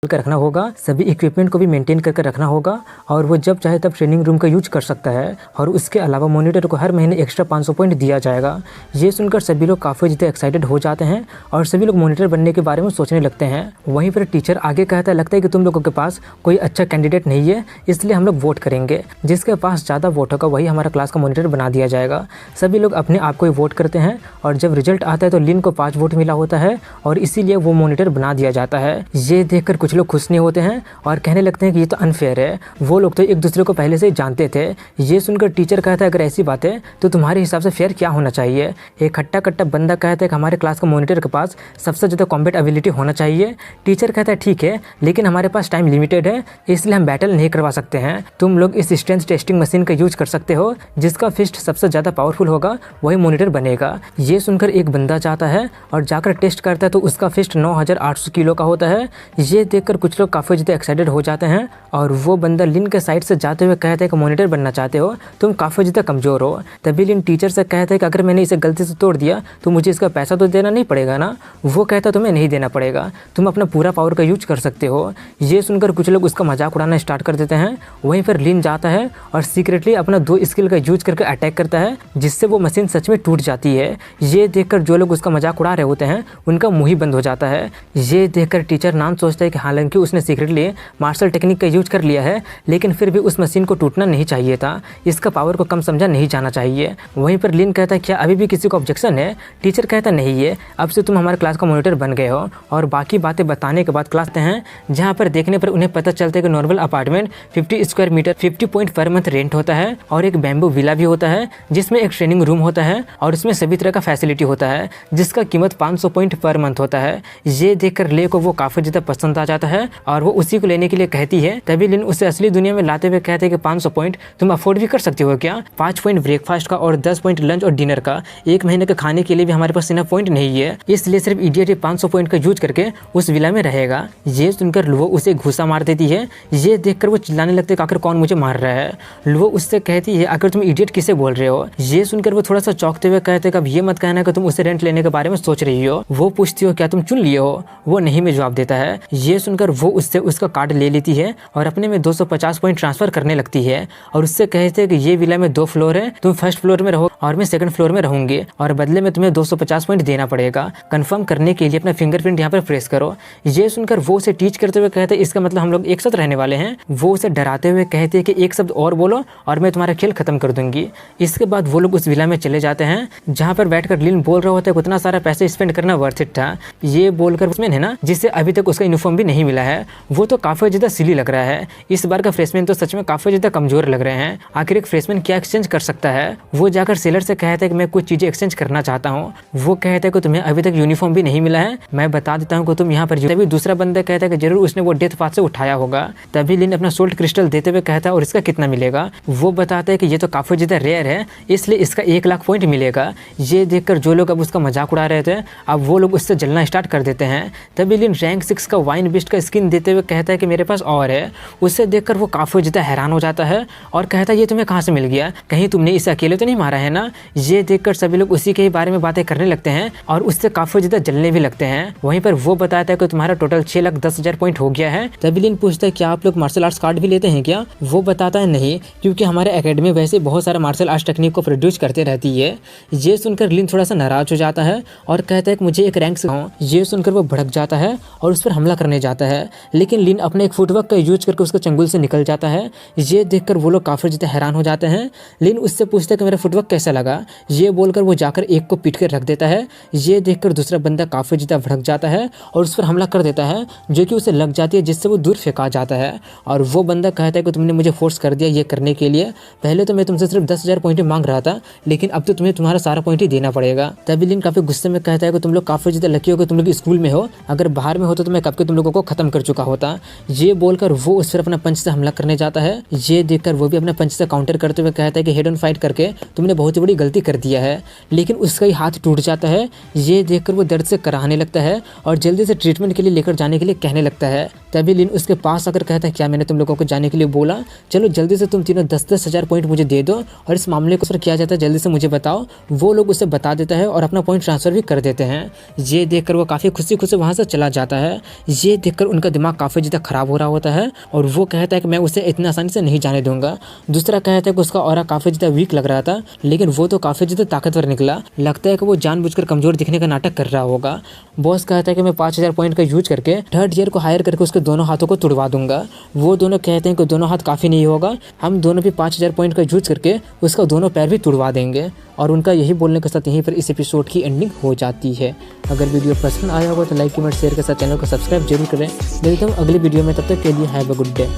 कर रखना होगा, सभी इक्विपमेंट को भी मेंटेन करके रखना होगा और वो जब चाहे तब ट्रेनिंग रूम का यूज कर सकता है। और उसके अलावा मॉनिटर को हर महीने एक्स्ट्रा 500 पॉइंट दिया जाएगा। ये सुनकर सभी लोग काफ़ी ज़्यादा एक्साइटेड हो जाते हैं और सभी लोग मॉनिटर बनने के बारे में सोचने लगते हैं। वहीं पर टीचर आगे कहता है, लगता है कि तुम लोगों के पास कोई अच्छा कैंडिडेट नहीं है, इसलिए हम लोग वोट करेंगे। जिसके पास ज़्यादा वोट होगा वही हमारा क्लास का मॉनिटर बना दिया जाएगा। सभी लोग अपने आप को ही वोट करते हैं और जब रिजल्ट आता है तो लिन को 5 वोट मिला होता है और इसीलिए वो मॉनिटर बना दिया जाता है। ये देखकर कुछ लोग खुश नहीं होते हैं और कहने लगते हैं कि ये तो अनफेयर है, वो लोग तो एक दूसरे को पहले से ही जानते थे। ये सुनकर टीचर कहता है, अगर ऐसी बात है तो तुम्हारे हिसाब से फेयर क्या होना चाहिए। एक खट्टा कट्टा बंदा कहता है कि हमारे क्लास का मॉनिटर के पास सबसे ज़्यादा कॉम्बैट एबिलिटी होना चाहिए। टीचर कहता है, ठीक है, लेकिन हमारे पास टाइम लिमिटेड है, इसलिए हम बैटल नहीं करवा सकते हैं। तुम लोग इस स्ट्रेंथ टेस्टिंग मशीन का यूज कर सकते हो, जिसका फिस्ट सबसे ज़्यादा पावरफुल होगा वही मॉनिटर बनेगा। ये सुनकर एक बंदा जाता है और जाकर टेस्ट करता है तो उसका फिस्ट 9800 किलो का होता है। ये देखकर कुछ लोग काफ़ी ज़्यादा एक्साइटेड हो जाते हैं और वो बंदा लिन के साइड से जाते हुए कहता है कि मॉनिटर बनना चाहते हो, तुम काफ़ी ज़्यादा कमज़ोर हो। तभी लिन टीचर से कहता है कि अगर मैंने इसे गलती से तोड़ दिया तो मुझे इसका पैसा तो देना नहीं पड़ेगा ना। वो कहता है, तुम्हें नहीं देना पड़ेगा, तुम अपना पूरा पावर का यूज कर सकते हो। ये सुनकर कुछ लोग उसका मजाक उड़ाना स्टार्ट कर देते हैं। वहीं पर लिन जाता है और सीक्रेटली अपना 2 स्किल का यूज करके अटैक करता है, जिससे वो मशीन सच में टूट जाती है। ये देखकर जो लोग उसका मजाक उड़ा रहे होते हैं उनका मुँह ही बंद हो जाता है। ये देखकर टीचर नाम सोचता है कि हालांकि उसने सीक्रेटली मार्शल टेक्निक का यूज कर लिया है, लेकिन फिर भी उस मशीन को टूटना नहीं चाहिए था, इसका पावर को कम समझा नहीं जाना चाहिए। वहीं पर लिन कहता है, क्या अभी भी किसी को ऑब्जेक्शन है। टीचर कहता नहीं है, अब से तुम हमारे क्लास का मॉनिटर बन गए हो। और बाकी बातें बताने के बाद क्लास हैं जहाँ पर देखने पर उन्हें पता चलता है कि normal apartment 50 square metre 50 point पर मंथ रेंट होता है और एक बैम्बू विला भी होता है जिसमें एक ट्रेनिंग रूम होता है और उसमें सभी तरह का फैसिलिटी होता है, जिसका कीमत 500 पॉइंट पर मंथ होता है। ये देखकर ले को वो काफ़ी ज़्यादा पसंद आ जाता है और वो उसी को लेने के लिए कहती है। तभी लिन उसे असली दुनिया में लाते हुए कहते हैं कि 500 पॉइंट तुम अफोर्ड भी कर सकते हो क्या। 5 पॉइंट ब्रेकफास्ट का और 10 पॉइंट लंच और डिनर का, 1 महीने के खाने के लिए भी हमारे पास इनफ पॉइंट नहीं है, इसलिए सिर्फ इडियट 500 पॉइंट का यूज करके उस विला में रहेगा। ये सुनकर लुओ उसे घूसा मार देती है। ये देखकर वो चिल्लाने लगते हैं, आखिर कौन मुझे मार रहा है। लुओ उससे कहती है, आखिर तुम इडियट किसे बोल रहे हो। ये सुनकर वो थोड़ा सा चौंकते हुए कहते हैं, अब ये मत कहना कि तुम उसे रेंट लेने के बारे में सोच रही हो। वो पूछती हो, क्या तुम चुन लिए हो। वो नहीं में जवाब देता है। ये सुनकर वो उससे उसका कार्ड ले लेती है और अपने में 250 पॉइंट ट्रांसफर करने लगती है और उससे कहते हैं कि ये विला में 2 फ्लोर है, तुम फर्स्ट फ्लोर में रहो और मैं सेकंड फ्लोर में रहूंगी और बदले में तुम्हें 250 पॉइंट देना पड़ेगा। कंफर्म करने के लिए अपना फिंगरप्रिंट यहाँ पर प्रेस करो। ये सुनकर वो उसे टीच करते हुए कहते हैं, इसका मतलब हम लोग एक साथ रहने वाले हैं। वो उसे डराते हुए कहते हैं कि एक शब्द और बोलो और मैं तुम्हारा खेल खत्म कर दूंगी। इसके बाद वो लोग उस विला में चले जाते हैं जहाँ पर बैठकर लिन बोल रहा होता है, उतना सारा पैसे स्पेंड करना वर्थ इट था। ये बोलकर उसमें है ना, जिससे अभी तक उसका यूनिफॉर्म भी नहीं मिला है, वो तो काफी ज्यादा सिली लग रहा है। इस बार का फ्रेशमैन तो सच में काफी ज्यादा कमजोर लग रहे हैं। आखिर एक फ्रेशमैन क्या एक्सचेंज कर सकता है। वो जाकर सेलर से कहता है कि मैं कुछ चीजें एक्सचेंज करना चाहता हूँ। वो कहता है कि तुम्हें अभी तक यूनिफॉर्म भी नहीं मिला है, मैं बता देता हूँ कि तुम यहाँ पर। तभी दूसरा बंदा कहता है कि जरूर उसने वो डेथ पाथ से उठाया होगा। तभी लिन अपना सोल्ट क्रिस्टल देते हुए कहता है, और इसका कितना मिलेगा। वो बताता है कि ये तो काफी ज्यादा रेयर है, इसलिए इसका 1 लाख पॉइंट मिलेगा। ये देखकर जो लोग अब उसका मजाक उड़ा रहे थे, अब वो लोग उससे जलना स्टार्ट कर देते हैं। तभी लिन रैंक 6 का वाइन बिस्ट का स्किन देते हुए कहता है कि मेरे पास और है। उसे देखकर वो काफी ज्यादा हैरान हो जाता है और कहता है, ये तुम्हें कहाँ से मिल गया, कहीं तुमने इसे अकेले तो नहीं मारा है ना। ये देखकर सभी लोग उसी के ही बारे में बातें करने लगते हैं और उससे काफी ज्यादा जलने भी लगते हैं। वहीं पर वो बताता है कि तुम्हारा टोटल 6,10,000 पॉइंट हो गया है। तभी लिन पूछता है, क्या आप लोग मार्शल आर्ट्स कार्ड भी लेते हैं क्या। वो बताता है, नहीं, क्योंकि हमारे एकेडमी वैसे बहुत सारा मार्शल आर्ट्स टेक्निक को प्रोड्यूस करते रहती है। ये सुनकर लिन थोड़ा सा नाराज हो जाता है और कहता है कि मुझे एक रैंक सिखाओ। ये सुनकर वो भड़क जाता है और उस पर हमला करने जाता है, लेकिन लिन अपने एक फुटवर्क का यूज करके उसके चंगुल से निकल जाता है। ये देखकर वो लोग काफी ज्यादा हैरान हो जाते हैं। लिन उससे पूछता है कि मेरा फुटवर्क कैसा लगा। ये बोलकर वो जाकर एक को पीट कर रख देता है। ये देखकर दूसरा बंदा काफी ज्यादा भड़क जाता है और उस पर हमला कर देता है, जो कि उसे लग जाती है, जिससे वो दूर फेंका जाता है। और वो बंदा कहता है कि तुमने मुझे फोर्स कर दिया ये करने के लिए, पहले तो मैं तुमसे सिर्फ 10,000 पॉइंट मांग रहा था, लेकिन अब तो तुम्हें तुम्हारा सारा पॉइंट ही देना पड़ेगा। तभी लिन काफी गुस्से में कहता है कि तुम लोग काफी ज्यादा लकी हो कि तुम लोग स्कूल में हो, अगर बाहर में होता तो मैं कब के तुम लोगों को खत्म कर चुका होता। ये बोलकर वो उस पर अपना पंच से हमला करने जाता है। ये देखकर वो भी अपने पंच से काउंटर करते हुए कहता है कि हेड ऑन फाइट करके तुमने बहुत ही बड़ी गलती कर दिया है, लेकिन उसका ही हाथ टूट जाता है। ये देखकर वो दर्द से कराहने लगता है और जल्दी से ट्रीटमेंट के लिए लेकर जाने के लिए कहने लगता है। तभी लिन उसके पास आकर कहता है, क्या मैंने तुम लोगों को जाने के लिए बोला, चलो जल्दी से तुम तीनों 10,000 पॉइंट मुझे दे दो और इस मामले को सर किया जाता है, जल्दी से मुझे बताओ। वो लोग उसे बता देता है और अपना पॉइंट ट्रांसफर भी कर देते हैं। ये देखकर वो काफी खुशी खुशी वहां से चला जाता है। ये देखकर उनका दिमाग काफ़ी ज़्यादा ख़राब हो रहा होता है और वो कहता है कि मैं उसे इतना आसानी से नहीं जाने दूंगा। दूसरा कहता है कि उसका ऑरा काफ़ी ज़्यादा वीक लग रहा था, लेकिन वो तो काफ़ी ज़्यादा ताकतवर निकला। लगता है कि वो जानबूझकर कमज़ोर दिखने का नाटक कर रहा होगा। बॉस कहता है कि मैं 5000 पॉइंट का यूज करके थर्ड ईयर को हायर करके उसके दोनों हाथों को तुड़वा दूंगा। वो दोनों कहते हैं कि दोनों हाथ काफ़ी नहीं होगा, हम दोनों भी 5000 पॉइंट का यूज करके उसका दोनों पैर भी तुड़वा देंगे। और उनका यही बोलने के साथ यहीं पर इस एपिसोड की एंडिंग हो जाती है। अगर वीडियो पसंद आया होगा तो लाइक कमेंट शेयर के साथ चैनल को सब्सक्राइब जरूर करें। मिलते हैं अगली वीडियो में, तब तक के लिए have a good day.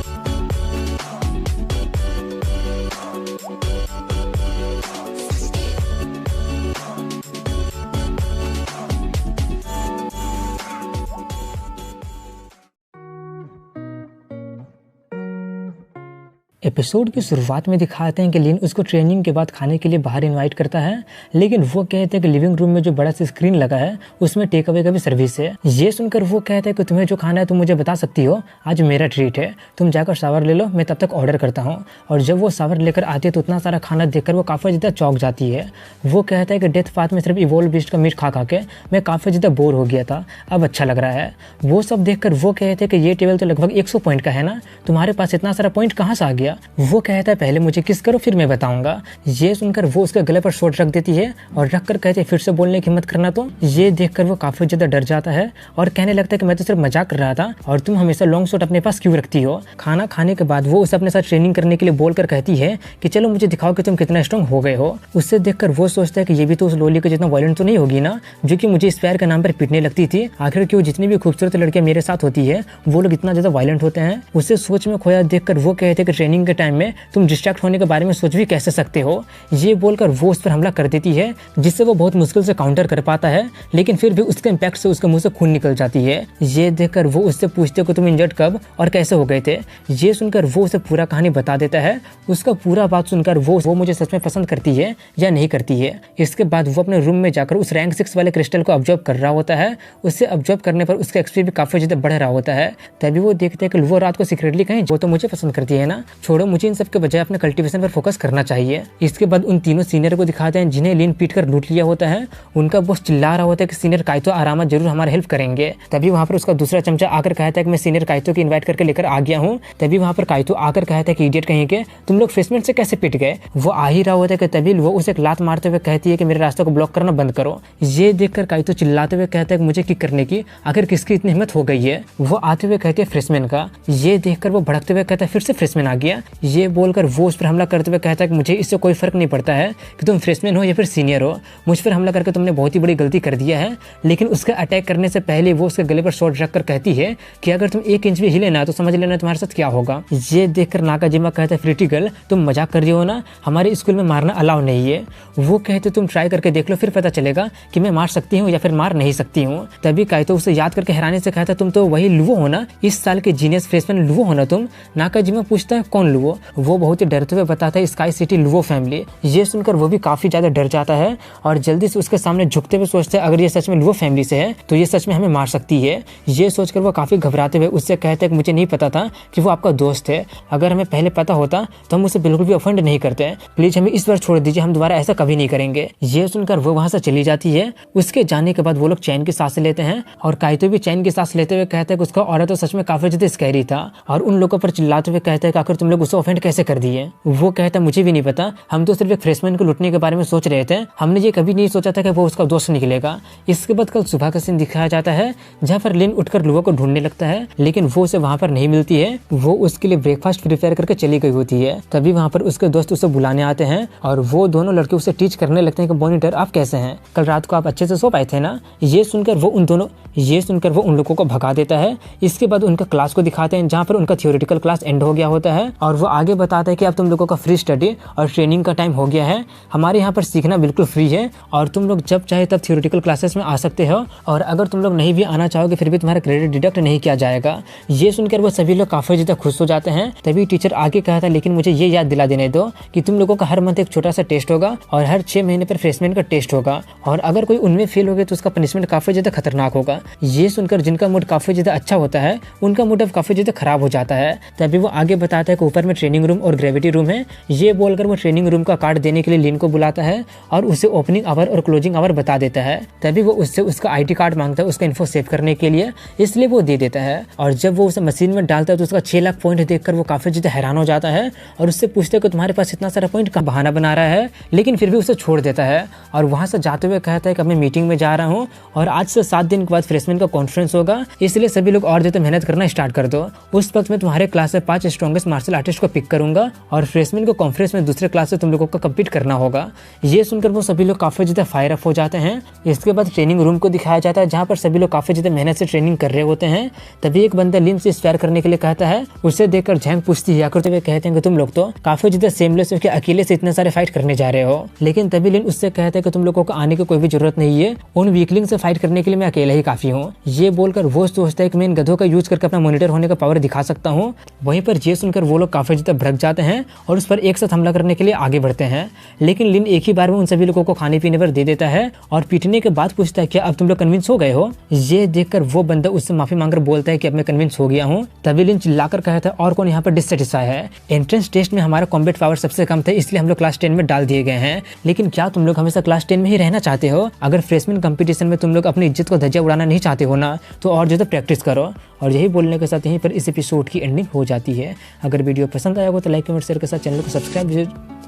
Episode की शुरुआत में दिखाते हैं कि लिन उसको ट्रेनिंग के बाद खाने के लिए बाहर इनवाइट करता है, लेकिन वो कहते हैं कि लिविंग रूम में जो बड़ा सा स्क्रीन लगा है उसमें टेक अवे का भी सर्विस है। ये सुनकर वो कहते हैं कि तुम्हें जो खाना है तुम मुझे बता सकती हो, आज मेरा ट्रीट है, तुम जाकर शावर ले लो, मैं तब तक ऑर्डर करता हूँ। और जब वो शावर लेकर आती है तो उतना सारा खाना देखकर वो काफ़ी ज़्यादा चौंक जाती है। वो कहता है कि डेथ पाथ में सिर्फ इवोल्व बीस्ट का मीट खा के मैं काफ़ी ज़्यादा बोर हो गया था, अब अच्छा लग रहा है। वो सब देखकर वो कहते हैं कि ये टेबल तो लगभग 100 पॉइंट का है ना, तुम्हारे पास इतना सारा पॉइंट कहाँ से आ गया। वो कहता है पहले मुझे किस करो फिर मैं बताऊंगा। ये सुनकर वो उसके गले पर शॉट रख देती है और रख कर कहते फिर से बोलने की हिम्मत करना। तो ये देखकर वो काफी ज्यादा डर जाता है और कहने लगता है कि मैं तो सिर्फ मजाक कर रहा था और तुम हमेशा लॉन्ग शॉट अपने पास क्यों रखती हो। खाना खाने के बाद वो उसे अपने साथ ट्रेनिंग करने के लिए बोलकर कहती है कि चलो मुझे दिखाओ कि तुम कितना स्ट्रॉन्ग हो गए हो। उससे देखकर वो सोचता है कि ये भी तो उस लोली के जितना वायलेंट तो नहीं होगी ना, जो कि मुझे इस प्यार के नाम पर पीटने लगती थी। आखिर क्यों जितनी भी खूबसूरत लड़कियां मेरे साथ होती है वो लोग इतना ज्यादा वायलेंट होते हैं। उससे सोच में खोया देखकर वो कहते कि ट्रेनिंग के टाइम में तुम डिस्ट्रैक्ट होने के बारे में सोच भी कैसे सकते हो। ये बोलकर वो उस पर हमला कर देती है, जिससे वो बहुत मुश्किल से काउंटर कर पाता है, लेकिन फिर भी उसके इम्पैक्ट से उसके मुंह से खून निकल जाती है। ये देखकर वो उससे पूछते कि तुम इंजर्ड कब और कैसे हो गए थे। ये सुनकर वो उसे पूरा कहानी बता देता है। उसका पूरा बात सुनकर वो मुझे सच में पसंद करती है या नहीं करती है। इसके बाद वो अपने रूम में जाकर उस रैंक 6 वाले क्रिस्टल को ऑब्जर्व कर रहा होता है। उससे ऑब्जर्व करने पर उसका एक्सपी भी काफी ज्यादा बढ़ रहा होता है। तभी वो देखते हैं कि वो रात को सीक्रेटली कहीं वो तो मुझे पसंद करती है ना, छोड़ो मुझे इन सब के बजाय अपने कल्टीवेशन पर फोकस करना चाहिए। इसके बाद उन तीनों सीनियर को दिखाते हैं जिन्हें लिन पीट कर लूट लिया होता है। उनका बॉस चिल्ला रहा होता है कि सीनियर काइतो आरामा जरूर हमारी हेल्प करेंगे। तभी वहां पर उसका दूसरा चमचा आकर कहता है कि मैं सीनियर काइतो की इनवाइट करके लेकर आ गया हूँ। तभी वहां पर काइतो आकर कहता है कि इडियट कहीं के तुम लोग फ्रेशमेंट से कैसे पिट गए। वो आ ही रहा होता है कि तभी वो उसे एक लात मारते हुए कहती है कि मेरे रास्ते को ब्लॉक करना बंद करो। ये देखकर काइतो चिल्लाते हुए कहता है कि मुझे किक करने की आखिर किसकी इतनी हिम्मत हो गई है। वो आते हुए कहते हैं फ्रेशमैन का। ये देखकर वो भड़कते हुए कहता है फिर से फ्रेशमैन आ गया। ये बोलकर वो उस पर हमला करते हुए कहता है कि मुझे इससे कोई फर्क नहीं पड़ता है कि तुम फ्रेशमैन हो या फिर सीनियर हो, मुझ पर हमला करके तुमने बहुत ही बड़ी गलती कर दिया है। लेकिन उसका अटैक करने से पहले वो उसके गले पर शॉट रखकर कहती है कि अगर तुम 1 इंच भी हिले ना तो समझ लेना तुम्हारे साथ क्या होगा। ये देखकर नाकाजिमा कहता है प्रीटी गर्ल तुम मजाक कर रही हो ना, हमारे स्कूल में मारना अलाउ नहीं है। वो कहते तुम ट्राई करके देख लो फिर पता चलेगा कि मैं मार सकती हूँ या फिर मार नहीं सकती हूँ। तभी काइतो उसे याद करके हैरानी से कहता तुम तो वही लुवो हो ना, इस साल के जीनियस फ्रेशमैन लुवो हो ना तुम। नाकाजिमा पूछता है कौन लुवो। वो बहुत ही डरते हुए बताता है स्काई सिटी लुवो फैमिली। ये सुनकर वो भी काफी ज्यादा डर जाता है और जल्दी से उसके सामने झुकते हुए सोचते हैं अगर ये सच में लुवो फैमिली से है तो ये सच में हमें मार सकती है। ये सोचकर वो काफी घबराते हुए उससे कहते हैं कि मुझे नहीं पता था कि वो आपका दोस्त है, अगर हमें पहले पता होता तो हम उसे बिल्कुल भी ऑफेंड नहीं करते, प्लीज हमें इस बार छोड़ दीजिए, हम दोबारा ऐसा कभी नहीं करेंगे। ये सुनकर वो वहां से चली जाती है। उसके जाने के बाद वो लोग चैन की सांसें लेते हैं और काइतो भी चैन की सांस लेते हुए कहते हैं कि उसका ऑरा तो सच में काफी ज्यादा स्कैरी था। और उन लोगों पर चिल्लाते हुए कहते हैं कि आखिर तुम लोग उसे ऑफेंड कैसे कर दिए। वो कहता है मुझे भी नहीं पता, हम तो सिर्फ एक फ्रेशमैन को लूटने के बारे में सोच रहे थे, हमने ये कभी नहीं सोचा था कि वो उसका दोस्त निकलेगा। इसके बाद कल सुबह का सीन दिखाया जाता है जहाँ पर लिन उठकर लुवो को ढूंढने लगता है, लेकिन वो उसे वहाँ पर नहीं मिलती है। वो उसके लिए ब्रेकफास्ट प्रिपेयर करके चली गई होती है। तभी वहाँ पर उसके दोस्त उसे बुलाने आते हैं और वो दोनों लड़के उसे टीच करने लगते हैं कि मॉनिटर आप कैसे हैं, कल रात को आप अच्छे से सो पाए थे ना। ये सुनकर वो उन लोगों को भगा देता है। इसके बाद उनका क्लास को दिखाते हैं जहाँ पर उनका थियोरेटिकल क्लास एंड हो गया होता है और वो आगे बताता है कि अब तुम लोगों का फ्री स्टडी और ट्रेनिंग का टाइम हो गया है, हमारे यहाँ पर सीखना बिल्कुल फ्री है और तुम लोग जब चाहे तब थियोरेटिकल क्लासेस में आ सकते हो और अगर तुम लोग नहीं भी आना चाहोगे फिर भी तुम्हारा क्रेडिट डिडक्ट नहीं किया जाएगा। ये सुनकर वो सभी लोग काफी ज्यादा खुश हो जाते हैं। तभी टीचर आगे कहा था लेकिन मुझे ये याद दिला देने दो कि तुम लोगों का हर मंथ एक छोटा सा टेस्ट होगा और हर 6 महीने पर फ्रेशमैन का टेस्ट होगा और अगर कोई उनमें फेल हो गया तो उसका पनिशमेंट काफी ज्यादा खतरनाक होगा। ये सुनकर जिनका मूड काफी ज्यादा अच्छा होता है उनका मूड अब काफी ज्यादा खराब हो जाता है। तभी वो आगे बताता है कि ऊपर में ट्रेनिंग रूम और ग्रेविटी रूम है। ये बोलकर वो ट्रेनिंग रूम का कार्ड देने के लिए लिन को बुलाता है और उसे ओपनिंग आवर और क्लोजिंग आवर बता देता है। तभी वो उससे उसका आईडी कार्ड मांगता है उसका इन्फो सेव करने के लिए, इसलिए वो दे देता है। और जब वो उसे मशीन में डालता है तो उसका 6 लाख पॉइंट देखकर वो काफी ज्यादा हैरान हो जाता है और उससे पूछता है कि तुम्हारे पास इतना सारा पॉइंट का बहाना बना रहा है, लेकिन फिर भी उसे छोड़ देता है। और वहां से जाते हुए कहता है कि मैं मीटिंग में जा रहा हूँ और आज से 7 दिन के बाद फ्रेशमैन का कॉन्फ्रेंस होगा, इसलिए सभी लोग और ज्यादा मेहनत करना स्टार्ट कर दो। उस वक्त मैं तुम्हारे क्लास से 5 स्ट्रॉन्गेस्ट मार्शल आर्टिस्ट को पिक करूंगा और फ्रेशमैन को कॉन्फ्रेंस में दूसरे क्लास से तुम लोगों को कम्पीट करना होगा। ये सुनकर वो सभी लोग काफी ज्यादा फायर अप हो जाते हैं। इसके बाद ट्रेनिंग रूम को दिखाया जाता है जहाँ पर सभी लोग काफी ज्यादा मेहनत से ट्रेनिंग कर रहे होते हैं। तभी एक बंदा लिन से इंस्पायर करने के लिए कहता है। उसे देखकर झैंग पूछती है आकर, तो वे कहते हैं कि तुम लोग तो काफी ज्यादा सेमलेस हो कि अकेले से इतने सारे फाइट करने जा रहे हो। लेकिन तभी लिन उससे कहता है कि तुम लोगों को आने की कोई भी जरूरत नहीं है, उन वीकलिंग से फाइट करने के लिए मैं अकेला ही काफी हूँ। ये बोलकर वो सोचता है कि मैं इन गधों का यूज करके अपना मॉनिटर होने का पावर दिखा सकता हूँ। वहीं पर ये सुनकर वो लोग काफी ज्यादा भड़क जाते हैं और उस पर एक साथ हमला करने के लिए आगे बढ़ते हैं। लेकिन लिन एक ही बार में उन सभी लोगों को खाने पीने पर दे देता है और पीटने के बाद पूछता है क्या अब तुम लोग कन्विंस हो गए हो। ये देखकर वो बंदा उससे माफी मांगकर बोलता है कि अब मैं कन्विंस हो गया हूँ। तभी लिन चिल्लाकर कहता है और कौन यहाँ पर डिससेटिस्फाई है, एंट्रेंस टेस्ट में हमारा कॉम्बैट पावर सबसे कम था, इसलिए हम लोग क्लास 10 में डाल दिए गए हैं। लेकिन क्या तुम लोग हमेशा क्लास 10 में ही रहना चाहते हो? अगर फ्रेशमैन कंपटीशन में तुम लोग अपनी इज्जत को धज्जियां उड़ाना नहीं चाहते हो ना, तो और ज्यादा प्रैक्टिस करो। और यही बोलने के साथ यहीं पर इस एपिसोड की एंडिंग हो जाती है। अगर वीडियो पसंद आया हो तो लाइक कमेंट शेयर के साथ चैनल को सब्सक्राइब